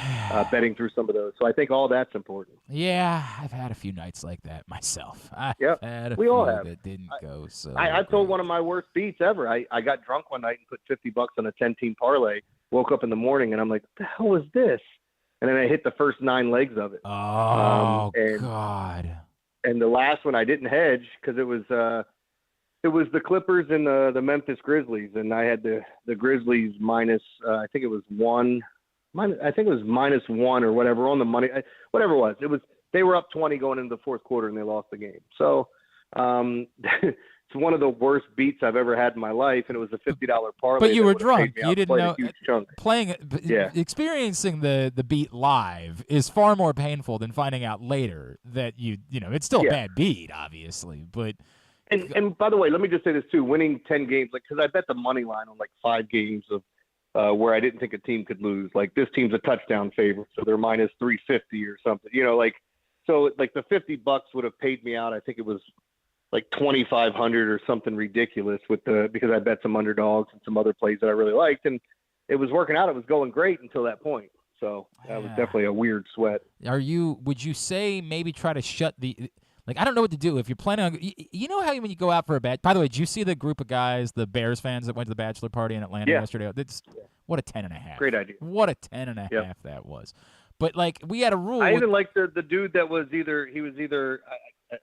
S10: betting through some of those. So I think all that's important.
S1: Yeah, I've had a few nights like that myself.
S10: We all have.
S1: That didn't go so.
S10: I told one of my worst beats ever. I got drunk one night and put $50 on a 10-team parlay. Woke up in the morning and I'm like, what the hell was this? And then I hit the first 9 legs of it.
S1: Oh, God.
S10: And the last one I didn't hedge because it was the Clippers and the Memphis Grizzlies, and I had the Grizzlies minus I think it was minus one or whatever on the money, whatever it was. They were up 20 going into the fourth quarter and they lost the game. So it's one of the worst beats I've ever had in my life, and it was a $50 parlay.
S1: But you were drunk. You didn't know.
S10: Yeah.
S1: Experiencing the beat live is far more painful than finding out later that it's still a bad beat, obviously, but.
S10: And by the way, let me just say this too: winning 10 games, because I bet the money line on 5 games of where I didn't think a team could lose. Like this team's a touchdown favorite, so they're minus 350 or something. So the $50 would have paid me out. I think it was like 2,500 or something ridiculous because I bet some underdogs and some other plays that I really liked, and it was working out. It was going great until that point. So that was definitely a weird sweat.
S1: Would you say maybe try to shut the? I don't know what to do if you're planning on. How when you go out for a bat. By the way, did you see the group of guys, the Bears fans that went to the bachelor party in Atlanta yesterday? What a 10.5.
S10: Great idea.
S1: What a 10.5 that was. But we had a rule.
S10: I even liked the dude that was either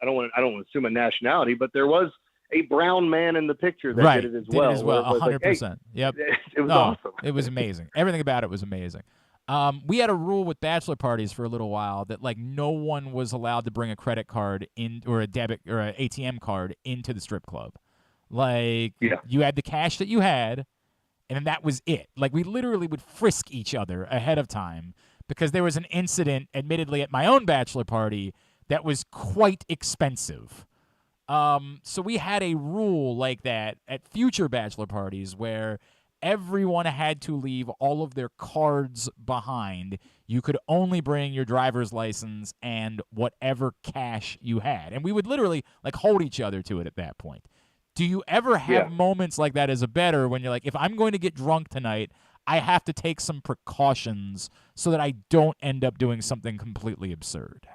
S10: I don't want to assume a nationality, but there was a brown man in the picture that did it as well.
S1: 100%. Yep.
S10: It was awesome.
S1: It was amazing. Everything about it was amazing. We had a rule with bachelor parties for a little while that no one was allowed to bring a credit card in or a debit or an ATM card into the strip club. You had the cash that you had, and that was it. We literally would frisk each other ahead of time because there was an incident, admittedly, at my own bachelor party that was quite expensive. So we had a rule like that at future bachelor parties where everyone had to leave all of their cards behind. You could only bring your driver's license and whatever cash you had. And we would literally hold each other to it at that point. Do you ever have moments like that as a bettor when you're if I'm going to get drunk tonight, I have to take some precautions so that I don't end up doing something completely absurd?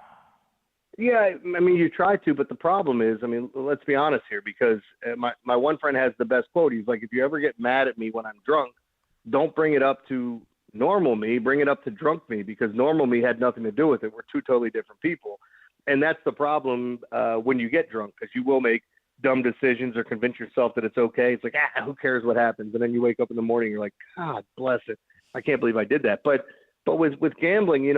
S10: Yeah, I mean, you try to, but the problem is, let's be honest here, because my one friend has the best quote. He's like, if you ever get mad at me when I'm drunk, don't bring it up to normal me, bring it up to drunk me, because normal me had nothing to do with it. We're two totally different people. And that's the problem when you get drunk, because you will make dumb decisions or convince yourself that it's okay. It's who cares what happens? And then you wake up in the morning, you're like, God bless it. I can't believe I did that. But with gambling,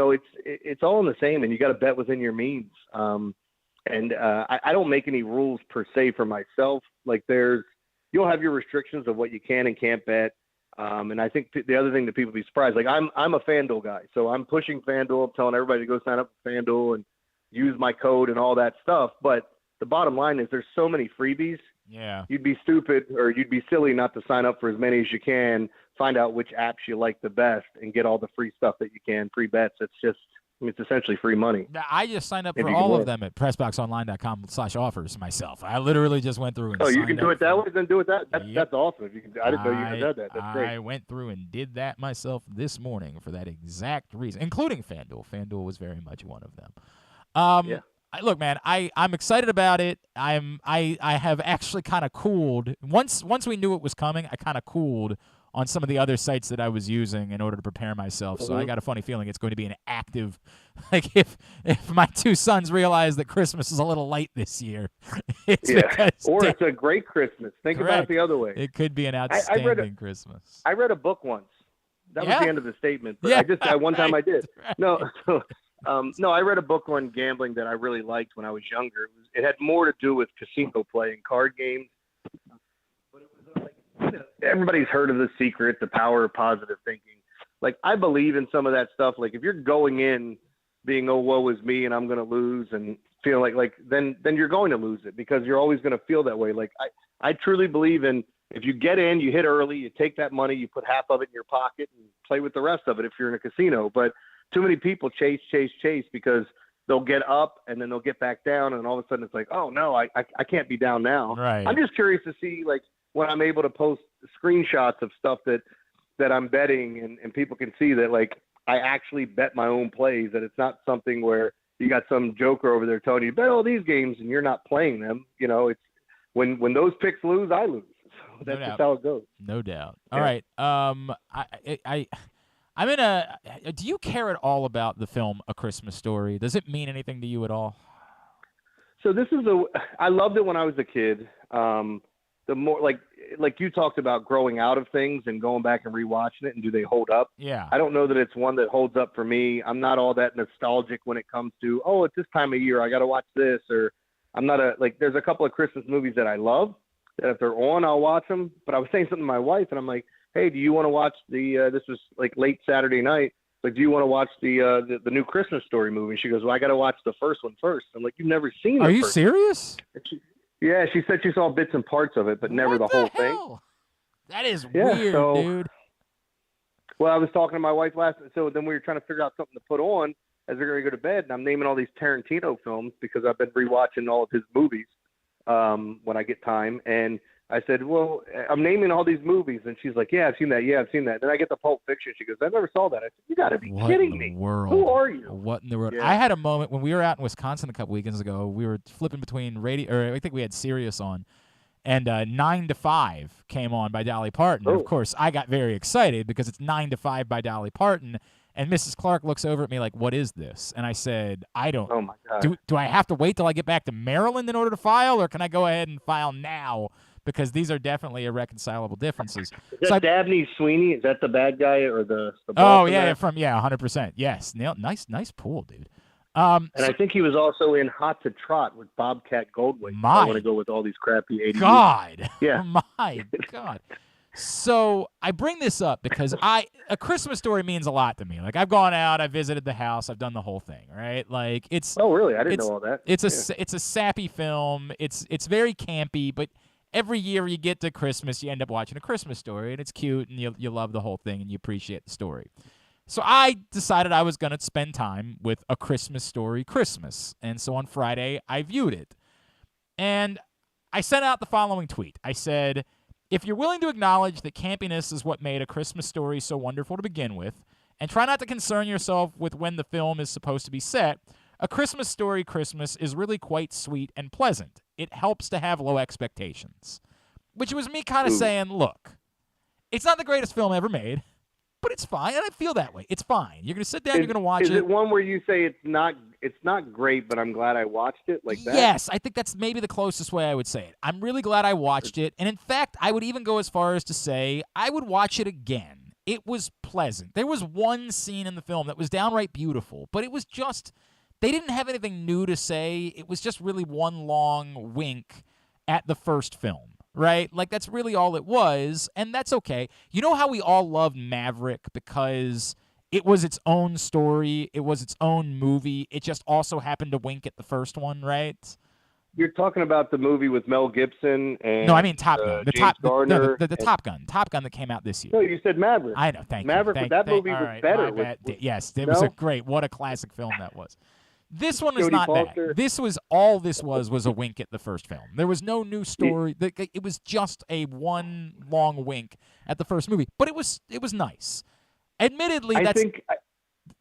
S10: it's all in the same, and you got to bet within your means. I don't make any rules per se for myself. You'll have your restrictions of what you can and can't bet. And I think the other thing that people be surprised, I'm a FanDuel guy, so I'm pushing FanDuel, I'm telling everybody to go sign up for FanDuel and use my code and all that stuff. But the bottom line is there's so many freebies
S1: Yeah.
S10: You'd be stupid or you'd be silly not to sign up for as many as you can, find out which apps you like the best, and get all the free stuff that you can, free bets. It's essentially free money.
S1: I just signed up
S10: If
S1: for
S10: you can
S1: all of
S10: win.
S1: them at PressBoxOnline.com/offers myself. I literally just went through and
S10: Oh, you
S1: signed
S10: can do
S1: up
S10: it that
S1: for-
S10: way? Then do it that. That's,
S1: Yep.
S10: that's awesome. If you can, I didn't know you had done that. That's great.
S1: I went through and did that myself this morning for that exact reason, including FanDuel. FanDuel was very much one of them.
S10: Yeah.
S1: Look, man, I'm excited about it. I have actually kind of cooled once we knew it was coming. I kind of cooled on some of the other sites that I was using in order to prepare myself. So I got a funny feeling it's going to be an active. Like if my two sons realize that Christmas is a little light this year, it's because
S10: or it's a great Christmas. Think about it the other way.
S1: It could be an outstanding Christmas.
S10: I read a book once. That was the end of the statement. But
S1: Yeah,
S10: one time I did.
S1: right.
S10: No, no, I read a book on gambling that I really liked when I was younger. It had more to do with casino play and card games. But it was like, everybody's heard of The Secret, the power of positive thinking. Like, I believe in some of that stuff. Like, if you're going in being, oh, woe is me and I'm going to lose, and feel like then you're going to lose it, because you're always going to feel that way. Like, I truly believe in, if you get in, you hit early, you take that money, you put half of it in your pocket and play with the rest of it if you're in a casino. But too many people chase because they'll get up and then they'll get back down, and all of a sudden it's like, oh no, I can't be down now.
S1: Right.
S10: I'm just curious to see, like, when I'm able to post screenshots of stuff that I'm betting, and people can see that, like, I actually bet my own plays, that it's not something where you got some joker over there telling you bet all these games and you're not playing them. You know, it's when those picks lose, I lose. So that's just how it goes.
S1: No doubt. All right. I'm in a. Do you care at all about the film A Christmas Story? Does it mean anything to you at all?
S10: So I loved it when I was a kid. The more like you talked about growing out of things and going back and rewatching it, and do they hold up?
S1: Yeah.
S10: I don't know that it's one that holds up for me. I'm not all that nostalgic when it comes to, oh, at this time of year I got to watch this, or I'm not there's a couple of Christmas movies that I love that if they're on, I'll watch them. But I was saying something to my wife, and I'm like, hey, do you want to watch this was like late Saturday night. Like, do you want to watch the new Christmas Story movie? And she goes, well, I got to watch the first one first. I'm like, you've never seen it.
S1: Are you serious?
S10: Yeah, she said she saw bits and parts of it, but never the whole thing.
S1: That is weird, dude.
S10: Well, I was talking to my wife so then we were trying to figure out something to put on as we're going to go to bed, and I'm naming all these Tarantino films because I've been rewatching all of his movies when I get time. And I said, well, I'm naming all these movies, and she's like, yeah, I've seen that. Yeah, I've seen that. Then I get the Pulp Fiction. She goes, I never saw that. I said, you got to be kidding me.
S1: World?
S10: Who are you?
S1: What in the world?
S10: Yeah.
S1: I had a moment when we were out in Wisconsin a couple weekends ago. We were flipping between radio, or I think we had Sirius on, and 9 to 5 came on by Dolly Parton. And of course, I got very excited because it's 9 to 5 by Dolly Parton. And Mrs. Clark looks over at me like, what is this? And I said, I don't.
S10: Oh, my God.
S1: Do I have to wait till I get back to Maryland in order to file, or can I go ahead and file now? Because these are definitely irreconcilable differences.
S10: Is that Dabney Sweeney? Is that the bad guy or the boss?
S1: Oh, yeah, 100%. Yes. Nice pool, dude.
S10: And I think he was also in Hot to Trot with Bobcat Goldthwait. I want to go with all these crappy 80s.
S1: God.
S10: Yeah.
S1: My God. So I bring this up because A Christmas Story means a lot to me. Like, I've gone out, I've visited the house, I've done the whole thing, right? Like, it's.
S10: Oh, really? I didn't know all that.
S1: It's a sappy film. It's very campy, but every year you get to Christmas, you end up watching A Christmas Story, and it's cute, and you love the whole thing, and you appreciate the story. So I decided I was going to spend time with A Christmas Story Christmas. And so on Friday, I viewed it. And I sent out the following tweet. I said, if you're willing to acknowledge that campiness is what made A Christmas Story so wonderful to begin with, and try not to concern yourself with when the film is supposed to be set, A Christmas Story Christmas is really quite sweet and pleasant. It helps to have low expectations. Which was me kind of saying, look, it's not the greatest film ever made, but it's fine, and I feel that way. It's fine. You're going to sit down, you're going to watch it.
S10: Is it one where you say it's not great, but I'm glad I watched it, like that?
S1: Yes, I think that's maybe the closest way I would say it. I'm really glad I watched it, and in fact, I would even go as far as to say I would watch it again. It was pleasant. There was one scene in the film that was downright beautiful, but it was just, they didn't have anything new to say. It was just really one long wink at the first film. Right? Like, that's really all it was, and that's okay. You know how we all loved Maverick because it was its own story, it was its own movie, it just also happened to wink at the first one, right?
S10: You're talking about the movie with Mel Gibson and
S1: No, I mean Top Gun. The
S10: James Garner
S1: the Top Gun. Top Gun that came out this year.
S10: No, you said Maverick.
S1: I know. Thank
S10: Maverick,
S1: you.
S10: that movie was
S1: right,
S10: better.
S1: Yes, it was a great. What a classic film that was. This one is
S10: Jodie
S1: not
S10: Foster.
S1: that. This was all this was a wink at the first film. There was no new story. It was just a one long wink at the first movie. But it was nice. Admittedly,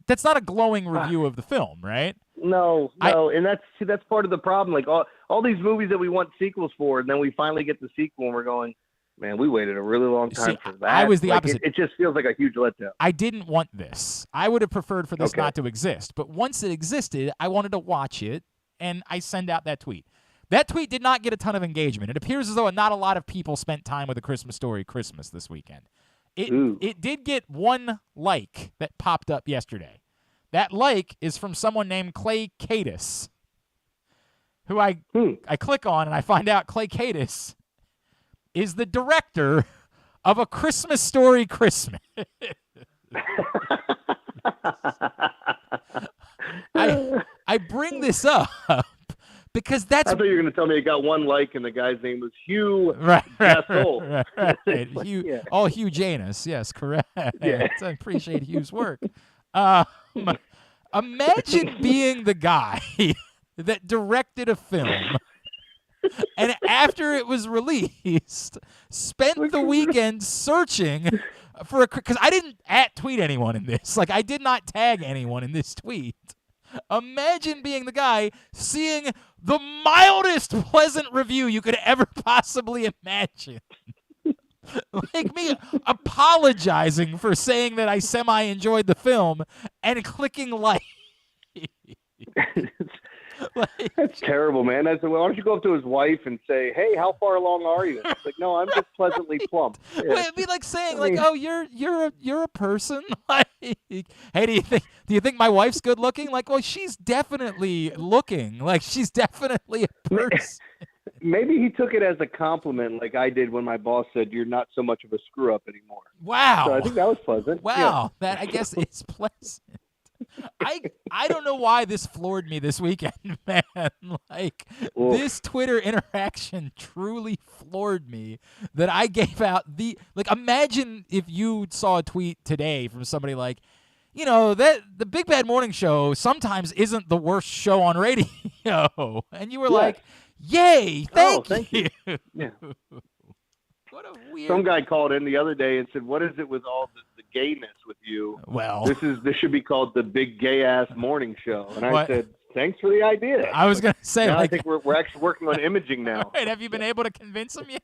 S1: that's not a glowing review of the film, right?
S10: No, and that's part of the problem. Like all these movies that we want sequels for, and then we finally get the sequel, and we're going, man, we waited a really long time for that.
S1: I was the opposite.
S10: It just feels like a huge letdown.
S1: I didn't want this. I would have preferred for this not to exist. But once it existed, I wanted to watch it, and I send out that tweet. That tweet did not get a ton of engagement. It appears as though not a lot of people spent time with A Christmas Story Christmas this weekend. It did get one like that popped up yesterday. That like is from someone named Clay Cadis, who I click on and I find out Clay Cadis is the director of A Christmas Story Christmas. I bring this up because that's.
S10: I thought you were going to tell me it got one like, and the guy's name was Hugh.
S1: Right.
S10: Like,
S1: Hugh, Hugh Janus. Yes, correct.
S10: Yeah.
S1: I appreciate Hugh's work. Imagine being the guy that directed a film and after it was released, spent the weekend searching for because I didn't tweet anyone in this. Like, I did not tag anyone in this tweet. Imagine being the guy seeing the mildest pleasant review you could ever possibly imagine. Like me apologizing for saying that I semi-enjoyed the film and clicking like.
S10: That's terrible, man. I said, well, why don't you go up to his wife and say, hey, how far along are you? It's like, no, I'm just pleasantly plump. Yeah.
S1: Well, it'd be like saying, oh, you're a person. Like, hey, do you think my wife's good looking? Like, well, she's definitely looking. Like, she's definitely a person.
S10: Maybe he took it as a compliment, like I did when my boss said, you're not so much of a screw up anymore.
S1: Wow.
S10: So I think that was pleasant.
S1: Wow.
S10: Yeah.
S1: That, I guess, is pleasant. I don't know why this floored me this weekend, man. Like, this Twitter interaction truly floored me that I gave out imagine if you saw a tweet today from somebody like, that the Big Bad Morning Show sometimes isn't the worst show on radio. And you were like, yay, thank you.
S10: Yeah.
S1: What a weird.
S10: Some guy called in the other day and said, what is it with all the gayness with you?
S1: Well,
S10: this should be called the Big Gay Ass Morning Show. And I said, thanks for the idea.
S1: I was going to say,
S10: I think we're actually working on imaging now.
S1: Wait, have you been able to convince him yet?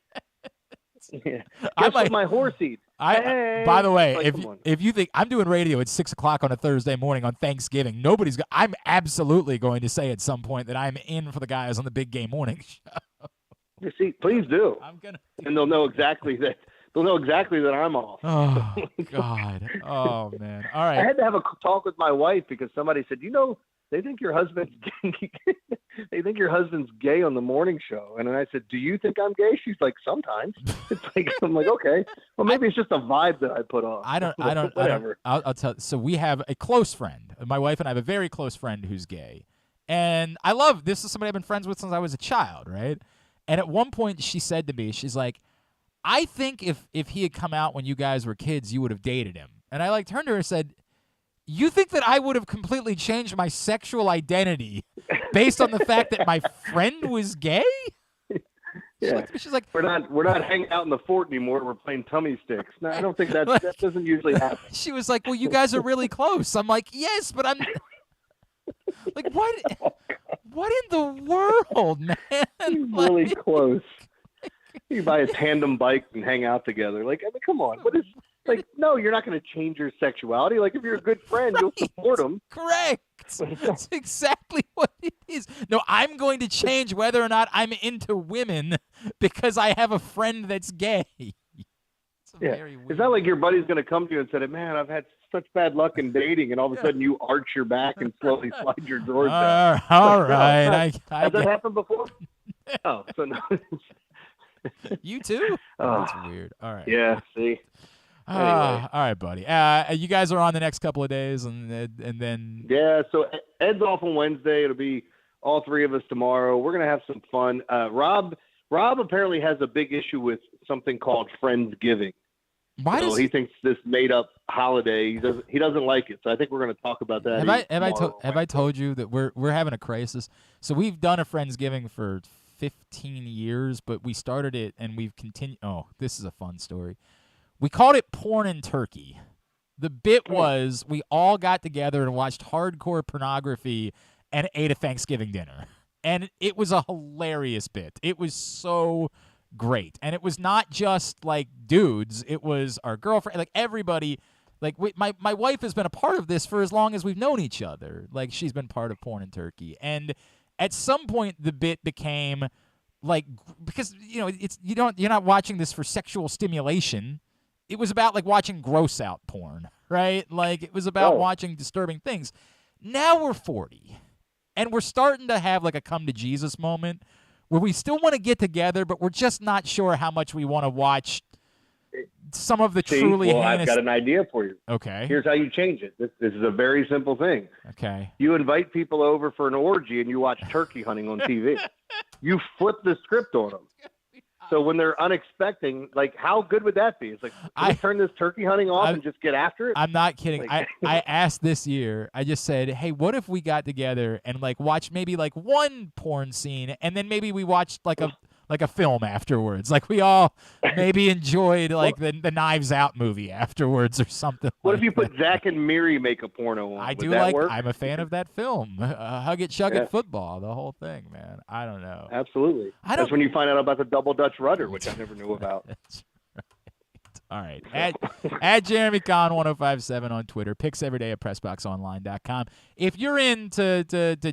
S10: Yeah. Guess what my horse eats?
S1: By the way, if you think I'm doing radio at 6:00 on a Thursday morning on Thanksgiving, I'm absolutely going to say at some point that I'm in for the guys on the Big Gay Morning Show.
S10: You see, please do. And they'll know exactly that. They'll know exactly that I'm off.
S1: Oh God. Oh man. All right.
S10: I had to have a talk with my wife because somebody said, they think your husband's gay. They think your husband's gay on the morning show. And then I said, do you think I'm gay? She's like, sometimes. I'm like, okay. Well, maybe it's just a vibe that I put on.
S1: I don't.
S10: Whatever.
S1: I'll tell. So we have a close friend. My wife and I have a very close friend who's gay, and I love this. Is somebody I've been friends with since I was a child, right? And at one point, she said to me, she's like, I think if he had come out when you guys were kids, you would have dated him. And I turned to her and said, you think that I would have completely changed my sexual identity based on the fact that my friend was gay?
S10: Yeah.
S1: She's like,
S10: we're not hanging out in the fort anymore. We're playing tummy sticks. No, I don't think that doesn't usually happen.
S1: She was like, well, you guys are really close. I'm like, yes, but I'm like, what in the world, man?
S10: Really close. You buy a tandem bike and hang out together. Like, I mean, come on. What is no, you're not going to change your sexuality. Like, if you're a good friend, you'll support them.
S1: Correct. That's exactly what it is. No, I'm going to change whether or not I'm into women because I have a friend that's gay. Very weird.
S10: It's not like your buddy's going to come to you and say, man, I've had such bad luck in dating, and all of a sudden you arch your back and slowly slide your drawers down.
S1: All right.
S10: Has that happened before? Oh, so no.
S1: You too? Oh, that's weird. All right.
S10: Yeah, see? Anyway.
S1: All right, buddy. You guys are on the next couple of days, and then.
S10: Yeah, so Ed's off on Wednesday. It'll be all three of us tomorrow. We're going to have some fun. Rob apparently has a big issue with something called Friendsgiving. So he thinks this made-up holiday. He doesn't like it. So I think we're going to talk about that.
S1: Have I told you that we're having a crisis? So we've done a Friendsgiving for 15 years, but we started it and we've continued. Oh, this is a fun story. We called it Porn and Turkey. The bit was we all got together and watched hardcore pornography and ate a Thanksgiving dinner. And it was a hilarious bit. It was so great. And it was not just like dudes. It was our girlfriend, like everybody. Like my wife has been a part of this for as long as we've known each other. Like she's been part of Porn and Turkey. And at some point the bit became like, because you're not watching this for sexual stimulation. It was about like watching gross out porn, right? Like it was about watching disturbing things. Now we're 40 and we're starting to have like a come to Jesus moment where we still want to get together, but we're just not sure how much we want to watch some of the truly heinous.
S10: I've got an idea for you.
S1: Okay.
S10: Here's how you change it. This is a very simple thing.
S1: Okay.
S10: You invite people over for an orgy and you watch turkey hunting on TV. You flip the script on them. So when they're unexpecting, like how good would that be? It's like, can we turn this turkey hunting off and just get after it?
S1: I'm not kidding.
S10: Like,
S1: I asked this year, I just said, hey, what if we got together and like watch maybe like one porn scene and then maybe we watched like a film afterwards. Like we all maybe enjoyed like the Knives Out movie afterwards or something.
S10: What if you put Zach and Miri make a porno on?
S1: I do
S10: that
S1: like.
S10: work?
S1: I'm a fan of that film. Hug it, chug it, football. The whole thing, man. I don't know.
S10: Absolutely. That's when you find out about the double Dutch rudder, which I never knew about.
S1: That's right. All right. At Jeremy Conn 1057 on Twitter. Picks every day at PressBoxOnline.com. If you're in to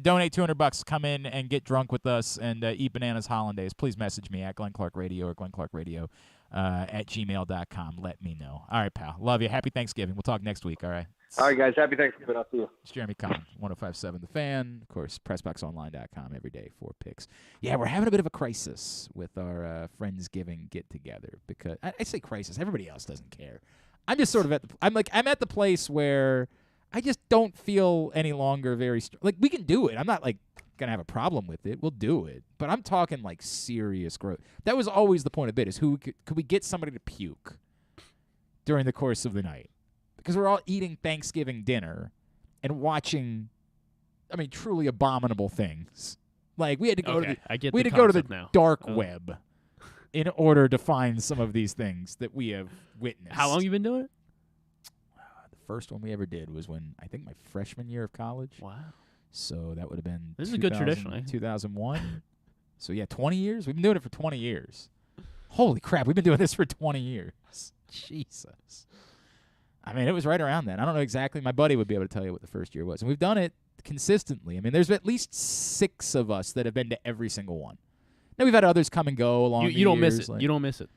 S1: donate $200, come in and get drunk with us and eat bananas hollandaise, please message me at Glenn Clark Radio or Glenn Clark Radio at gmail.com. Let me know. All right, pal. Love you. Happy Thanksgiving. We'll talk next week. All right.
S10: All right, guys. Happy Thanksgiving. I'll see you.
S1: It's Jeremy Conn, 1057 The Fan. Of course, PressBoxOnline.com every day for picks. Yeah, we're having a bit of a crisis with our Friendsgiving get-together because I say crisis. Everybody else doesn't care. I'm just sort of I'm at the place where I just don't feel any longer very like we can do it. I'm not like gonna have a problem with it. We'll do it, but I'm talking like serious growth. That was always the point of it: is could we get somebody to puke during the course of the night? Because we're all eating Thanksgiving dinner and watching, truly abominable things. Like we had to go to the dark web in order to find some of these things that we have witnessed.
S2: How long you been doing it?
S1: The first one we ever did was when I think my freshman year of college.
S2: Wow.
S1: So that would have been
S2: this is a good tradition.
S1: 2001. So yeah, 20 years. We've been doing it for 20 years. Holy crap, we've been doing this for 20 years. Jesus. It was right around then. I don't know exactly. My buddy would be able to tell you what the first year was. And we've done it consistently. There's at least 6 of us that have been to every single one. Now we've had others come and go along the years.
S2: You don't miss it. You don't miss it.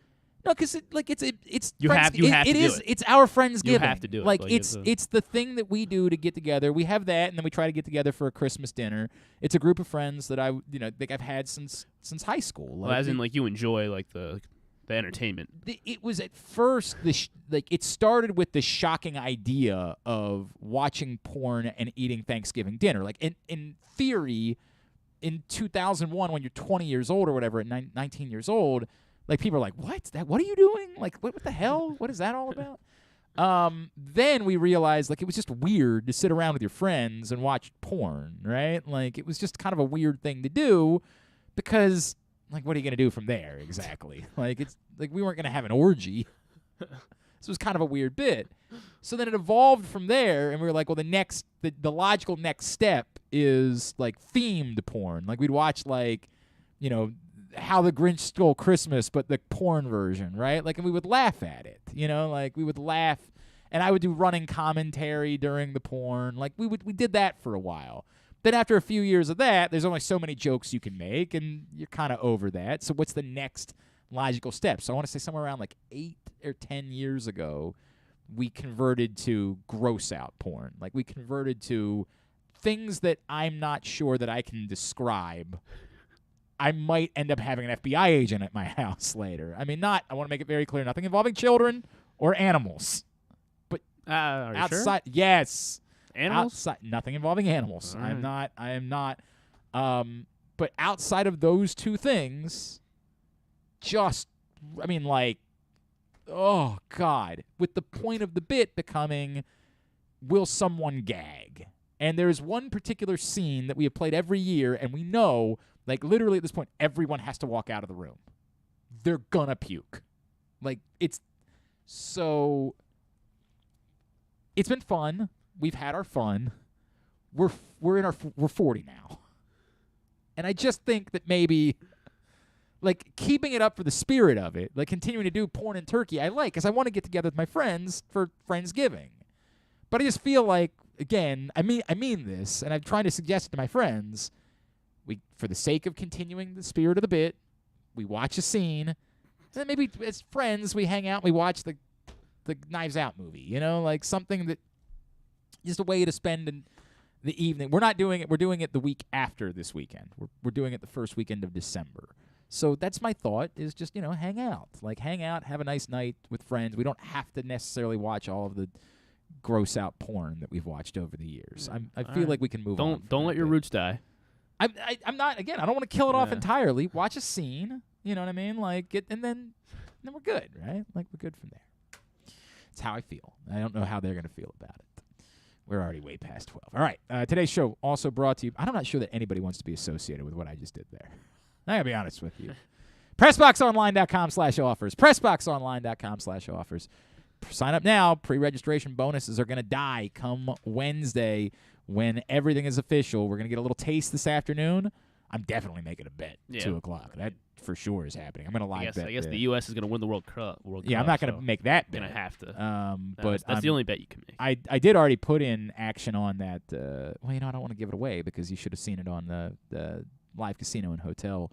S1: No, because it's
S2: you have to do it.
S1: It's our Friendsgiving.
S2: You have to do it.
S1: Like it's the thing that we do to get together. We have that, and then we try to get together for a Christmas dinner. It's a group of friends that I think I've had since high school.
S2: Well, as in like you enjoy like the entertainment.
S1: It was at first it started with the shocking idea of watching porn and eating Thanksgiving dinner. Like in theory, in 2001, when you're 20 years old or whatever, at 19 years old, like people are like, "What? What are you doing? Like, what the hell? What is that all about?" Then we realized like it was just weird to sit around with your friends and watch porn, right? Like it was just kind of a weird thing to do because. Like, what are you going to do from there, exactly? Like, it's like we weren't going to have an orgy. This was kind of a weird bit. So then it evolved from there, and we were like, well, the logical next step is, like, themed porn. Like, we'd watch, like, How the Grinch Stole Christmas, but the porn version, right? Like, and we would laugh at it, Like, we would laugh, and I would do running commentary during the porn. Like, we did that for a while. Then after a few years of that, there's only so many jokes you can make, and you're kind of over that. So what's the next logical step? So I want to say somewhere around like 8 or 10 years ago, we converted to gross out porn. Like we converted to things that I'm not sure that I can describe. I might end up having an FBI agent at my house later. I want to make it very clear, nothing involving children or animals. But
S2: are you
S1: outside,
S2: sure?
S1: Yes.
S2: Animals?
S1: Outside, nothing involving animals.
S2: Right.
S1: I am not But outside of those two things, oh, God, with the point of the bit becoming, will someone gag? And there's one particular scene that we have played every year, and we know, like, literally at this point, everyone has to walk out of the room. They're gonna puke. Like, it's been fun. We've had our fun. We're 40 now. And I just think that maybe, like, keeping it up for the spirit of it, like continuing to do porn and turkey, I like, because I want to get together with my friends for Friendsgiving. But I just feel like, again, I mean this, and I'm trying to suggest it to my friends, for the sake of continuing the spirit of the bit, we watch a scene, and then maybe as friends we hang out and we watch the Knives Out movie, you know, like something that, just a way to spend the evening. We're not doing it. We're doing it the week after this weekend. We're doing it the first weekend of December. So that's my thought, is just, hang out. Like, hang out, have a nice night with friends. We don't have to necessarily watch all of the gross out porn that we've watched over the years. I feel like we can move on.
S2: Don't let your roots die.
S1: I'm not, again, I don't want to kill it off entirely. Watch a scene, you know what I mean? Like, and then we're good, right? Like, we're good from there. It's how I feel. I don't know how they're going to feel about it. We're already way past 12. All right. Today's show also brought to you. I'm not sure that anybody wants to be associated with what I just did there. I gotta be honest with you. PressBoxOnline.com/offers. PressBoxOnline.com/offers. Sign up now. Pre-registration bonuses are going to die come Wednesday when everything is official. We're going to get a little taste this afternoon. I'm definitely making a bet. 2 o'clock. That for sure is happening. I'm going to live bet.
S2: I guess the U.S. is going to win the World Cup.
S1: I'm not going to make that bet.
S2: Going to have to.
S1: But
S2: that's the only bet you can make.
S1: I did already put in action on that. I don't want to give it away because you should have seen it on the Live Casino and Hotel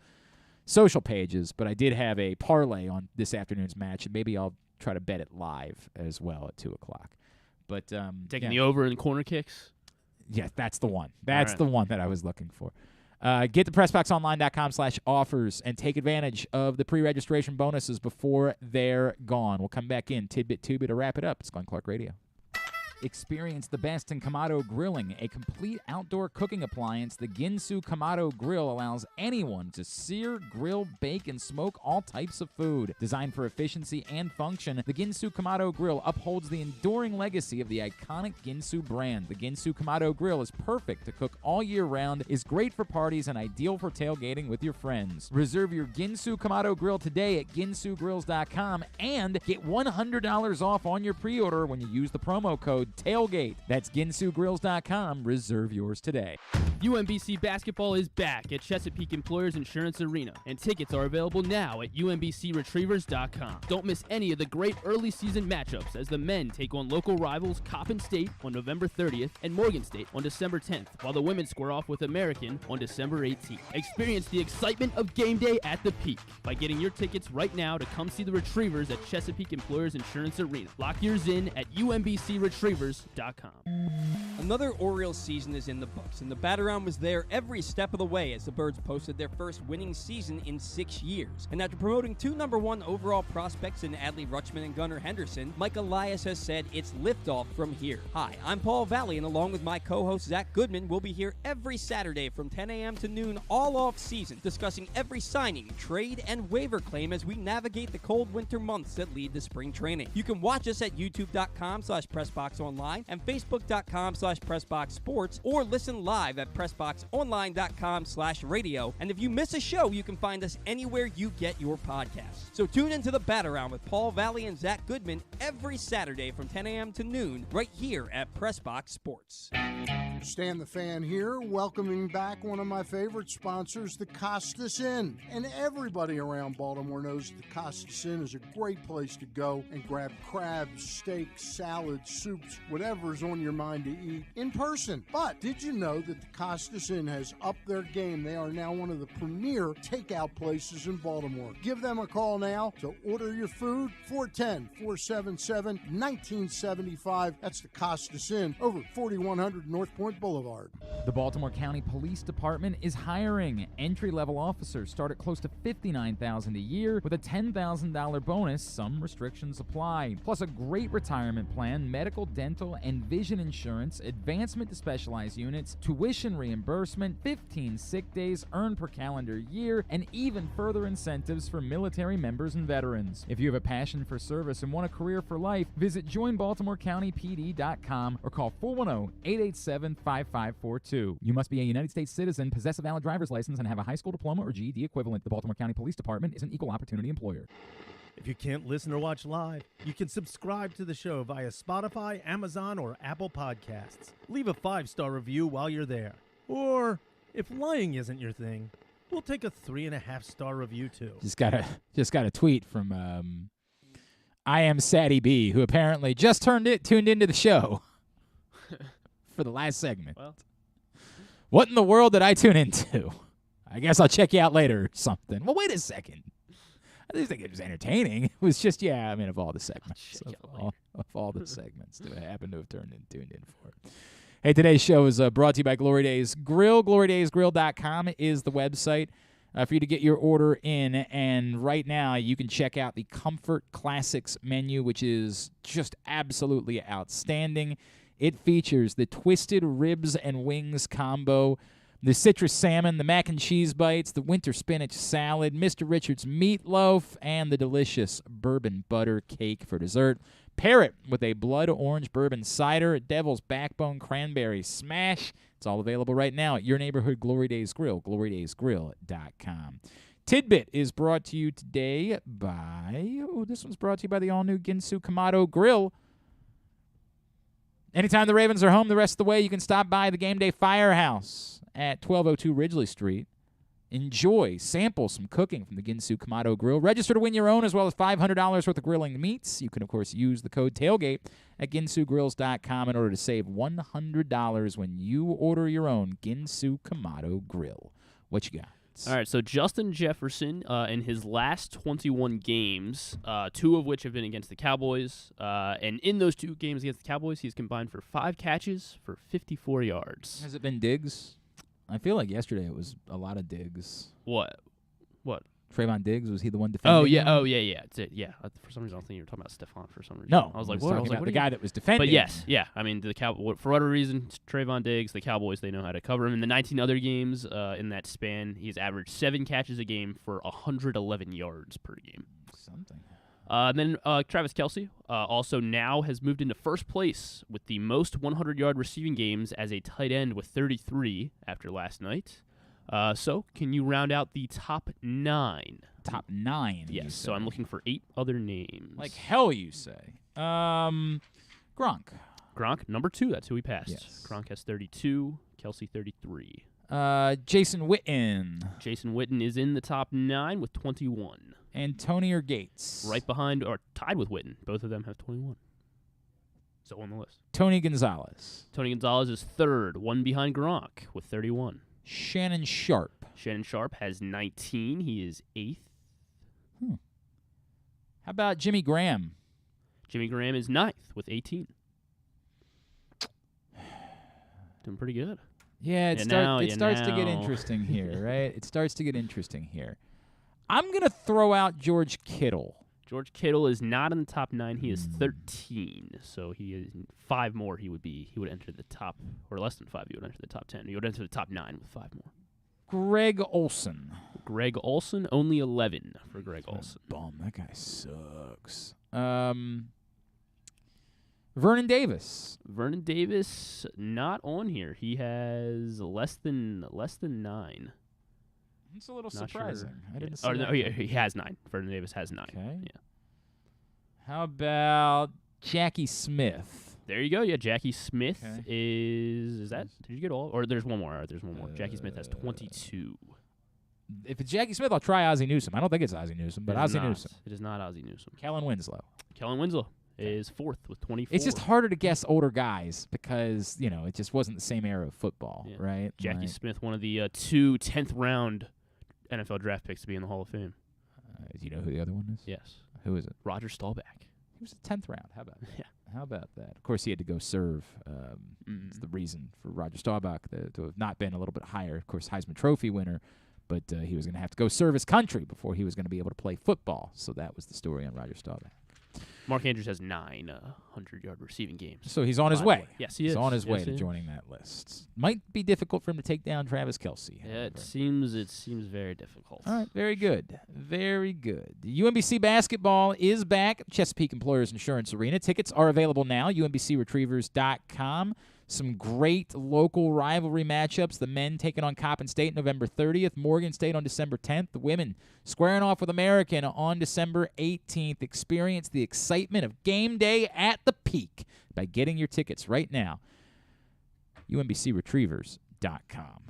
S1: social pages. But I did have a parlay on this afternoon's match, and maybe I'll try to bet it live as well at 2 o'clock. But
S2: taking the over in corner kicks.
S1: Yeah, that's the one. That's the one that I was looking for. Get to PressBoxOnline.com/offers and take advantage of the pre-registration bonuses before they're gone. We'll come back in tidbit to wrap it up. It's Glenn Clark Radio. Experience the best in Kamado Grilling, a complete outdoor cooking appliance. The Ginsu Kamado Grill allows anyone to sear, grill, bake, and smoke all types of food. Designed for efficiency and function, the Ginsu Kamado Grill upholds the enduring legacy of the iconic Ginsu brand. The Ginsu Kamado Grill is perfect to cook all year round, is great for parties, and ideal for tailgating with your friends. Reserve your Ginsu Kamado Grill today at ginsugrills.com and get $100 off on your pre-order when you use the promo code TAILGATE. That's ginsugrills.com. Reserve yours today.
S2: UMBC basketball is back at Chesapeake Employers Insurance Arena, and tickets are available now at umbcretrievers.com. Don't miss any of the great early season matchups as the men take on local rivals Coppin State on November 30th and Morgan State on December 10th, while the women square off with American on December 18th. Experience the excitement of game day at the Peak by getting your tickets right now to come see the Retrievers at Chesapeake Employers Insurance Arena. Lock yours in at umbcretrievers.com.
S9: Another Orioles season is in the books, and the Bat-Around was there every step of the way as the Birds posted their first winning season in 6 years. And after promoting 2 #1 overall prospects in Adley Rutschman and Gunnar Henderson, Mike Elias has said it's liftoff from here. Hi, I'm Paul Valley, and along with my co-host Zach Goodman, we'll be here every Saturday from 10 a.m. to noon all off-season, discussing every signing, trade, and waiver claim as we navigate the cold winter months that lead to spring training. You can watch us at youtube.com/PressBoxOnline and Facebook.com/PressBoxSports, or listen live at PressBoxOnline.com/radio. And if you miss a show, you can find us anywhere you get your podcasts. So tune into the Bat-Around with Paul Valley and Zach Goodman every Saturday from 10 a.m. to noon right here at PressBox Sports.
S4: Stan the Fan here, welcoming back one of my favorite sponsors, the Costas Inn. And everybody around Baltimore knows the Costas Inn is a great place to go and grab crabs, steaks, salads, soups, whatever's on your mind to eat in person. But did you know that the Costas Inn has upped their game? They are now one of the premier takeout places in Baltimore. Give them a call now to order your food, 410-477-1975. That's the Costas Inn over 4100 North Point Boulevard.
S1: The Baltimore County Police Department is hiring. Entry-level officers start at close to $59,000 a year with a $10,000 bonus. Some restrictions apply. Plus a great retirement plan, medical, dental, dental, and vision insurance, advancement to specialized units, tuition reimbursement, 15 sick days earned per calendar year, and even further incentives for military members and veterans. If you have a passion for service and want a career for life, visit joinbaltimorecountypd.com or call 410-887-5542. You must be a United States citizen, possess a valid driver's license, and have a high school diploma or GED equivalent. The Baltimore County Police Department is an equal opportunity employer.
S6: If you can't listen or watch live, you can subscribe to the show via Spotify, Amazon, or Apple Podcasts. Leave a 5-star review while you're there. Or, if lying isn't your thing, we'll take a 3.5-star review too.
S1: Just got a tweet from I am Sadie B, who apparently just tuned into the show for the last segment.
S2: Well,
S1: what in the world did I tune into? I guess I'll check you out later or something. Well, wait a second. I didn't think it was entertaining. It was just, of all the segments. Of all the segments that I happen to have tuned in for. Hey, today's show is brought to you by Glory Days Grill. GloryDaysGrill.com is the website for you to get your order in. And right now, you can check out the Comfort Classics menu, which is just absolutely outstanding. It features the Twisted Ribs and Wings combo, the citrus salmon, the mac and cheese bites, the winter spinach salad, Mr. Richards meatloaf, and the delicious bourbon butter cake for dessert. Pair it with a blood orange bourbon cider, Devil's Backbone cranberry smash. It's all available right now at your neighborhood Glory Days Grill, glorydaysgrill.com. Tidbit is brought to you today by, this one's brought to you by the all-new Ginsu Kamado Grill. Anytime the Ravens are home the rest of the way, you can stop by the Game Day Firehouse at 1202 Ridgely Street. Enjoy, sample some cooking from the Ginsu Kamado Grill. Register to win your own as well as $500 worth of grilling meats. You can, of course, use the code TAILGATE at ginsugrills.com in order to save $100 when you order your own Ginsu Kamado Grill. What you got?
S2: All right, so Justin Jefferson, in his last 21 games, 2 of which have been against the Cowboys, and in those 2 games against the Cowboys, he's combined for 5 catches for 54 yards.
S1: Has it been Diggs? I feel like yesterday it was a lot of Diggs.
S2: What?
S1: Trayvon Diggs, was he the one defending?
S2: Oh, yeah.
S1: him?
S2: Oh, yeah. Yeah. For some reason, I was thinking you were talking about Stephon for some reason.
S1: No.
S2: I was like,
S1: what?
S2: what?
S1: The guy that was defending.
S2: But yes, yeah. I mean, for whatever reason, Trayvon Diggs, the Cowboys, they know how to cover him. In the 19 other games in that span, he's averaged 7 catches a game for 111 yards per game.
S1: Something.
S2: Then Travis Kelce also now has moved into first place with the most 100-yard receiving games as a tight end with 33 after last night. So can you round out the top 9?
S1: Top 9?
S2: Yes, so I'm looking for 8 other names.
S1: Like hell, you say. Gronk.
S2: Gronk, number 2. That's who he passed.
S1: Yes.
S2: Gronk has 32. Kelce, 33.
S1: Jason Witten.
S2: Jason Witten is in the top 9 with 21.
S1: Antonio Gates.
S2: Right behind, or tied with Witten. Both of them have 21. So on the list.
S1: Tony Gonzalez.
S2: Tony Gonzalez is 3rd, 1 behind Gronk with 31.
S1: Shannon Sharp.
S2: Shannon Sharp has 19. He is 8th.
S1: How about Jimmy Graham?
S2: Jimmy Graham is 9th with 18. Doing pretty good.
S1: Yeah, it starts to get interesting here, right? It starts to get interesting here. I'm going to throw out George Kittle.
S2: George Kittle is not in the top 9. He is 13. So he is 5 more. He would enter the top, or less than 5. He would enter the top 10. He would enter the top 9 with 5 more.
S1: Greg Olsen.
S2: Greg Olsen, only 11 for Greg Olsen.
S1: Bum, that guy sucks. Vernon Davis.
S2: Vernon Davis not on here. He has less than 9.
S1: It's a little
S2: Not
S1: surprising.
S2: Sure.
S1: I didn't see that.
S2: No, he has 9. Vernon Davis has 9.
S1: Okay.
S2: Yeah.
S1: How about Jackie Smith?
S2: There you go. Yeah, Jackie Smith
S1: Okay.
S2: is that? Did you get all? Or there's one more. There's one more. Jackie Smith has 22.
S1: If it's Jackie Smith, I'll try Ozzie Newsome. I don't think it's Ozzie Newsome, but
S2: It is
S1: Ozzie
S2: not.
S1: Newsome.
S2: It is not Ozzie Newsome.
S1: Kellen Winslow.
S2: Kellen Winslow is 4th with 24.
S1: It's just harder to guess older guys because, it just wasn't the same era of football,
S2: Yeah.
S1: right?
S2: Jackie
S1: Like,
S2: Smith, one of the 2 10th round NFL draft picks to be in the Hall of Fame.
S1: do you know who the other one is?
S2: Yes.
S1: Who is it?
S2: Roger Staubach.
S1: He was the 10th round. How about that?
S2: Yeah.
S1: How about that? Of course, he had to go serve. It's the reason for Roger Staubach to have not been a little bit higher. Of course, Heisman Trophy winner, but he was going to have to go serve his country before he was going to be able to play football. So that was the story on Roger Staubach.
S2: Mark Andrews has 9. 100-yard receiving games.
S1: So he's on his way.
S2: Yes, he is.
S1: He's on his way
S2: Yes,
S1: to
S2: he is.
S1: joining that list. Might be difficult for him to take down Travis Kelce.
S2: Yeah, it seems very difficult.
S1: All right, very good. Very good. UMBC basketball is back at Chesapeake Employers Insurance Arena. Tickets are available now, umbcretrievers.com. Some great local rivalry matchups. The men taking on Coppin State November 30th, Morgan State on December 10th. The women squaring off with American on December 18th. Experience the excitement of game day at the Peak by getting your tickets right now. umbcretrievers.com.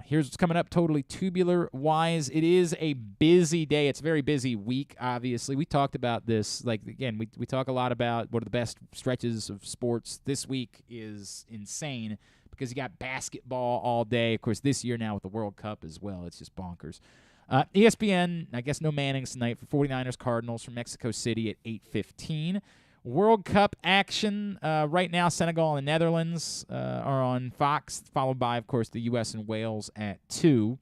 S1: Here's what's coming up totally tubular-wise. It is a busy day. It's a very busy week, obviously. We talked about this. We talk a lot about what are the best stretches of sports. This week is insane because you got basketball all day. Of course, this year now with the World Cup as well. It's just bonkers. ESPN, I guess no Mannings tonight for 49ers Cardinals from Mexico City at 8:15. World Cup action right now, Senegal and the Netherlands are on Fox, followed by, of course, the U.S. and Wales at 2.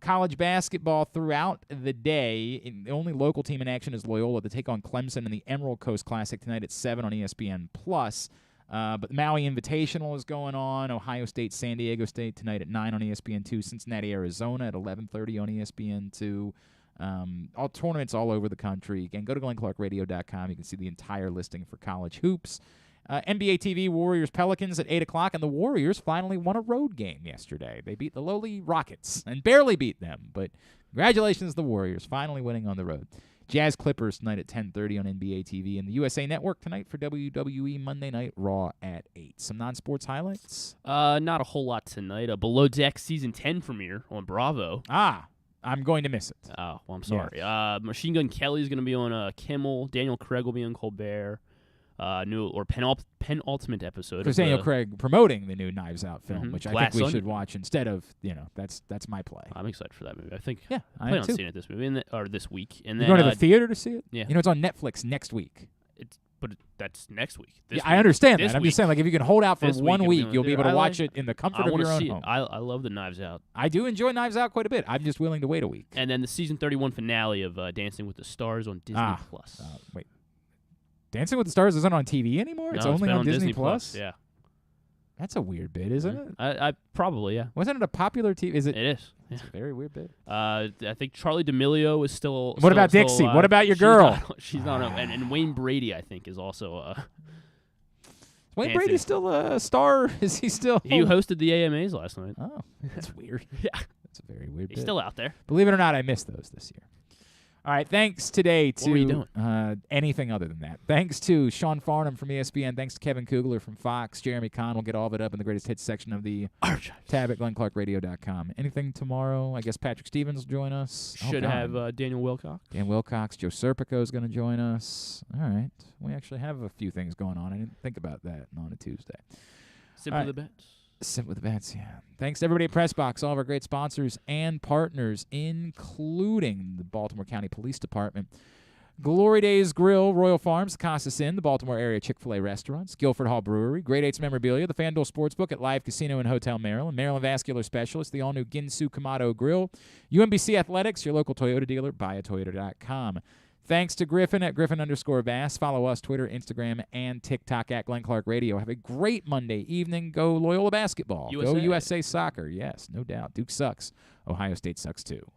S1: College basketball throughout the day. The only local team in action is Loyola to take on Clemson in the Emerald Coast Classic tonight at 7 on ESPN+. But the Maui Invitational is going on. Ohio State, San Diego State tonight at 9 on ESPN2. Cincinnati, Arizona at 11:30 on ESPN2. All tournaments all over the country. Again, go to GlennClarkRadio.com. You can see the entire listing for college hoops. NBA TV, Warriors Pelicans at 8 o'clock, and the Warriors finally won a road game yesterday. They beat the lowly Rockets and barely beat them, but congratulations to the Warriors finally winning on the road. Jazz Clippers tonight at 10:30 on NBA TV, and the USA Network tonight for WWE Monday Night Raw at 8. Some non-sports highlights?
S2: Not a whole lot tonight. A Below Deck Season 10 premiere on Bravo.
S1: I'm going to miss it.
S2: Oh, well, I'm sorry. Yeah. Machine Gun Kelly's going to be on Kimmel. Daniel Craig will be on Colbert. Penultimate episode.
S1: Because Daniel Craig promoting the new Knives Out film, which I
S2: Glass
S1: think we
S2: Onion.
S1: should watch instead of, that's my play.
S2: I'm excited for that movie. I think.
S1: Yeah,
S2: I plan on seeing it this movie or this week. And
S1: You're
S2: then
S1: going to the theater to see it?
S2: Yeah.
S1: It's on Netflix next week.
S2: But that's next week.
S1: I understand
S2: this
S1: that. I'm
S2: week.
S1: just saying, if you can hold out for
S2: This
S1: 1
S2: week,
S1: week, you'll be able to watch it in the comfort of your own home.
S2: I love the Knives Out.
S1: I do enjoy Knives Out quite a bit. I'm just willing to wait a week.
S2: And then the season 31 finale of Dancing with the Stars on Disney Plus.
S1: Wait. Dancing with the Stars isn't on TV anymore?
S2: No,
S1: it's only
S2: been
S1: on Disney Plus?
S2: Yeah.
S1: That's a weird bit, isn't it?
S2: I probably, yeah.
S1: Wasn't it a popular TV? Is it?
S2: It is.
S1: It's a very weird bit.
S2: I think Charlie D'Amelio is still.
S1: What about Dixie? What about your girl?
S2: She's not. And Wayne Brady, I think, is also.
S1: Wayne Brady still a star? Is he still?
S2: He hosted the AMAs last night.
S1: Oh, that's weird.
S2: Yeah,
S1: that's a very weird.
S2: He's still out there.
S1: Believe it or not, I missed those this year. All right, thanks today to
S2: what were you doing?
S1: Anything other than that. Thanks to Sean Farnham from ESPN. Thanks to Kevin Kugler from Fox. Jeremy Conn will get all of it up in the greatest hits section of the tab at GlennClarkRadio.com. Anything tomorrow? I guess Patrick Stevens will join us.
S2: Should have Daniel Wilcox.
S1: Dan Wilcox. Joe Serpico is going to join us. All right. We actually have a few things going on. I didn't think about that on a Tuesday.
S2: Simply the Bets.
S1: Simply the Bets, yeah. Thanks to everybody at Pressbox, all of our great sponsors and partners, including the Baltimore County Police Department, Glory Days Grill, Royal Farms, Casas Inn, the Baltimore area Chick-fil-A restaurants, Guilford Hall Brewery, Great Eights Memorabilia, the FanDuel Sportsbook at Live Casino and Hotel Maryland, Maryland Vascular Specialist, the all-new Ginsu Kamado Grill, UMBC Athletics, your local Toyota dealer, buyatoyota.com. Thanks to Griffin at Griffin_Vass. Follow us, Twitter, Instagram, and TikTok at Glenn Clark Radio. Have a great Monday evening. Go Loyola basketball.
S2: USA.
S1: Go USA soccer. Yes, no doubt. Duke sucks. Ohio State sucks too.